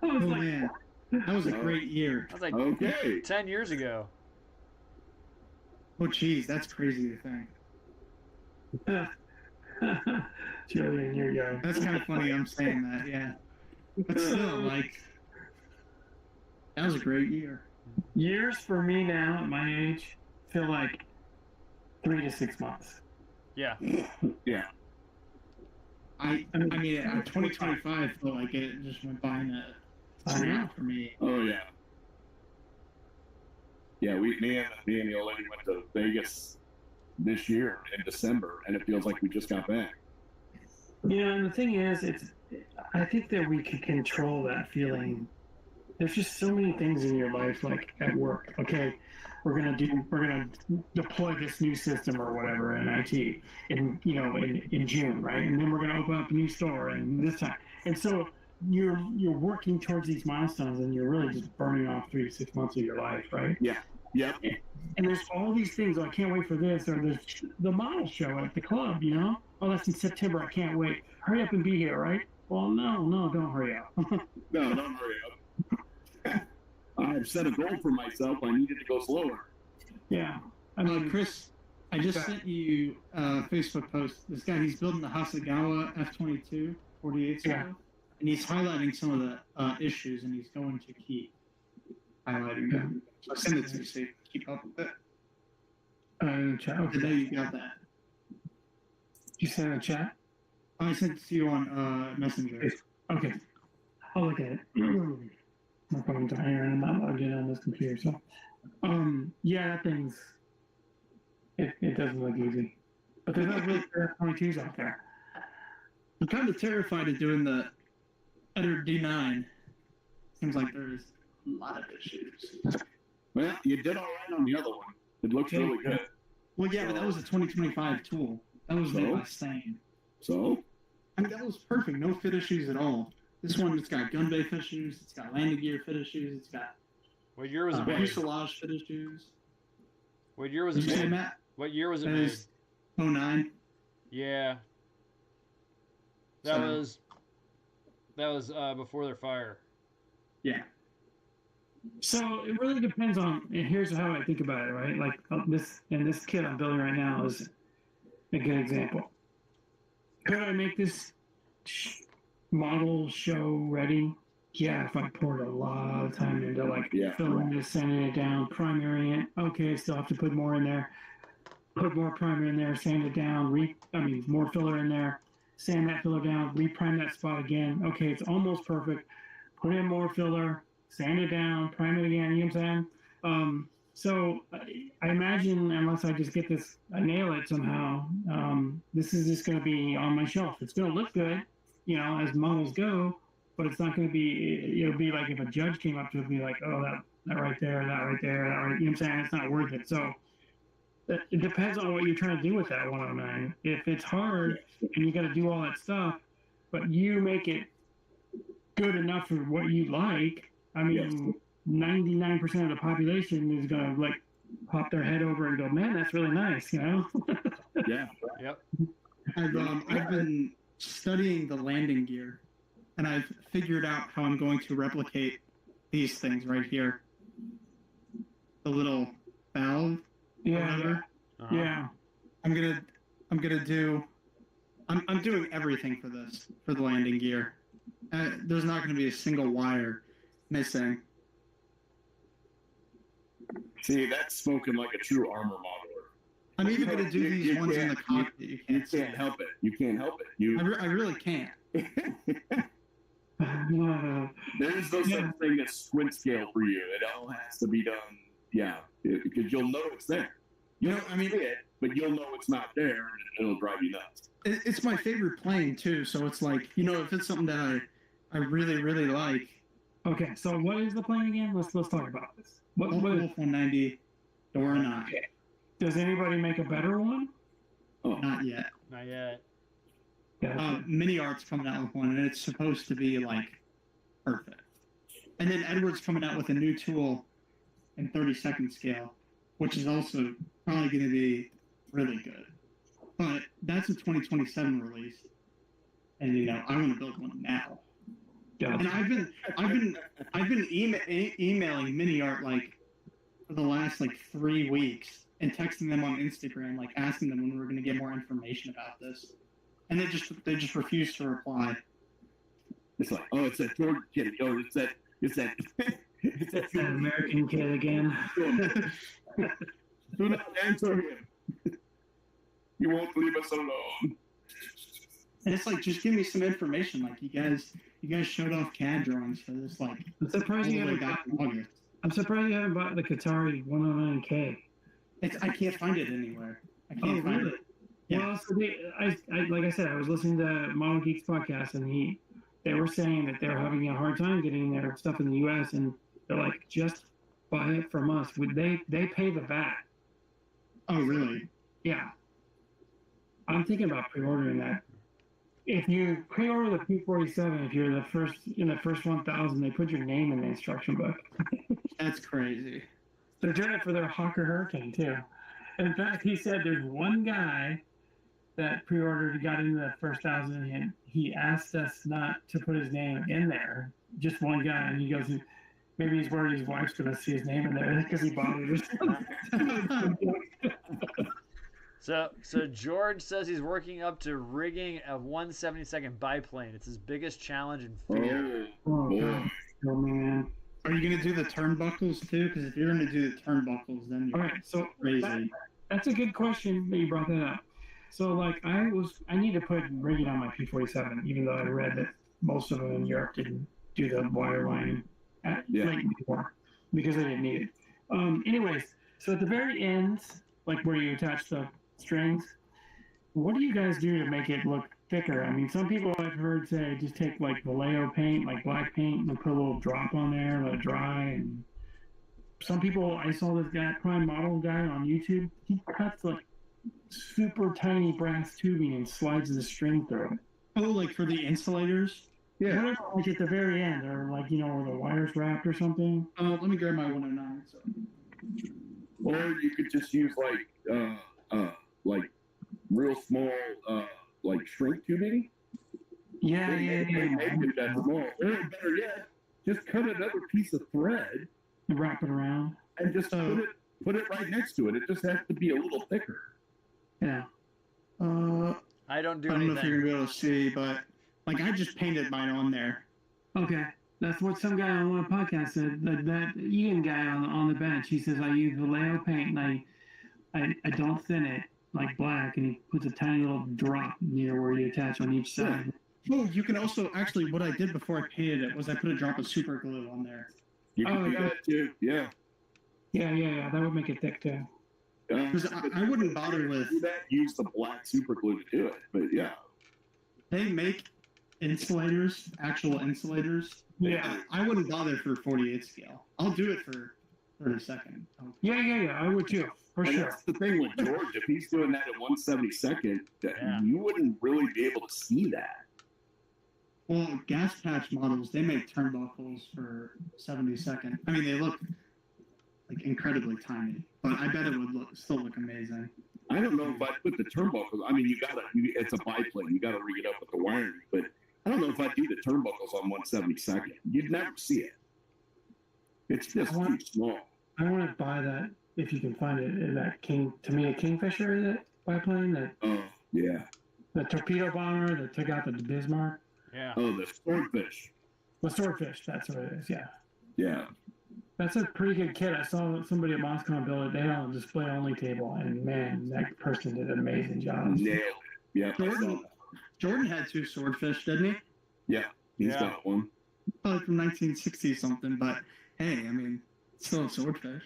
Oh, man. That was a great year. That was like okay. 10 years ago. Oh, geez, that's crazy to think. Julian, here you go. That's kind of funny I'm saying that, yeah. But still, that was a great year. Years for me now at my age feel like 3 to 6 months. Yeah. Yeah. I mean, 2025 felt like it just went by in a snap for me. Oh yeah. Yeah, me and the old lady went to Vegas this year in December, and it feels like we just got back. Yeah, and the thing is, I think that we can control that feeling there's just so many things in your life, like at work. Okay, we're gonna deploy this new system or whatever in IT in June, right? And then we're gonna open up a new store and this time. And so you're working towards these milestones, and you're really just burning off 3 to 6 months of your life, right? Yeah. Yep. And there's all these things. Oh, I can't wait for this, or there's the model show at the club. Oh, that's in September. I can't wait. Hurry up and be here, right? Well, no, don't hurry up. No, don't hurry up. I've set a goal for myself. I needed to go slower. Yeah. I mean, Chris, I just sent you a Facebook post. This guy, he's building the Hasegawa F-22 48 scale, and he's highlighting some of the issues, and he's going to keep highlighting them. So I send it to you so you can keep up with it. in the chat. I know you got that. You sent in the chat? I sent it to you on Messenger. Okay. I'll look at it. My phone's on here, and I'm not logged in on this computer, so. Yeah, that thing's. It doesn't look easy. But there's not really F-22s out there. I'm kind of terrified of doing the Editor D9. Seems like there's a lot of issues. Well, you did all right on the other one. It looks really good. Well, yeah, but that was a 2025 tool. That was made by Stain. So? I mean, that was perfect. No fit issues at all. This one, it's got gun bay fit issues. It's got landing gear fit issues. It's got what year was it made? Fuselage fit issues. What year was it Did you say, made? Matt? What year was it That made? is 09. Yeah. That was before their fire. Yeah. So it really depends on, and here's how I think about it, right? Like this kit I'm building right now is a good example. Could I make this model show ready? Yeah, if I poured a lot of time into filling this, sanding it down, primaring it. Okay, still have to put more in there. Put more primer in there, sand it down, more filler in there, sand that filler down, reprime that spot again. Okay, it's almost perfect. Put in more filler, sand it down, prime it again, you know what I'm saying? So I imagine, unless I just get this, I nail it somehow, this is just going to be on my shelf. It's going to look good, as models go, but it's not going to be, it'll be like if a judge came up to it, it'd be like, oh, that right there, that right there, that right, you know what I'm saying? It's not worth it. So it depends on what you're trying to do with that 109. If it's hard and you got to do all that stuff, but you make it good enough for what you like, 99% of the population is going to pop their head over and go, man, that's really nice, Yeah. Yep. I've been studying the landing gear, and I've figured out how I'm going to replicate these things right here. The little valve. Yeah. Yeah. I'm doing everything for the landing gear. There's not going to be a single wire missing. See, that's spoken like a true armor modeler. I'm even going to do these ones in the cockpit. You can't help it. You can't help it. I really can't. There's no such thing as squint scale for you. It all has to be done, because you'll know it's there. You don't see it, but you'll know it's not there, and it'll drive you nuts. It's my favorite plane, too, so it's like, if it's something that I really, really like. Okay, so what is the plane again? Let's talk about this. What Wolf 190, door 9. Okay. Does anybody make a better one? Oh, not yet. Not yet. Mini Art's coming out with one, and it's supposed to be perfect. And then Edward's coming out with a new tool in 32nd scale, which is also probably going to be really good. But that's a 2027 release, and I want to build one now. Yeah. And I've been emailing Mini Art for the last 3 weeks and texting them on Instagram, asking them when we're going to get more information about this, and they just refuse to reply. It's like, oh, it's that Georgia kid. Oh, it's that it's that American kid again. Do not answer him. You won't leave us alone. And it's just give me some information. You guys showed off CAD drawings for this. I'm surprised you haven't bought the Qatari 109K. I can't find it anywhere. I can't find it. Yeah. Well, so like I said, I was listening to Model Geeks podcast, and they were saying that they're having a hard time getting their stuff in the U.S. and they're like, just buy it from us. They pay the VAT. Oh, really? Yeah. I'm thinking about pre-ordering that. If you pre-order the P47, if you're in the first 1,000, they put your name in the instruction book. That's crazy. They're doing it for their Hawker Hurricane too. In fact, he said there's one guy that pre-ordered, got into the first 1,000, and he asked us not to put his name in there. Just one guy, and he goes, maybe he's worried his wife's going to see his name in there because he bought it or something. So George says he's working up to rigging a 172nd biplane. It's his biggest challenge and fear. Oh man. Are you going to do the turnbuckles too? Because if you're going to do the turnbuckles, then you're crazy. That's a good question that you brought that up. So like I need to put rigging on my P47, even though I read that most of them in Europe didn't do the wire line before because they didn't need it. Anyways, so at the very end, like where you attach the strings, what do you guys do to make it look thicker? I mean, some people I've heard say just take like Vallejo paint, like black paint, and put a little drop on there, let it dry. And some people, I saw this guy, prime model guy on YouTube, he cuts like super tiny brass tubing and slides the string through it. Oh, like for the insulators? Yeah. Whatever, like at the very end, or like, where the wire's wrapped or something. Let me grab my 109. So. Or you could just use like real small like shrink tubing. Yeah. Make it that small. Or better yet, just cut another piece of thread and wrap it around and just put it right next to it. It just has to be a little thicker. Yeah. I don't do anything. I don't know if you're gonna be able to see, but like I just painted mine on there. Okay. That's what some guy on one podcast said. That Ian guy on the bench, he says, I use Vallejo paint and I don't thin it like black, and he puts a tiny little drop near where you attach on each side. Oh, you can also, actually, what I did before I painted it was I put a drop of super glue on there. You can do that too, yeah. Yeah, that would make it thick too. Because I wouldn't bother with... Use the black super glue to do it, but yeah. They make insulators, actual insulators. Yeah. I wouldn't bother for 48 scale. I'll do it for 32nd. Yeah, I would too, for sure. That's the thing with George. If he's doing that at 172nd, you wouldn't really be able to see that. Well, gas patch models, they make turnbuckles for 72nd. I mean, they look like incredibly tiny, but I bet it would still look amazing. I don't know if I put the turnbuckles. I mean, it's a biplane. You got to rig it up with the wiring, but I don't know if I do the turnbuckles on 172nd. You'd never see it. It's just too small. I want to buy that if you can find it. That a Kingfisher, is it biplane? Yeah. The torpedo bomber that took out the Bismarck. Yeah. Oh, the swordfish. The swordfish. That's what it is. Yeah. Yeah. That's a pretty good kit. I saw somebody at Moscone build it. They had on a display only table, and man, that person did an amazing job. Nailed it. Yeah. Jordan had 2 swordfish, didn't he? Yeah, he's got one. Probably from 1960 something, but hey, I mean, still a swordfish.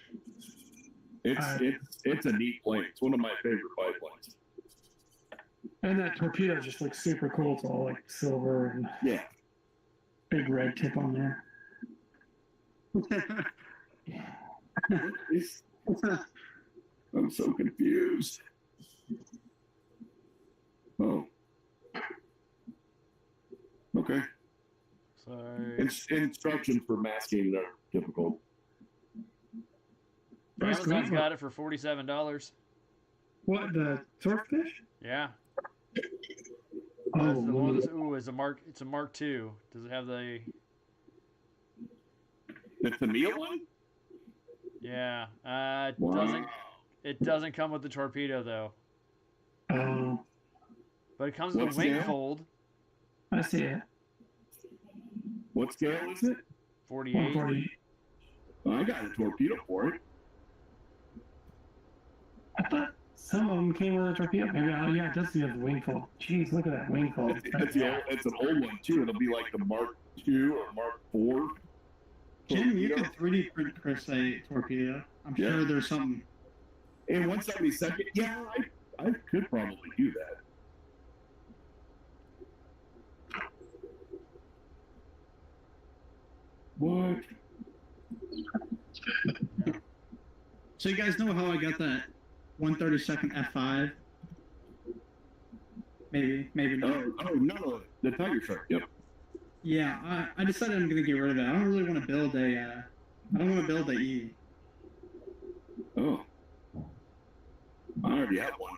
It's a neat plane. It's one of my favorite biplanes. And that torpedo just looks super cool. It's all like silver and big red tip on there. I'm so confused. Oh. Okay. Sorry. Instructions for masking are difficult. Amazon's got it for $47. What, the swordfish? Yeah. Oh, it's a Mark II. Does it have the? The Tamiya one? Yeah. It doesn't come with the torpedo though. Oh. But it comes with a wing fold. I see it. What scale is it? 48. 140. I got a torpedo for it. I thought some of them came with a torpedo. Maybe, yeah, it does see a wing fold. Jeez, look at that wing fold. It's an old one too. It'll be like the Mark II or Mark IV. Jim, you can 3D print Chris a torpedo. I'm sure there's something. In 172nd, yeah, I could probably do that. What? So you guys know how I got that 132nd F5? Maybe not. Oh no, the Tiger Shark. Yep. Yeah, I decided I'm gonna get rid of it. I don't really want to build a. I don't want to build a E. Oh. I already have one.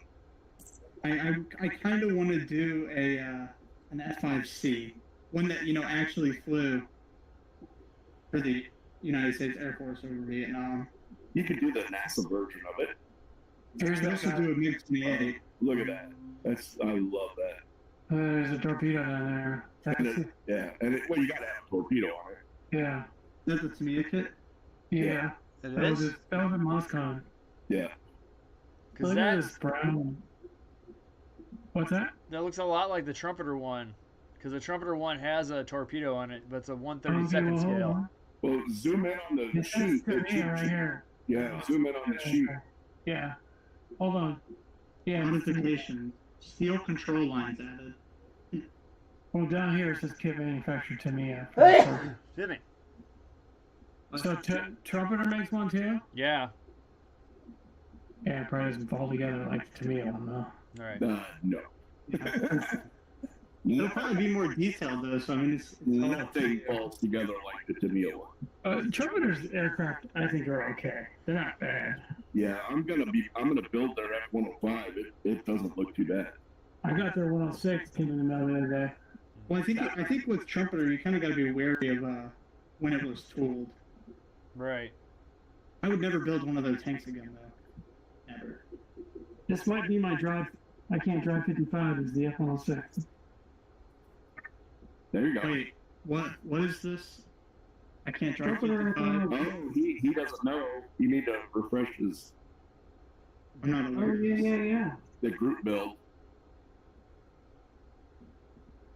I kind of want to do a an F5C, one that actually flew for the United States Air Force over Vietnam. You could do the NASA version of it. There's also do a MiG-28. Look at that. I love that. There's a torpedo down there. Well, you gotta have a torpedo on it. Yeah. That's a Tamiya kit? Yeah. It That is? was at MosCon. Yeah. Because Look at this brown. What's that? that looks a lot like the Trumpeter one. Because the Trumpeter one has a torpedo on it, but it's a 132nd hold scale. on. Well, zoom in on the It sheet. says Tamiya right here. Yeah, zoom in on the sheet. Yeah. Hold on. Yeah. Modification. Steel control lines added. Well, down here it says kit manufacturer Tamiya. Excuse me. So Trumpeter makes one too? Yeah. Yeah, it probably doesn't fall together like the Tamiya one though. All right. No. It'll probably be more detailed though, so I mean it's Nothing falls together like the Tamiya one. Trumpeter's aircraft, I think, are okay. They're not bad. Yeah, I'm gonna build their F-105. It doesn't look too bad. I got their 106 came in the mail the other day. Well, I think with Trumpeter you kind of got to be wary of when it was tooled. Right. I would never build one of those tanks again though. Never. This might be my drive. I can't drive 55 is the F-106. There you go. Wait, what is this? I can't drive Trumpeter, 55. Oh, he doesn't know. You need to refresh his I'm not Oh, aware. yeah. the group build.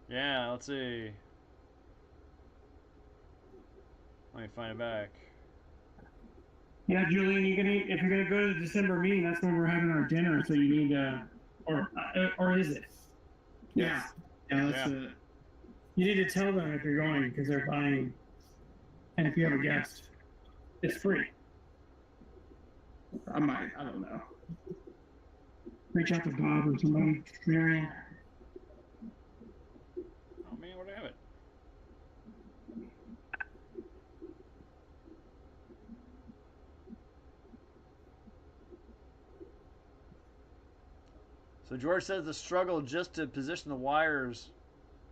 Yeah, let's see. Let me find it back. Yeah, Julian, if you're gonna go to the December meeting, that's when we're having our dinner. So you need or is it? Yeah, that's Yeah. it. You need to tell them if you're going because they're buying, and if you have a guest, it's free. I don't know. Reach out to Bob or somebody, Marion. Oh man, where'd I have it? So George says the struggle just to position the wires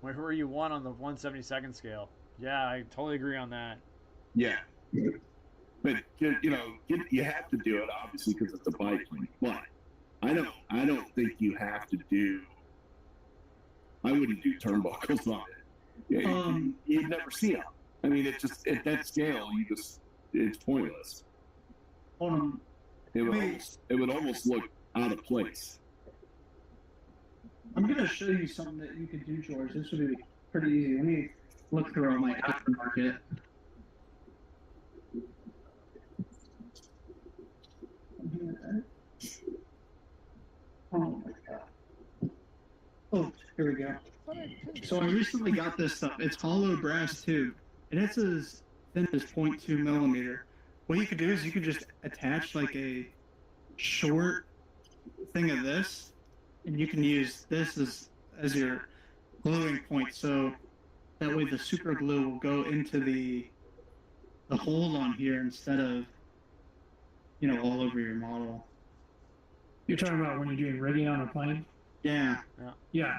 where you want on the 172nd scale. Yeah, I totally agree on that. Yeah. But you have to do it obviously because it's a biplane. But I don't think you have to do. I wouldn't do turnbuckles on it. Yeah, you'd never see them. I mean, it's just at that scale, it's pointless. It would almost look out of place. I'm gonna show you something that you could do, George. This would be pretty easy. Let me look through all my aftermarket. Oh my god. Oh, here we go. So I recently got this stuff. It's hollow brass tube, and it's as thin as 0.2 millimeter. What you could do is you could just attach like a short thing of this, and you can use this as your gluing point. So that way the super glue will go into the hole on here instead of all over your model. You're talking about when you're doing rigging on a plane? Yeah. Yeah.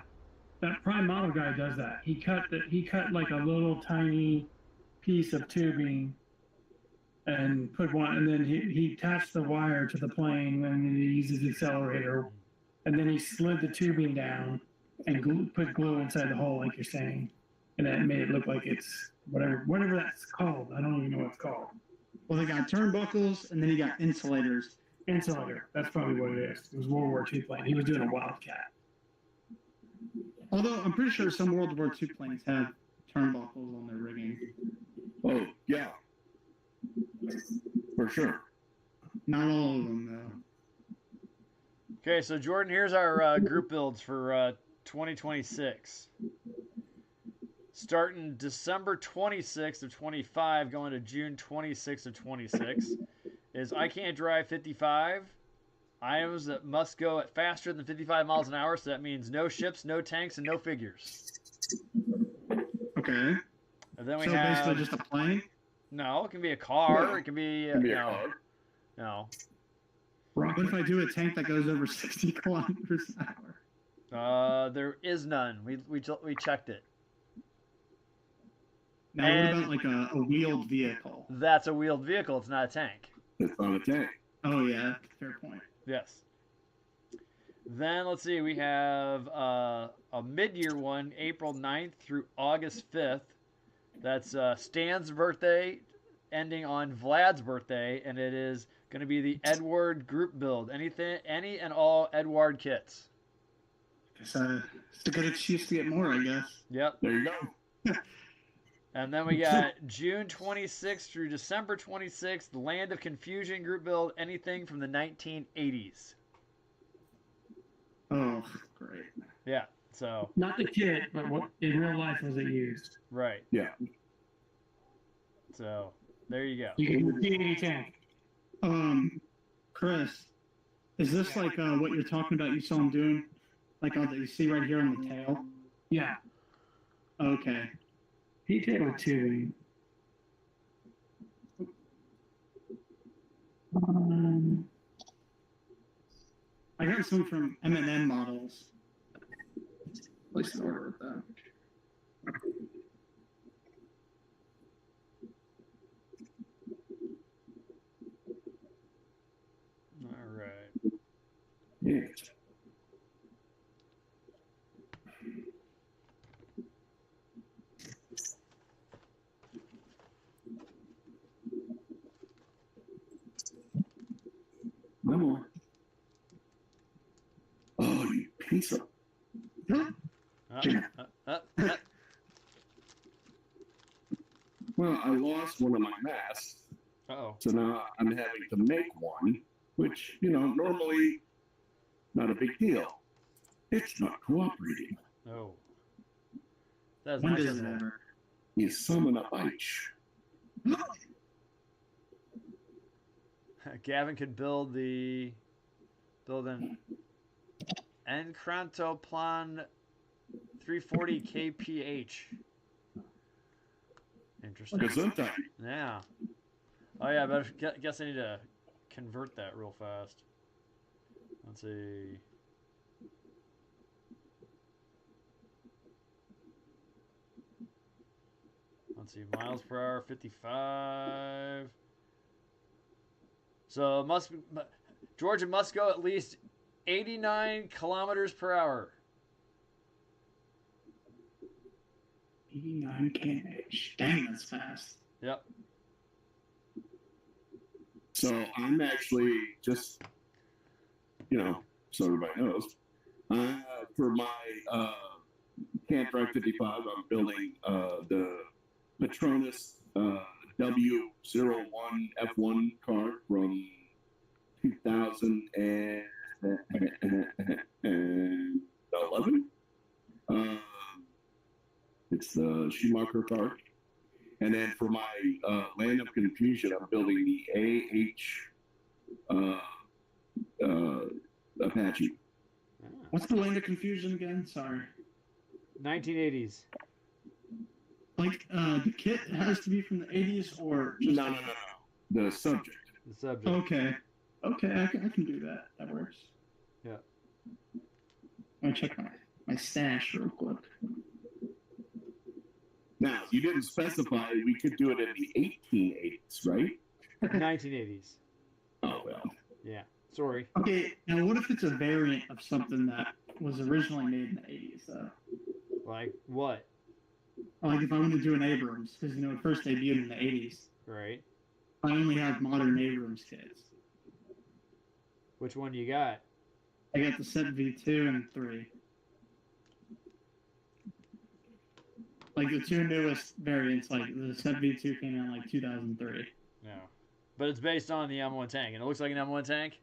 That prime model guy does that. He cut like a little tiny piece of tubing and put one, and then he attached the wire to the plane, and then he uses the accelerator, and then he slid the tubing down and put glue inside the hole, like you're saying, and that made it look like it's whatever that's called. I don't even know what it's called. Well, they got turnbuckles, and then you got insulators. Insulator. That's probably what it is. It was World War II plane. He was doing a Wildcat. Although I'm pretty sure some World War II planes have turnbuckles on their rigging. Oh yeah, for sure. Not all of them though. Okay, so Jordan, here's our group builds for 2026. starting December 26th of 25, going to June 26th of 26, is I Can't Drive 55. Items that must go at faster than 55 miles an hour, so that means no ships, no tanks, and no figures. Okay. And then we so have, basically just a plane? No, it can be a car. It can be, a car. No. What if I do a tank that goes over 60 kilometers an hour? There is none. We checked it. Now, what about like a wheeled vehicle? That's a wheeled vehicle. It's not a tank. It's not a tank. Oh, yeah. Fair point. Yes. Then, let's see. We have a mid-year one, April 9th through August 5th. That's Stan's birthday, ending on Vlad's birthday, and it is going to be the Edward group build. Any and all Edward kits. It's a good excuse to get more, I guess. Yep. There you go. And then we got June 26th through December 26th, Land of Confusion group build, anything from the 1980s. Oh, great. Yeah, so. Not the kit, but what in real life was it used? Right. Yeah. So, there you go. You can repeat any tank. Chris, is this like what you're talking about you saw him doing? Like that you see right here on the tail? Yeah. Okay. Detail tubing. I got some from MWM models. Place an order with that. All right. Yeah. No more. Oh, you piece of. Well, I lost one of my masks. Uh-oh. So now I'm having to make one, which, normally not a big deal. It's not cooperating. Oh. That's When nice does of it that. ever? You summon a bitch. Gavin could build an Encrantoplan 340 kph. Interesting. Gesundheit. Yeah. Oh yeah, but guess I need to convert that real fast. Let's see. Let's see, miles per hour, 55. So Georgia must go at least 89 kilometers per hour. 89 km/h. Dang, that's fast. Yep. So I'm actually just, so everybody knows, for my Can't Drive 55, I'm building the Patronus W01 F1 car from 2011. It's the Schumacher car. And then for my Land of Confusion, I'm building the Apache. What's the Land of Confusion again? Sorry. 1980s. Like, the kit has to be from the 80s or just... No. The subject. The subject. Okay. Okay, I can do that. That works. Yeah. Let me check my stash real quick. Now, you didn't specify we could do it in the 1880s, right? 1980s. Oh, well. Yeah. Sorry. Okay, now what if it's a variant of something that was originally made in the 80s, though? Like what? Like if I want to do an Abrams, because, it first debuted in the 80s. Right. I only have modern Abrams kits. Which one you got? I got the Set V2 and 3. Like the two newest variants, like the Set V2 came out in like 2003. No. But it's based on the M1 tank, and it looks like an M1 tank.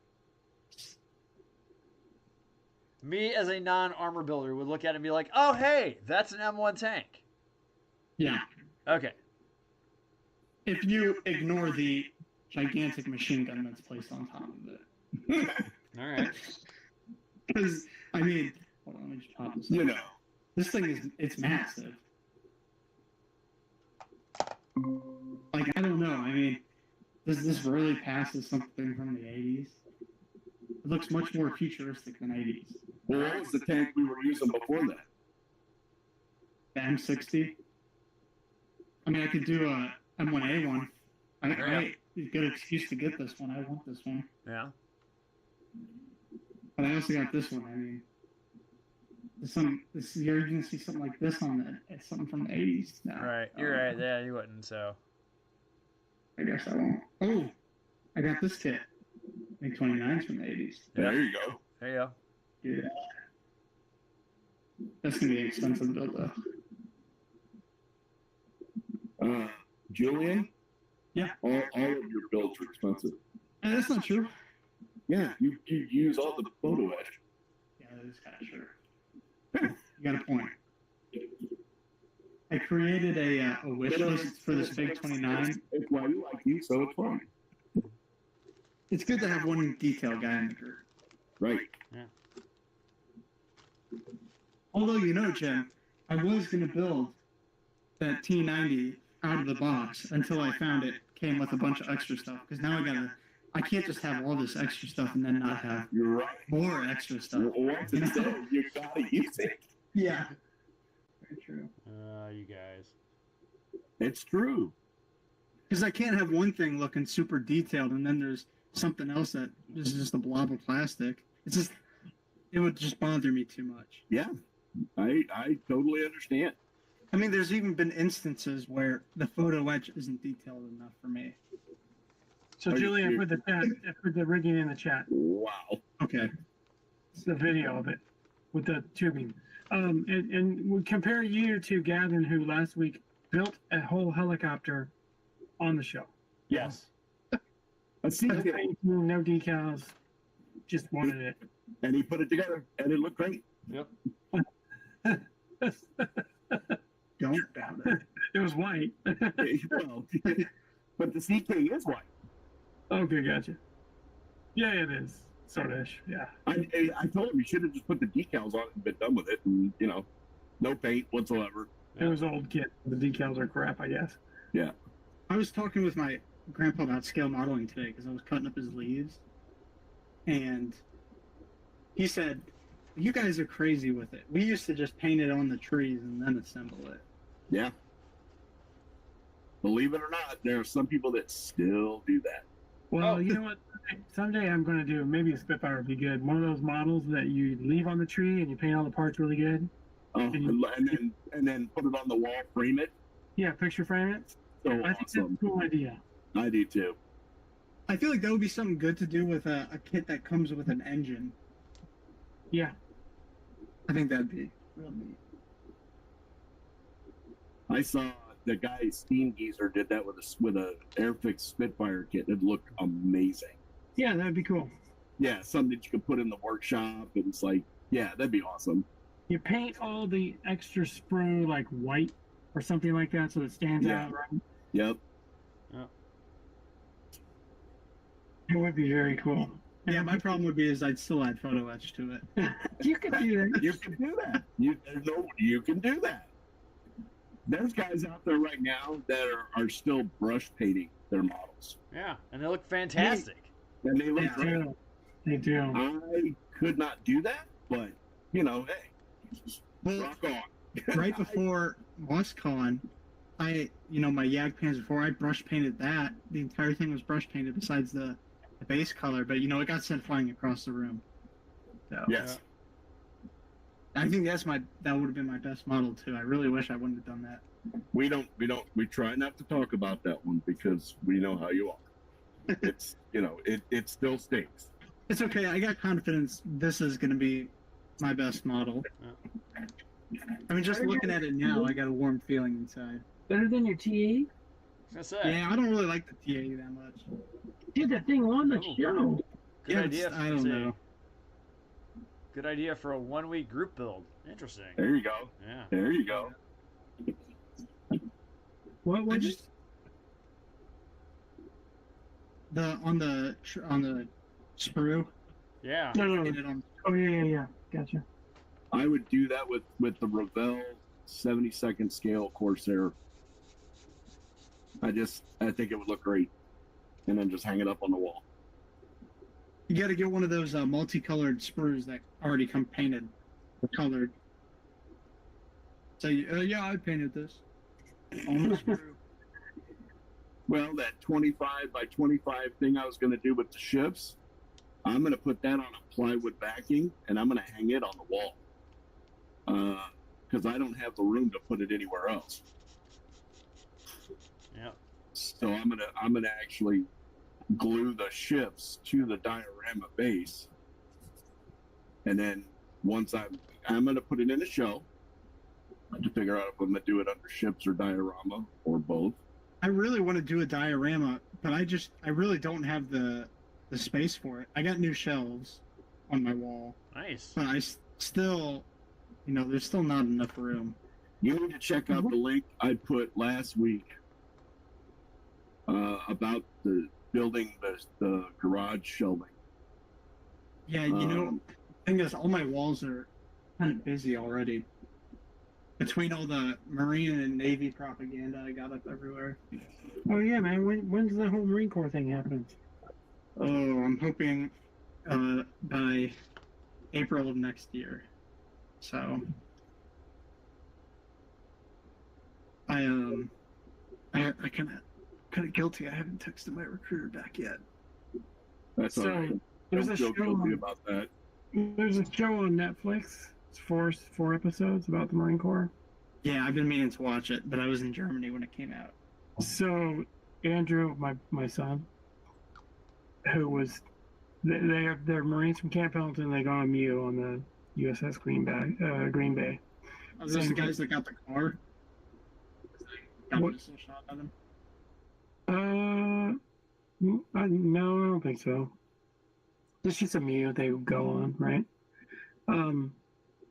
Me, as a non-armor builder, would look at it and be like, oh, hey, that's an M1 tank. Yeah. Okay. If you ignore the gigantic machine gun that's placed on top of it. All right. Because, I mean, hold on, let me just pop this. You know. This thing it's massive. Like, I don't know. I mean, does this really pass as something from the 80s? It looks much more futuristic than 80s. Well, what was the tank we were using before that? The M60. I mean, I could do a M1A one. I good excuse to get this one. I want this one. Yeah. But I also got this one. I mean, you're going to see something like this on the, it's something from the 80s now. Right. You're right. Yeah, you wouldn't. So. I guess I won't. Oh, I got this kit. MiG-29's from the 80s. There you go. There you go. Yeah. That's going to be an expensive build, though. Julian? Yeah. All of your builds are expensive. That's not true. Yeah, you use all the photo etch. Yeah, that is kind of true. You got a point. I created a wish list for this big 29. It's why you like you, so it's fun. It's good to have one detail guy in the group. Right. Yeah. Although, you know, Jim, I was going to build that T90 out of the box until I found it came with a bunch of extra stuff. Because now I can't just have all this extra stuff and then not have more extra stuff. Once it's there, you gotta use it. Yeah. Very true. You guys. It's true. Because I can't have one thing looking super detailed and then there's something else that is just a blob of plastic. It would just bother me too much. Yeah, I totally understand. I mean, there's even been instances where the photo etch isn't detailed enough for me. So, Julie, I put the rigging in the chat. Wow. Okay. It's the video of it with the tubing. And we compare you to Gavin, who last week built a whole helicopter on the show. Yes. I see it. No decals, just wanted it. And he put it together, and it looked great. Yep. Don't doubt it. It was white. Well, but the CK is white. Okay, gotcha. Yeah, it is. Sort-ish, yeah. I told him he should have just put the decals on it and been done with it, and, you know, no paint whatsoever. It was old kit. The decals are crap, I guess. Yeah. I was talking with my grandpa about scale modeling today because I was cutting up his leaves. And he said, you guys are crazy with it. We used to just paint it on the trees and then assemble it. Yeah. Believe it or not, there are some people that still do that. Well, you know what? Someday I'm going to do, maybe a Spitfire would be good. One of those models that you leave on the tree and you paint all the parts really good. Oh, and then put it on the wall, frame it. Yeah, picture frame it. So I think that's a cool idea. I do too. I feel like that would be something good to do with a kit that comes with an engine. Yeah. I think that'd be real neat. I saw the guy Steam Geezer did that with a Airfix Spitfire kit. It looked amazing. Yeah, that'd be cool. Yeah, something that you could put in the workshop. And it's like, yeah, that'd be awesome. You paint all the extra sprue like white or something like that so it stands out, right? Yep. It would be very cool. Yeah, my problem would be is I'd still add photo etch to it. You could do that. You can do that. You can do that. There's guys out there right now that are still brush painting their models. Yeah, and they look fantastic. And they look great. They do. I could not do that, but, you know, hey, rock on. Right before WasCon, my YAG pans before I brush painted that, the entire thing was brush painted besides the base color, but it got sent flying across the room. So, yes. I think that would have been my best model too. I really wish I wouldn't have done that. We try not to talk about that one because we know how you are. It's, it still stinks. It's okay. I got confidence this is going to be my best model. I mean, just looking at it now, I got a warm feeling inside. Better than your TA? Yeah, I don't really like the TA that much. Did that thing on the show. Good idea. I don't know. Good idea for a 1 week group build. Interesting. There you go. Yeah. There you go. What was it? On the sprue. Yeah. No. Oh yeah. Gotcha. I would do that with the Revell 72nd scale Corsair. I think it would look great, and then just hang it up on the wall. You got to get one of those multicolored sprues that already come painted or colored. So yeah, I painted this on the sprue. Well, that 25 by 25 thing I was going to do with the ships, I'm going to put that on a plywood backing, and I'm going to hang it on the wall. Because I don't have the room to put it anywhere else. Yeah. So I'm gonna actually glue the ships to the diorama base, and then once I'm gonna put it in a shell. I have to figure out if I'm gonna do it under ships or diorama or both. I really want to do a diorama, but I really don't have the space for it. I got new shelves on my wall. Nice. But I still, there's still not enough room. You need to check out the link I put last week about the building the garage shelving. Yeah, the thing is, all my walls are kind of busy already. Between all the Marine and Navy propaganda I got up everywhere. Oh yeah, man. When's the whole Marine Corps thing happen? Oh, I'm hoping by April of next year. So I kind of guilty. I haven't texted my recruiter back yet. That's all right. Don't feel guilty about that. There's a show on Netflix. It's four episodes about the Marine Corps. Yeah, I've been meaning to watch it, but I was in Germany when it came out. So Andrew, my son, who was they're Marines from Camp Pendleton. They go on MU on the USS Green Bay. Are those the guys that got the car? Got a missile shot at them? No, I don't think so. It's just a MU they go on, right?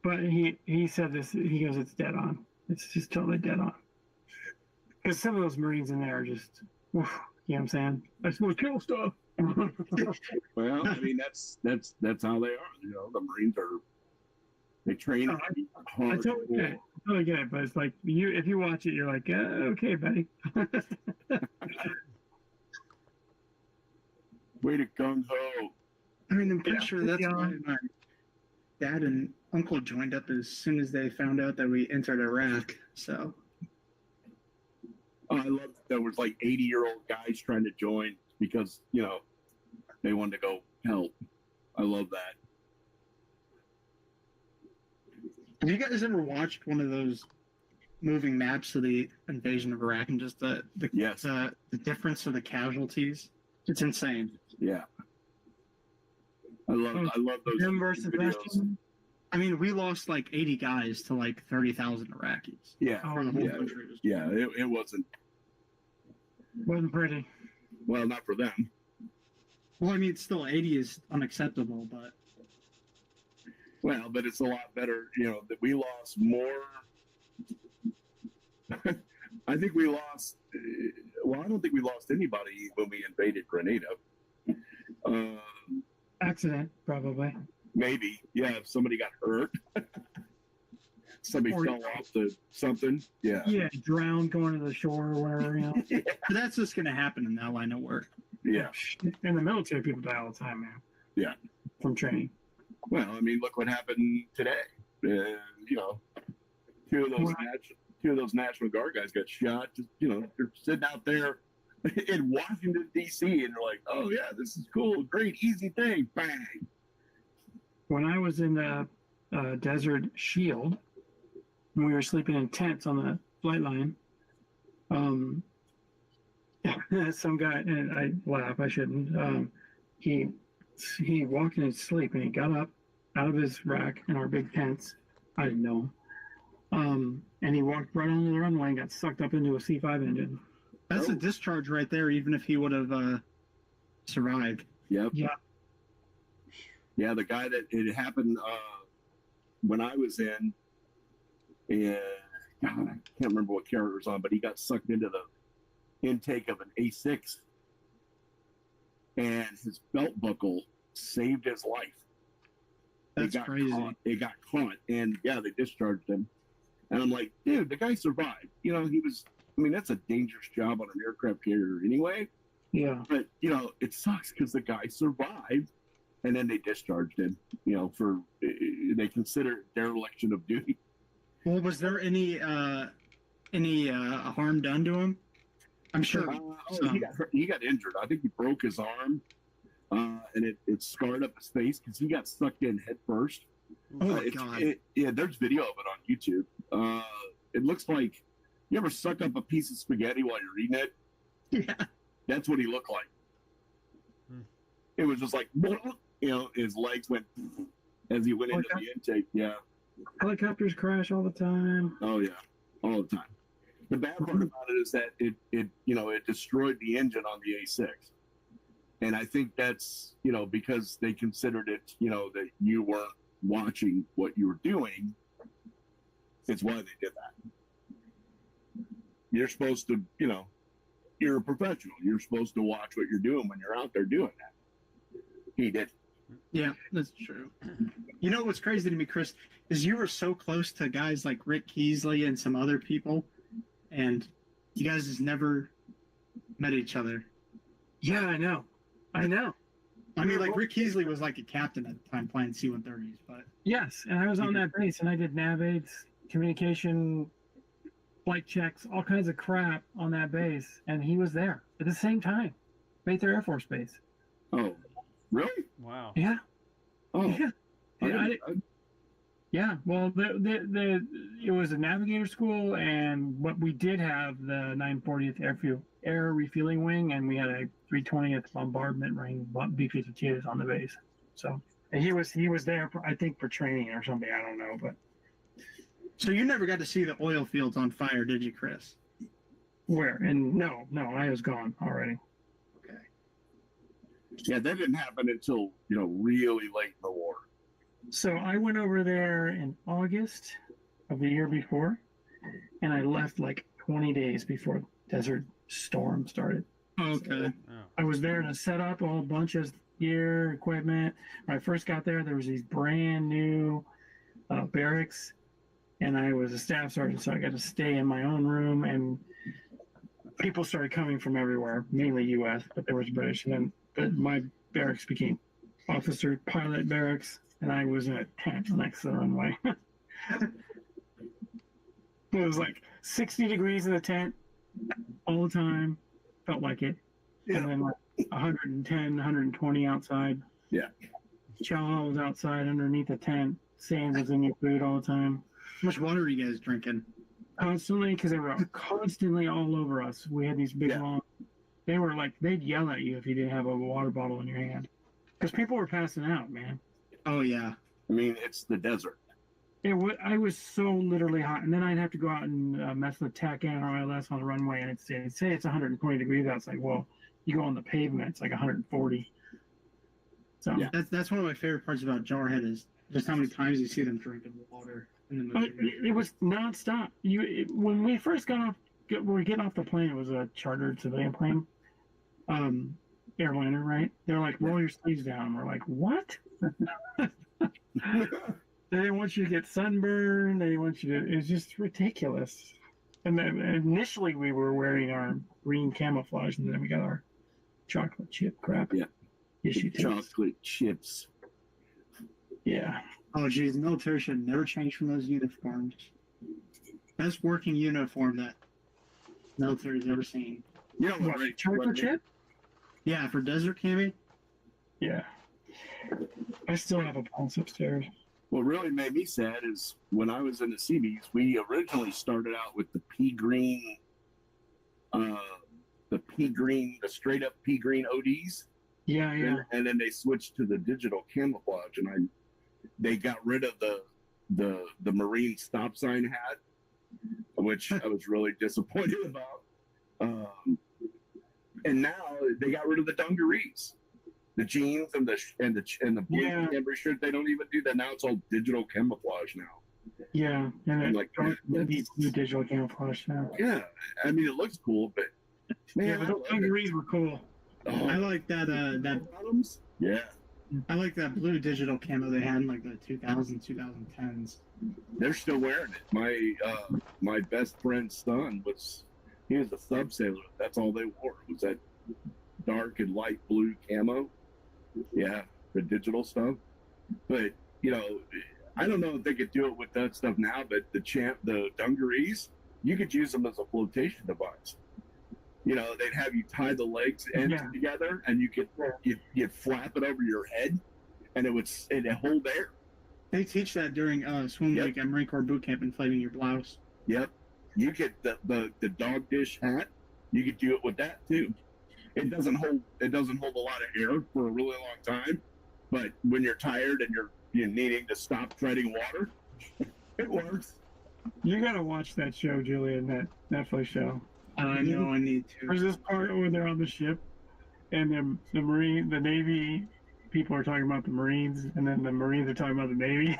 But he said this. He goes, it's dead on. It's just totally dead on. Because some of those Marines in there are just, you know what I'm saying? I just want to kill stuff. Well, I mean that's how they are. The Marines they train hard. I totally get it, but it's like if you watch it, you're like, okay, buddy. Way to gung ho. I mean, I'm pretty sure that's why my dad and uncle joined up as soon as they found out that we entered Iraq. So. Oh, I love that there was like 80-year-old guys trying to join because they wanted to go help. I love that. Have you guys ever watched one of those moving maps of the invasion of Iraq and just the difference of the casualties? It's insane. Yeah. I love those videos. I mean, we lost like 80 guys to like 30,000 Iraqis. Yeah. For the whole country. Yeah, it wasn't pretty. Well, not for them. Well, I mean, still 80 is unacceptable, but. Well, but it's a lot better, that we lost more. I think we lost. Well, I don't think we lost anybody when we invaded Grenada. Accident, probably. Maybe, yeah. If somebody got hurt, somebody fell off to something. Yeah. Yeah, drowned going to the shore or whatever. But that's just going to happen in that line of work. Yeah. In the military, people die all the time, man. Yeah. From training. Well, I mean, look what happened today. Two of those National Guard guys got shot. Just they're sitting out there in Washington D.C. and they're like, "Oh yeah, this is cool, great, easy thing." Bang. When I was in the Desert Shield, when we were sleeping in tents on the flight line, some guy, and I laugh, I shouldn't. He walked in his sleep and he got up out of his rack in our big tents. I didn't know. And he walked right onto the runway and got sucked up into a C-5 engine. That's a discharge right there, even if he would have survived. Yep. Yeah. Yeah, the guy that it happened when I was in God, I can't remember what carrier it was on, but he got sucked into the intake of an A6, and his belt buckle saved his life. That's crazy. It got caught, and yeah, they discharged him. And I'm like, dude, the guy survived. You know, that's a dangerous job on an aircraft carrier anyway. Yeah. But, it sucks because the guy survived, and then they discharged him, they consider it dereliction of duty. Well, was there any harm done to him? I'm sure. He got injured. I think he broke his arm, and it scarred up his face because he got sucked in head first. Oh my God. There's video of it on YouTube. It looks like, you ever suck up a piece of spaghetti while you're eating it? Yeah. That's what he looked like. It was just like, his legs went as he went into the intake. Yeah. Helicopters crash all the time. Oh yeah, all the time. The bad part about it is that it destroyed the engine on the A6, and I think that's because they considered it that you weren't watching what you were doing. It's why they did that. You're supposed to, you're a professional. You're supposed to watch what you're doing when you're out there doing that. He did. Yeah, that's true. You know what's crazy to me, Chris, is you were so close to guys like Rick Keesley and some other people, and you guys just never met each other. Yeah, I know. I mean, like Rick Keesley was like a captain at the time flying C-130s, but yes, and I was on that base, and I did nav aids, communication, flight checks, all kinds of crap on that base, and he was there at the same time, Mather Air Force Base. Oh, really? Wow. Yeah. Oh. Yeah. Yeah. Well, it was a navigator school, and what we did have the 940th Air Refueling Wing, and we had a 320th Bombardment Ring B-52s on the base. So and he was there, I think, for training or something. I don't know, but. So you never got to see the oil fields on fire, did you, Chris? Where? And no, I was gone already. Okay. Yeah, that didn't happen until, really late in the war. So I went over there in August of the year before, and I left like 20 days before Desert Storm started. Okay. So I was there to set up a whole bunch of gear, equipment. When I first got there was these brand new barracks, and I was a staff sergeant, so I got to stay in my own room, and people started coming from everywhere, mainly U.S., but there was British, and then my barracks became officer pilot barracks, and I was in a tent next to the runway. It was like 60 degrees in the tent all the time, felt like it, and then like 110, 120 outside. Yeah. Chow was outside underneath the tent, sand was in your food all the time. How much water are you guys drinking? Constantly, because they were constantly all over us. We had these big long. They were like, they'd yell at you if you didn't have a water bottle in your hand, because people were passing out, man. Oh yeah. I mean, it's the desert. I was so literally hot, and then I'd have to go out and mess with TAC and RLS on the runway, and it'd say it's 120 degrees outside. Well, you go on the pavement, it's like 140. So yeah, that's one of my favorite parts about Jarhead is just how many times you see them drinking water. It was nonstop. When we first we were getting off the plane, it was a chartered civilian plane, airliner, right? They're like, roll your sleeves down. We're like, what? They didn't want you to get sunburned. They want you to. It's just ridiculous. And then initially we were wearing our green camouflage, and then we got our chocolate chip crap. Yeah. Issue chocolate chips. Yeah. Oh, geez, the military should never change from those uniforms. Best working uniform that military's ever seen. You know what? Chocolate chip? Yeah, for desert camping. Yeah. I still have a box upstairs. What really made me sad is when I was in the Seabees, we originally started out with the pea green, the straight up pea green ODs. Yeah. And then they switched to the digital camouflage, and they got rid of the Marine stop sign hat, which I was really disappointed about. And now they got rid of the dungarees, the jeans and the blue Camry shirt. They don't even do that now. It's all digital camouflage now. Yeah, and I'm it like, needs new digital camouflage now. yeah, I mean, it looks cool, but man, Yeah, but those dungarees were cool. Oh, I like that bottoms. Yeah, I like that blue digital camo they had in like the 2010s. they're still wearing it. My best friend's son he was a sub sailor. That's all they wore was that dark and light blue camo. Yeah, the digital stuff. But I don't know if they could do it with that stuff now. But the dungarees, you could use them as a flotation device. They'd have you tie the legs ends together, and you'd flap it over your head, and it'd hold air. They teach that during swim week at Marine Corps boot camp, inflating your blouse. Yep. You get the dog dish hat. You could do it with that too. It doesn't hold a lot of air for a really long time, but when you're tired and you're needing to stop treading water, it works. You gotta watch that show, Julian, that Netflix show. I know I need to. There's this part where they're on the ship, and the Navy people are talking about the Marines, and then the Marines are talking about the Navy.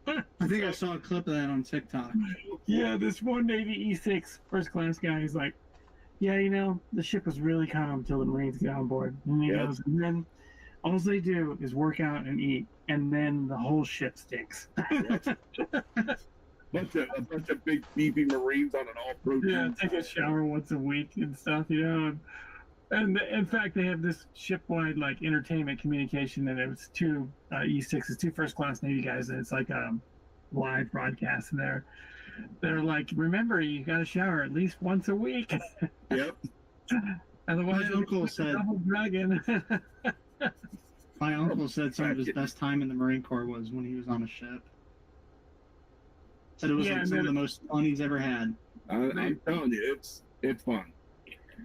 I think I saw a clip of that on TikTok. Yeah, this one Navy E6 first class guy is like, yeah, the ship was really calm until the Marines get on board. And he goes, and then all they do is work out and eat, and then the whole ship stinks. A bunch of big beefy Marines on an all-protein. Yeah, take a shower once a week and stuff, And in fact, they have this ship-wide entertainment communication, and it was two E6s, two first-class Navy guys, and it's like a live broadcast, and they're like, remember, you got to shower at least once a week. Yep. Otherwise, my uncle said, double dragon. My uncle said some of his best time in the Marine Corps was when he was on a ship. Said it was some of the most fun he's ever had. I'm telling you, it's fun.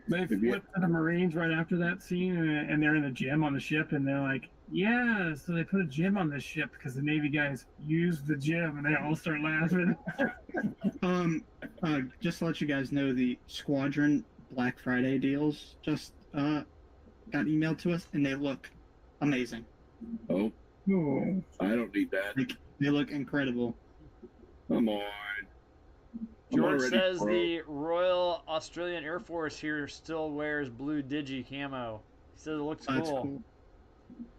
They flipped to the Marines right after that scene, and they're in the gym on the ship, and they're like, yeah, so they put a gym on this ship because the Navy guys used the gym, and they all start laughing. Just to let you guys know, the Squadron Black Friday deals just got emailed to us, and they look amazing. Oh. I don't need that. They look incredible. Come on. George says the Royal Australian Air Force here still wears blue digi camo. He says it looks cool.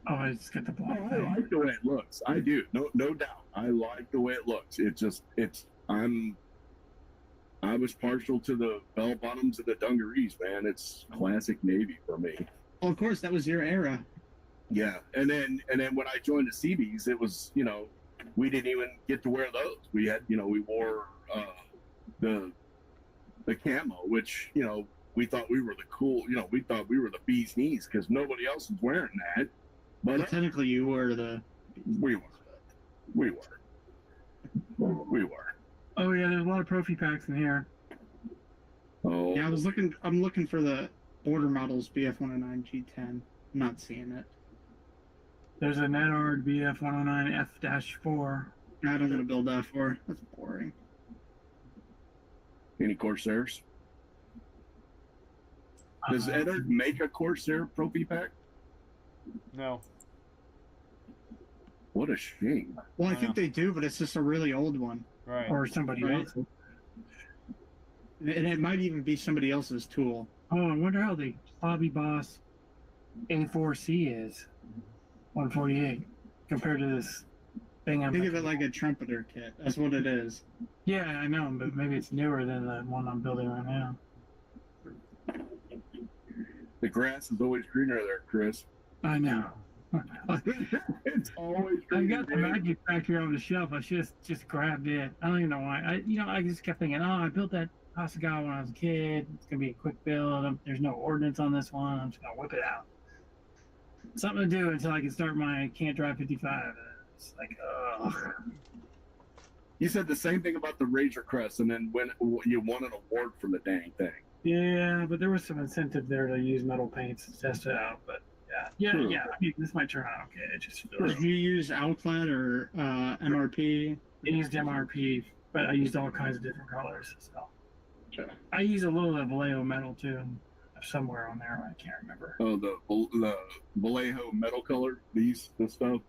Oh, I just get the black. I like the way it looks. I do. No doubt. I like the way it looks. I was partial to the bell bottoms and the dungarees, man. It's classic Navy for me. Well, of course, that was your era. Yeah, and then when I joined the Seabees, it was we didn't even get to wear those. We had we wore the camo, which we thought we were the cool. We thought we were the bee's knees because nobody else was wearing that. But technically, you were the. We were. Oh yeah, there's a lot of Profi packs in here. Oh. Yeah, I'm looking for the border models BF-109 G10. I'm not seeing it. There's a Netard BF-109 F-4. I don't want to build that for. That's boring. Any Corsairs? Does Eddard make a Corsair Profi pack? No. What a shame. Well, I think they do, but it's just a really old one. Right. Or somebody else. And it might even be somebody else's tool. Oh, I wonder how the Hobby Boss A4C is. 148 compared to this thing. Think of it like a trumpeter kit. That's what it is. Yeah, I know, but maybe it's newer than the one I'm building right now. The grass is always greener there, Chris. I know. It's always I greener. got the Magic Factory on the shelf. I should just grabbed it. I don't even know why. I just kept thinking, I built that Hasegawa when I was a kid. It's gonna be a quick build. There's no ordnance on this one. I'm just gonna whip it out. Something to do until I can start my Can't Drive 55. It's like, ugh. You said the same thing about the Razor Crest, and then when you won an award for the dang thing. Yeah, but there was some incentive there to use metal paints to test it out. But yeah. I mean, this might turn out okay. It just feels. Did you use Outlet or MRP? I used MRP, but I used all kinds of different colors. So I use a little of Vallejo metal too, somewhere on there. I can't remember. Oh, the Vallejo metal color, the stuff.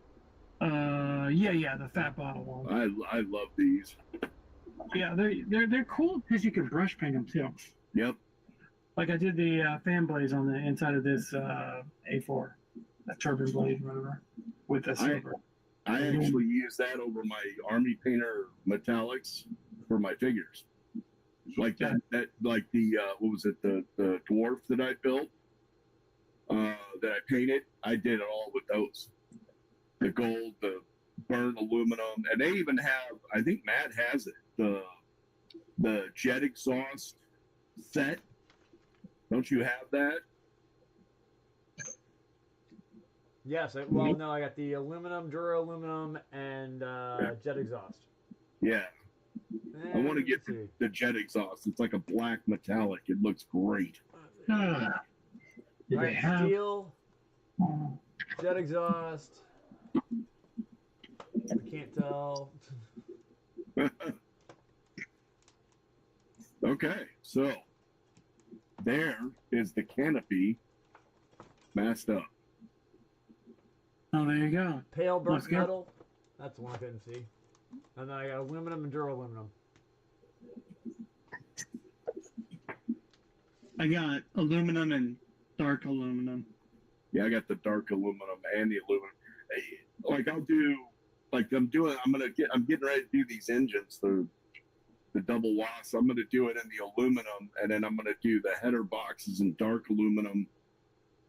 Yeah, the fat bottle one. I love these. Yeah, they're cool because you can brush paint them too. Yep. Like I did the fan blades on the inside of this A4, that turbine blade, whatever, with the silver. I actually use that over my Army Painter metallics for my figures. Like that like the what was it, the dwarf that I built, that I painted. I did it all with those. The gold, the burnt aluminum, and they even have, I think Matt has it, the jet exhaust set. Don't you have that? Yes. Well, no, I got the aluminum, Dura aluminum, and jet exhaust. Yeah. I want to get let's see. the jet exhaust. It's like a black metallic. It looks great. Did they Right, have? steel, jet exhaust. I can't tell. Okay, so there is the canopy masked up. Oh, there you go. Pale burnt Looks good. metal. That's the one I couldn't see. And then I got aluminum and duraluminum. I got aluminum and dark aluminum. Yeah, I got the dark aluminum and the aluminum. Like I'll do, like I'm getting ready to do these engines, the double wasp. I'm gonna do it in the aluminum, and then I'm gonna do the header boxes in dark aluminum,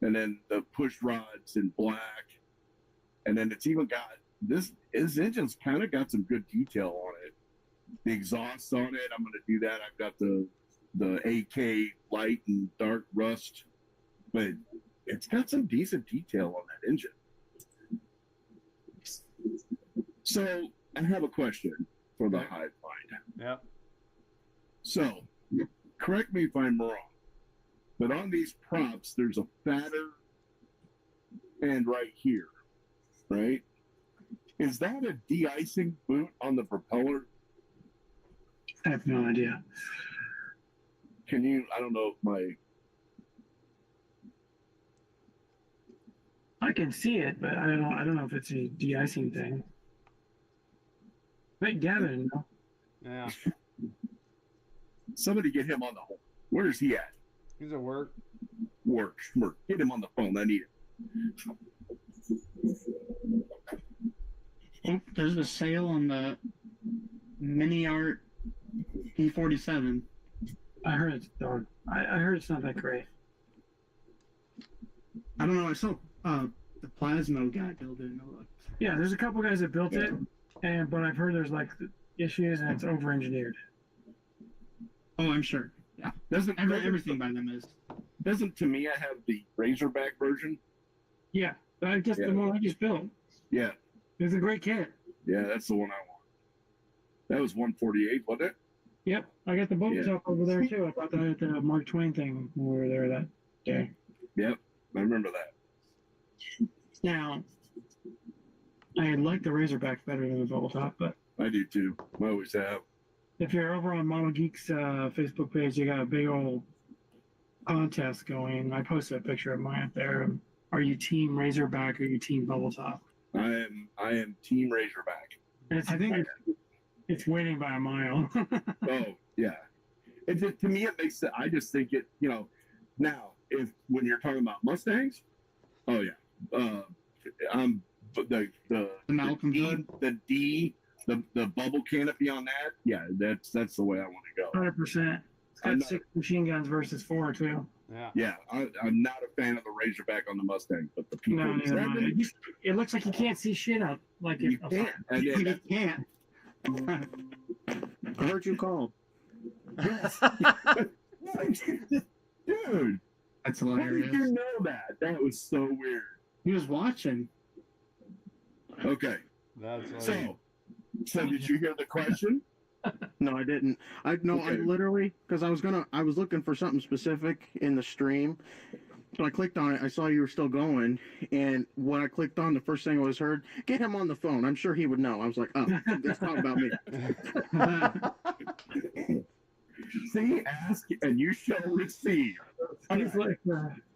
and then the push rods in black, and then it's even got this engine's kind of got some good detail on it. The exhaust on it, I'm gonna do that. I've got the AK light and dark rust, but it's got some decent detail on that engine. So I have a question for the Hive Mind. Yep. So, correct me if I'm wrong, but on these props, there's a fatter end right here, right? Is that a de-icing boot on the propeller? I have no idea. Can you, I don't know if I can see it, but I don't know if it's a de-icing thing. But Gavin, no. Yeah. somebody get him on the horn. Where is he at? He's at work. Work. Get him on the phone. I need him. Oh, there's a sale on the Mini Art E47. I heard it's dark. I heard it's not that great. I don't know. I saw the Plasmo guy build it. Yeah, there's a couple guys that built it, but I've heard there's like issues and it's over-engineered. Oh, I'm sure. Yeah, everything by them is. Doesn't Tamiya have the Razorback version? Yeah, I guess the one I just built. Yeah. It's a great kit. Yeah, that's the one I want. That was 148, wasn't it? Yep, I got the boat top over there too. I bought that at the Mark Twain thing when we were there that day. Yep, I remember that. Now, I like the Razorbacks better than the bubble top, but I do too. I always have. If you're over on Model Geek's Facebook page, you got a big old contest going. I posted a picture of mine up there. Are you Team Razorback or are you Team Bubble Top? I am Team Razorback. I think it's winning by a mile. Oh yeah, to me it makes it. I just think it. Now when you're talking about Mustangs, oh yeah, the Malcolm Hood, the bubble canopy on that. Yeah, that's the way I want to go. 100%. It's got 6 machine guns versus 4 too. Yeah. Yeah, I'm not a fan of the Razorback on the Mustang, but the people. No, it looks like you can't see shit up. Like you can't. And then, you can't. I heard you call. Yes. Dude, that's how hilarious. did you know that? That was so weird. He was watching. Okay. That's So did you hear the question? No, I didn't. I literally, because I was looking for something specific in the stream. So I clicked on it. I saw you were still going, and when I clicked on, the first thing I was heard, "Get him on the phone." I'm sure he would know. I was like, "Oh, let's talk about me." See, ask and you shall receive. He's like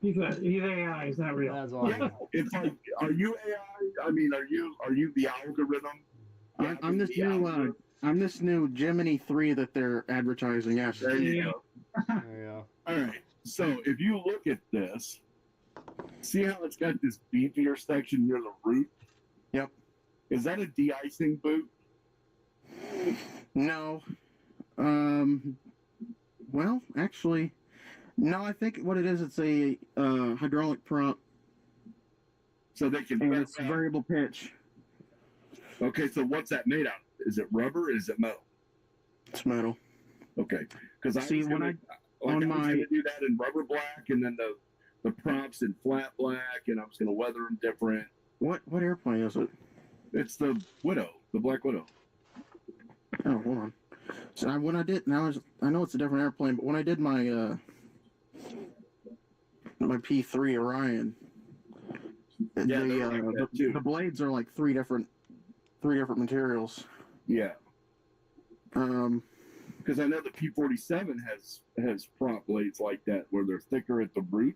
he's AI. He's not real. That's awesome. Yeah, it's like, are you AI I mean, are you the algorithm? I'm this new Gemini 3 that they're advertising. Yes. There you go. There you go. All right. So if you look at this, see how it's got this beefier section near the root? Yep. Is that a de-icing boot? No. Well, actually, no. I think what it is, it's a hydraulic prop. So they can. And it's variable pitch. Okay, so what's that made out of? Is it rubber or is it metal? It's metal. Okay, because I See, was gonna do that in rubber black, and then the props in flat black, and I was gonna weather them different. What airplane is it? It's the Widow, the Black Widow. Oh, hold on. So when I did, I know it's a different airplane, but when I did my my P3 Orion, the blades are like three different materials. Yeah. Because I know the P-47 has prop blades like that where they're thicker at the root,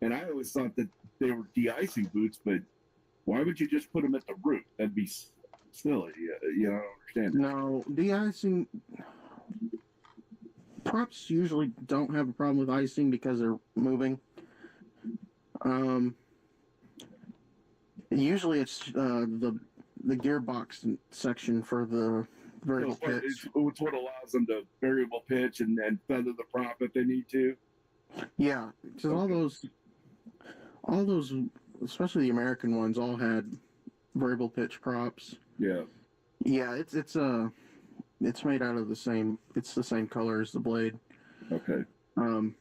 and I always thought that they were de-icing boots, but why would you just put them at the root? That'd be silly. You don't understand. No, de-icing props usually don't have a problem with icing because they're moving. Usually it's the gearbox section for the variable pitch. It's what allows them to variable pitch and feather the prop if they need to. Yeah, because all those, especially the American ones, all had variable pitch props. Yeah. Yeah, it's made out of the same color as the blade. Okay. And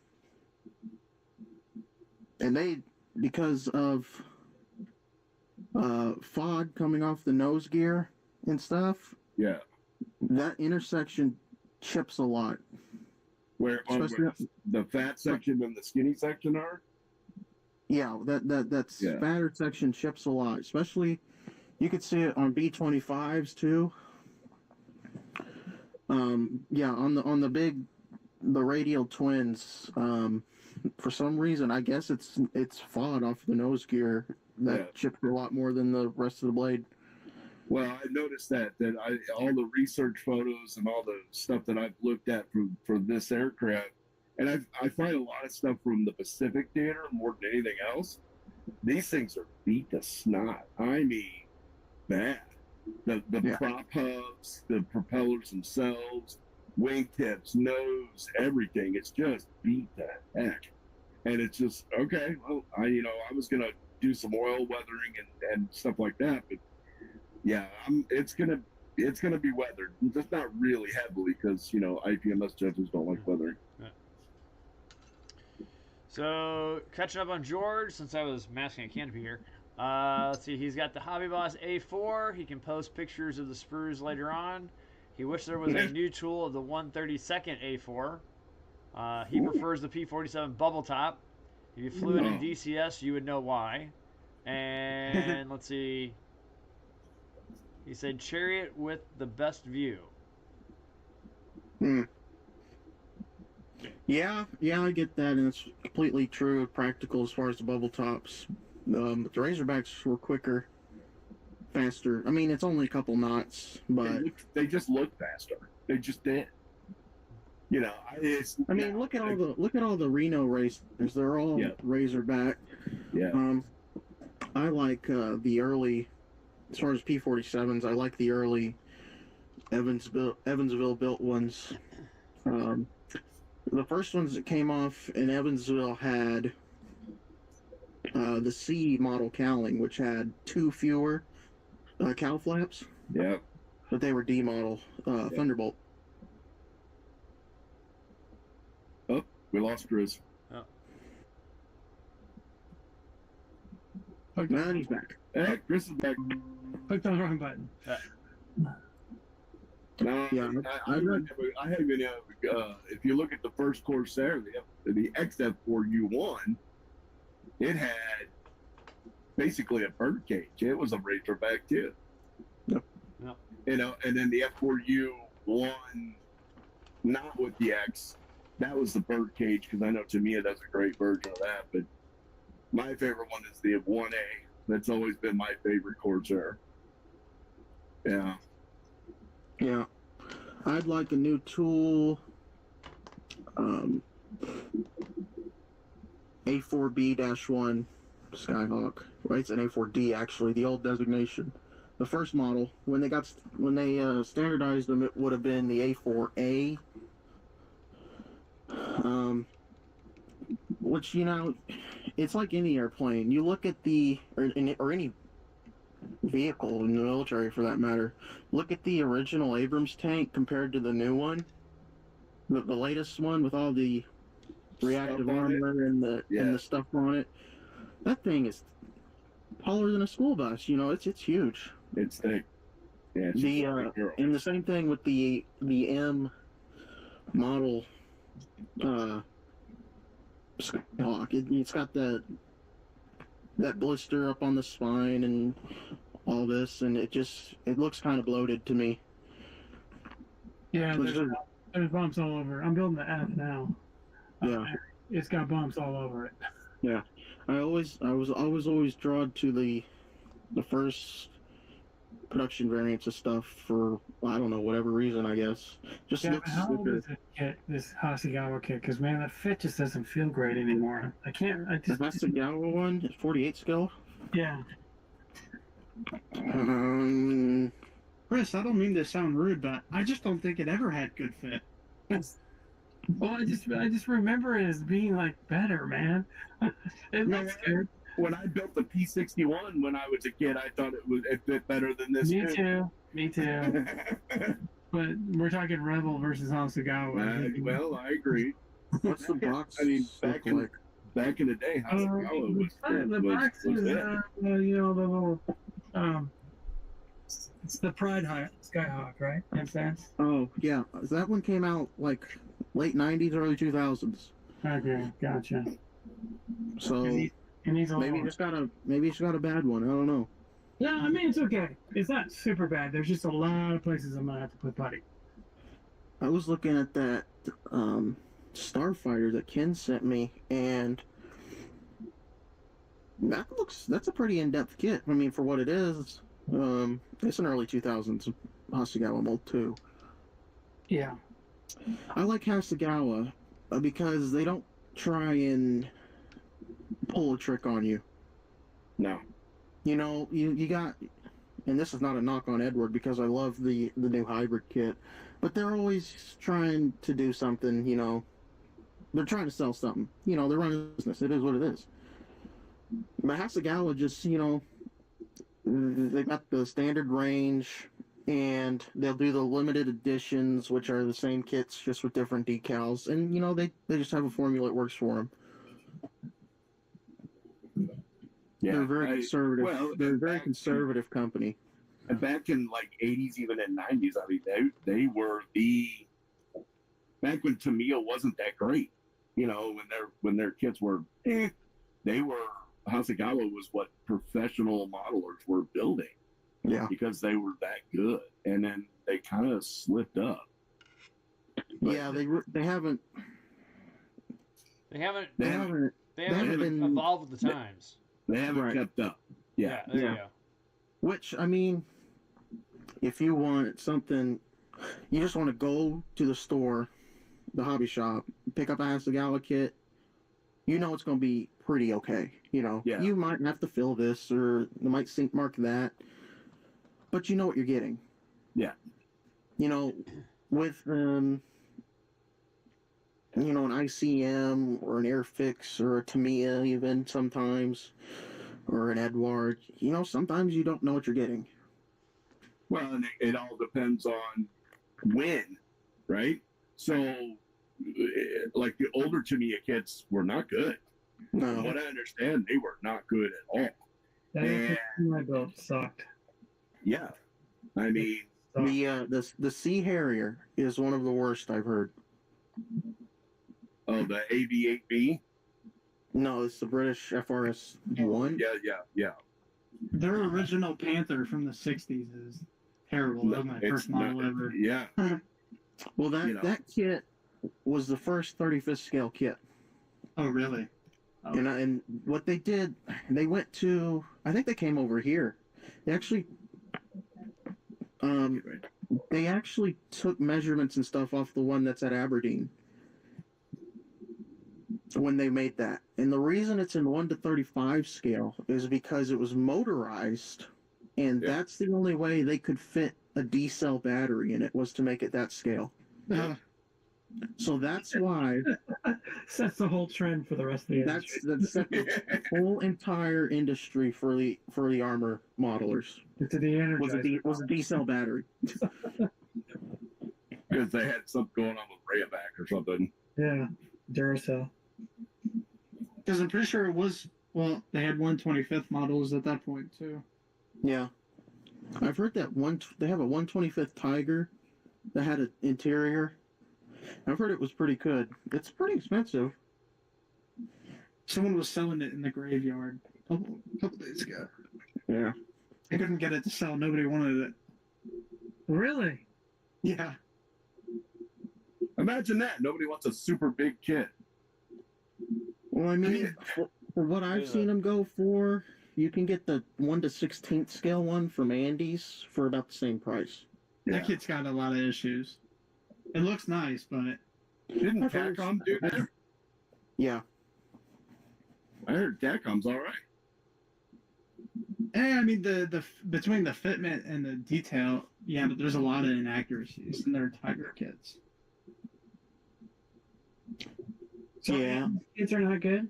they, because of FOD coming off the nose gear and stuff. Yeah. That intersection chips a lot. Where the fat section and the skinny section are? Yeah, that's fatter section chips a lot. Especially, you could see it on B-25s too. Yeah, on the radial twins. For some reason, I guess it's FOD off the nose gear that chipped a lot more than the rest of the blade. Well, I noticed that all the research photos and all the stuff that I've looked at for this aircraft, and I find a lot of stuff from the Pacific Theater more than anything else. These things are beat to snot. I mean, bad. The prop hubs, the propellers themselves, wingtips, nose, everything. It's just beat to heck. And it's just, okay, well, I was going to do some oil weathering and stuff like that, but yeah, it's gonna be weathered, just not really heavily because IPMS judges don't like weathering. Yeah. So catching up on George, since I was masking a canopy here. Let's see, he's got the Hobby Boss A4. He can post pictures of the sprues later on. He wished there was a new tool of the 132nd A4. He prefers the P-47 bubble top. If you flew it in DCS, you would know why. And let's see. He said, Chariot with the best view. Yeah, I get that, and it's completely true, practical as far as the bubble tops. But the Razorbacks were quicker, faster. I mean, it's only a couple knots, but they just look faster. They just did. I mean, look at all the Reno racers. They're all Razorback. Yeah. I like the early. As far as P-47s, I like the early Evansville built ones. The first ones that came off in Evansville had the C model cowling, which had 2 fewer cowl flaps. Yeah. But they were D model Thunderbolt. Oh, we lost Chris. Oh. And he's back. Hey, Chris is back. Clicked on the wrong button. No, yeah, I have been. If you look at the first Corsair, the XF4U1, it had basically a bird cage. It was a Razorback too. Yep. And then the F4U1, not with the X, that was the bird cage because I know Tamiya does a great version of that. But my favorite one is the 1A That's always been my favorite Corsair. Yeah. Yeah. I'd like a new tool. A4B-1 Skyhawk. Right, it's an A4D actually, the old designation. The first model, when they standardized them, it would have been the A4A. Which, you know, it's like any airplane. You look at or any vehicle in the military for that matter. Look at the original Abrams tank compared to the new one, the latest one with all the reactive armor and the stuff on it. That thing is taller than a school bus. You know, it's huge. It's thick. Yeah. And the same thing with the M model Skyhawk. It's got that blister up on the spine and all this, and it looks kind of bloated to me. Yeah, there's bumps all over. I'm building the F now. Yeah, it's got bumps all over it. Yeah, I was always drawn to the first production variants of stuff for, I don't know, whatever reason, I guess. Just looks does it get this Hasegawa kit? Because man, that fit just doesn't feel great anymore. I just the Hasegawa one is 48 scale. Yeah. Chris, I don't mean to sound rude, but I just don't think it ever had good fit. Well, I just remember it as being like better, man. It looks good. When I built the P61 when I was a kid, I thought it fit better than this. Me too. But we're talking Rebel versus Hasegawa. Well, I agree. What's the box? I mean, back in the day, Hasegawa was the box is you know, the little it's the Pride Skyhawk, right? Makes sense. Oh yeah, that one came out like late '90s, early 2000s. Okay, gotcha. So maybe it's got a bad one. I don't know. Yeah, I mean it's okay. It's not super bad. There's just a lot of places I'm gonna have to put putty. I was looking at that Starfighter that Ken sent me, and that's a pretty in-depth kit. I mean, for what it is, it's an early 2000s Hasegawa mold too. Yeah. I like Hasegawa because they don't try and pull a trick on you. No. You know, you got, and this is not a knock on Edward because I love the new hybrid kit, but they're always trying to do something, you know. They're trying to sell something. You know, they're running a business. It is what it is. But Hasegawa just, you know, they got the standard range, and they'll do the limited editions, which are the same kits, just with different decals. And, you know, they just have a formula that works for them. Yeah, they're very conservative. Well, they're a very conservative company. And back in like 80s, even in 90s, I mean, they were back when Tamiya wasn't that great. You know, when their kits were, they were, Hasegawa was what professional modelers were building. Yeah. Because they were that good. And then they kind of slipped up. But yeah, they haven't evolved with the times. They haven't kept up. Yeah. There you go. Which, I mean, if you want something, you just want to go to the store, the hobby shop, pick up a Hasegawa kit, you know it's going to be pretty okay. You know, you might have to fill this, or you might sync mark that, but you know what you're getting. Yeah. You know, with, you know, an ICM or an Airfix or a Tamiya even sometimes, or an Edward, you know, sometimes you don't know what you're getting. Well, and it all depends on when, right? So, like the older Tamiya kits were not good. No. From what I understand, they were not good at all. My build sucked. Yeah. I mean, the Sea Harrier is one of the worst I've heard. Oh, the AV8B? No, it's the British FRS 1. Yeah. Their original Panther from the 60s is terrible. That was my first model ever. Yeah. Well, that kit was the first 35th scale kit. Oh, really? And what they did, they went to, I think they came over here. They actually they actually took measurements and stuff off the one that's at Aberdeen when they made that. And the reason it's in 1:35 scale is because it was motorized, and that's the only way they could fit a D-cell battery in it, was to make it that scale. So that's why sets the whole trend for the rest of the industry. That's set the whole entire industry for the armor modelers. It's the was a D-cell battery. Because they had something going on with Rayovac or something. Yeah, Duracell. Because I'm pretty sure it was, well, they had 1/25th models at that point, too. Yeah. I've heard that they have a 1/25th Tiger that had an interior. I've heard it was pretty good. It's pretty expensive. Someone was selling it in the graveyard a couple days ago. Yeah. They couldn't get it to sell. Nobody wanted it. Really? Yeah. Imagine that. Nobody wants a super big kit. Well, I mean, for what I've seen them go for, you can get the 1/16 scale one from Andy's for about the same price. That kit's got a lot of issues. It looks nice, but... Didn't Capcom do that? Yeah. I heard Capcom's all right. Hey, I mean, the between the fitment and the detail, yeah, but there's a lot of inaccuracies in their Tiger kits. So yeah. Kits are not good?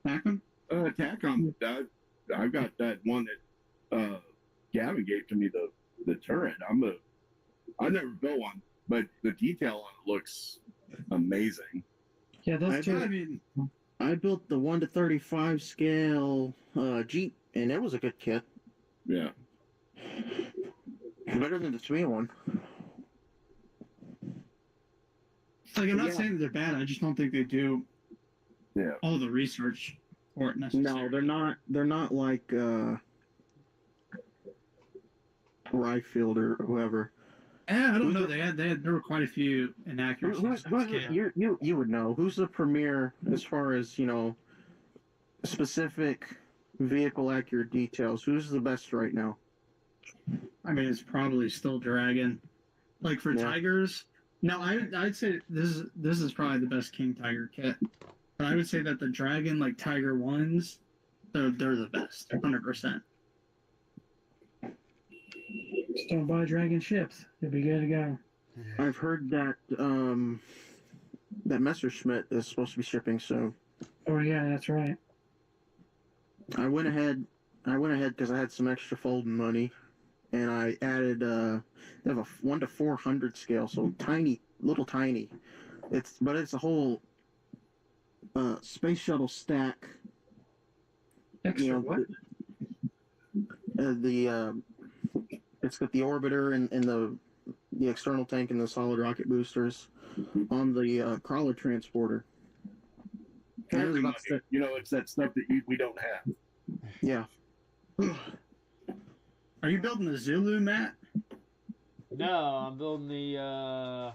Capcom? Capcom, I've got that one that Gavin gave to me, the turret. I never built one, but the detail on it looks amazing. Yeah, that's true. I mean, I built the 1/35 scale Jeep, and it was a good kit. Yeah. Better than the 3-in-1. like, I'm not saying that they're bad. I just don't think they do all the research for it necessarily. No, they're not. They're not like Ryefield or whoever. I don't know. There were quite a few inaccuracies. You would know. Who's the premier as far as, specific vehicle accurate details? Who's the best right now? I mean, it's probably still Dragon. Like for Tigers, no, I'd say this is probably the best King Tiger kit. But I would say that the Dragon, like Tiger ones, they're the best, 100%. Just don't buy Dragon ships. You'll be good to go. I've heard that that Messerschmitt is supposed to be shipping soon. Oh yeah, that's right. I went ahead because I had some extra folding money, and I added they have a 1/400 scale, so little tiny. It's a whole space shuttle stack. Extra what? It's got the orbiter and the external tank and the solid rocket boosters on the crawler transporter. It's that stuff that we don't have. Yeah. Are you building the Zulu, Matt? No, I'm building the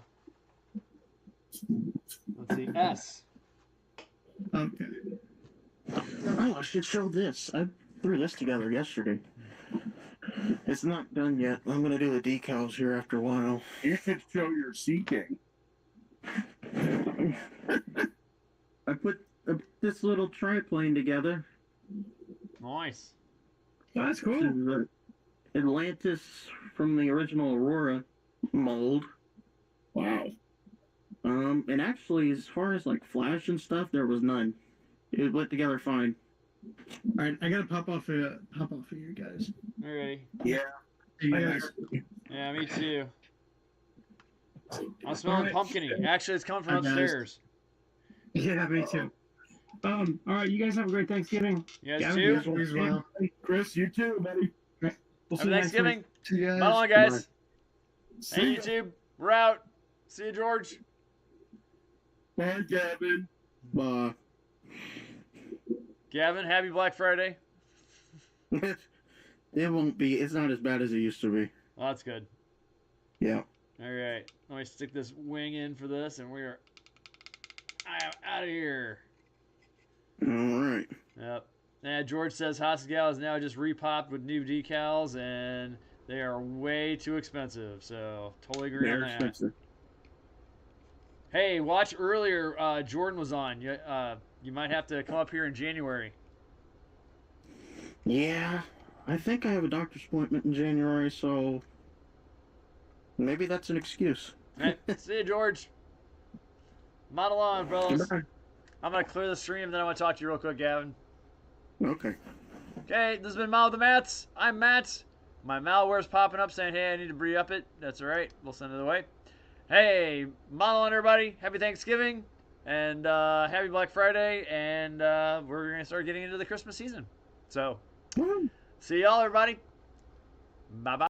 let's see, S. Okay. Oh, I should show this. I threw this together yesterday. It's not done yet. I'm gonna do the decals here after a while. You should show your Sea King. I put this little triplane together. Nice. Oh, that's cool. Atlantis from the original Aurora mold. Wow. And actually, as far as like flash and stuff, there was none. It went together fine. All right, I gotta pop off for you guys. Alrighty. Yeah. Yeah, me too. I'm smelling pumpkin-y. Actually, it's coming from upstairs. Yeah, me too. All right, you guys have a great Thanksgiving. You guys too? Well. Chris, you too, buddy. We'll Have see you next Thanksgiving. week. See you guys. Bye, on, guys. See Hey, YouTube. We're out. See you, George. Bye, Gavin. Bye. Gavin, happy Black Friday. It won't be. It's not as bad as it used to be. Well, that's good. Yeah. All right. Let me stick this wing in for this, and we're out of here. All right. Yep. And George says Hasegawa is now just repopped with new decals, and they are way too expensive. So totally agree on They're that. expensive. Hey, watch earlier. Jordan was on. You might have to come up here in January. Yeah, I think I have a doctor's appointment in January, so maybe that's an excuse. Hey, see you, George. Model on, fellas. Goodbye. I'm going to clear the stream, then I want to talk to you real quick, Gavin. Okay. Okay, this has been Mal with the Mats. I'm Matt. My malware's popping up saying, hey, I need to re-up it. That's all right. We'll send it away. Hey, model on, everybody. Happy Thanksgiving. And happy Black Friday. And we're going to start getting into the Christmas season. So, see y'all, everybody. Bye-bye.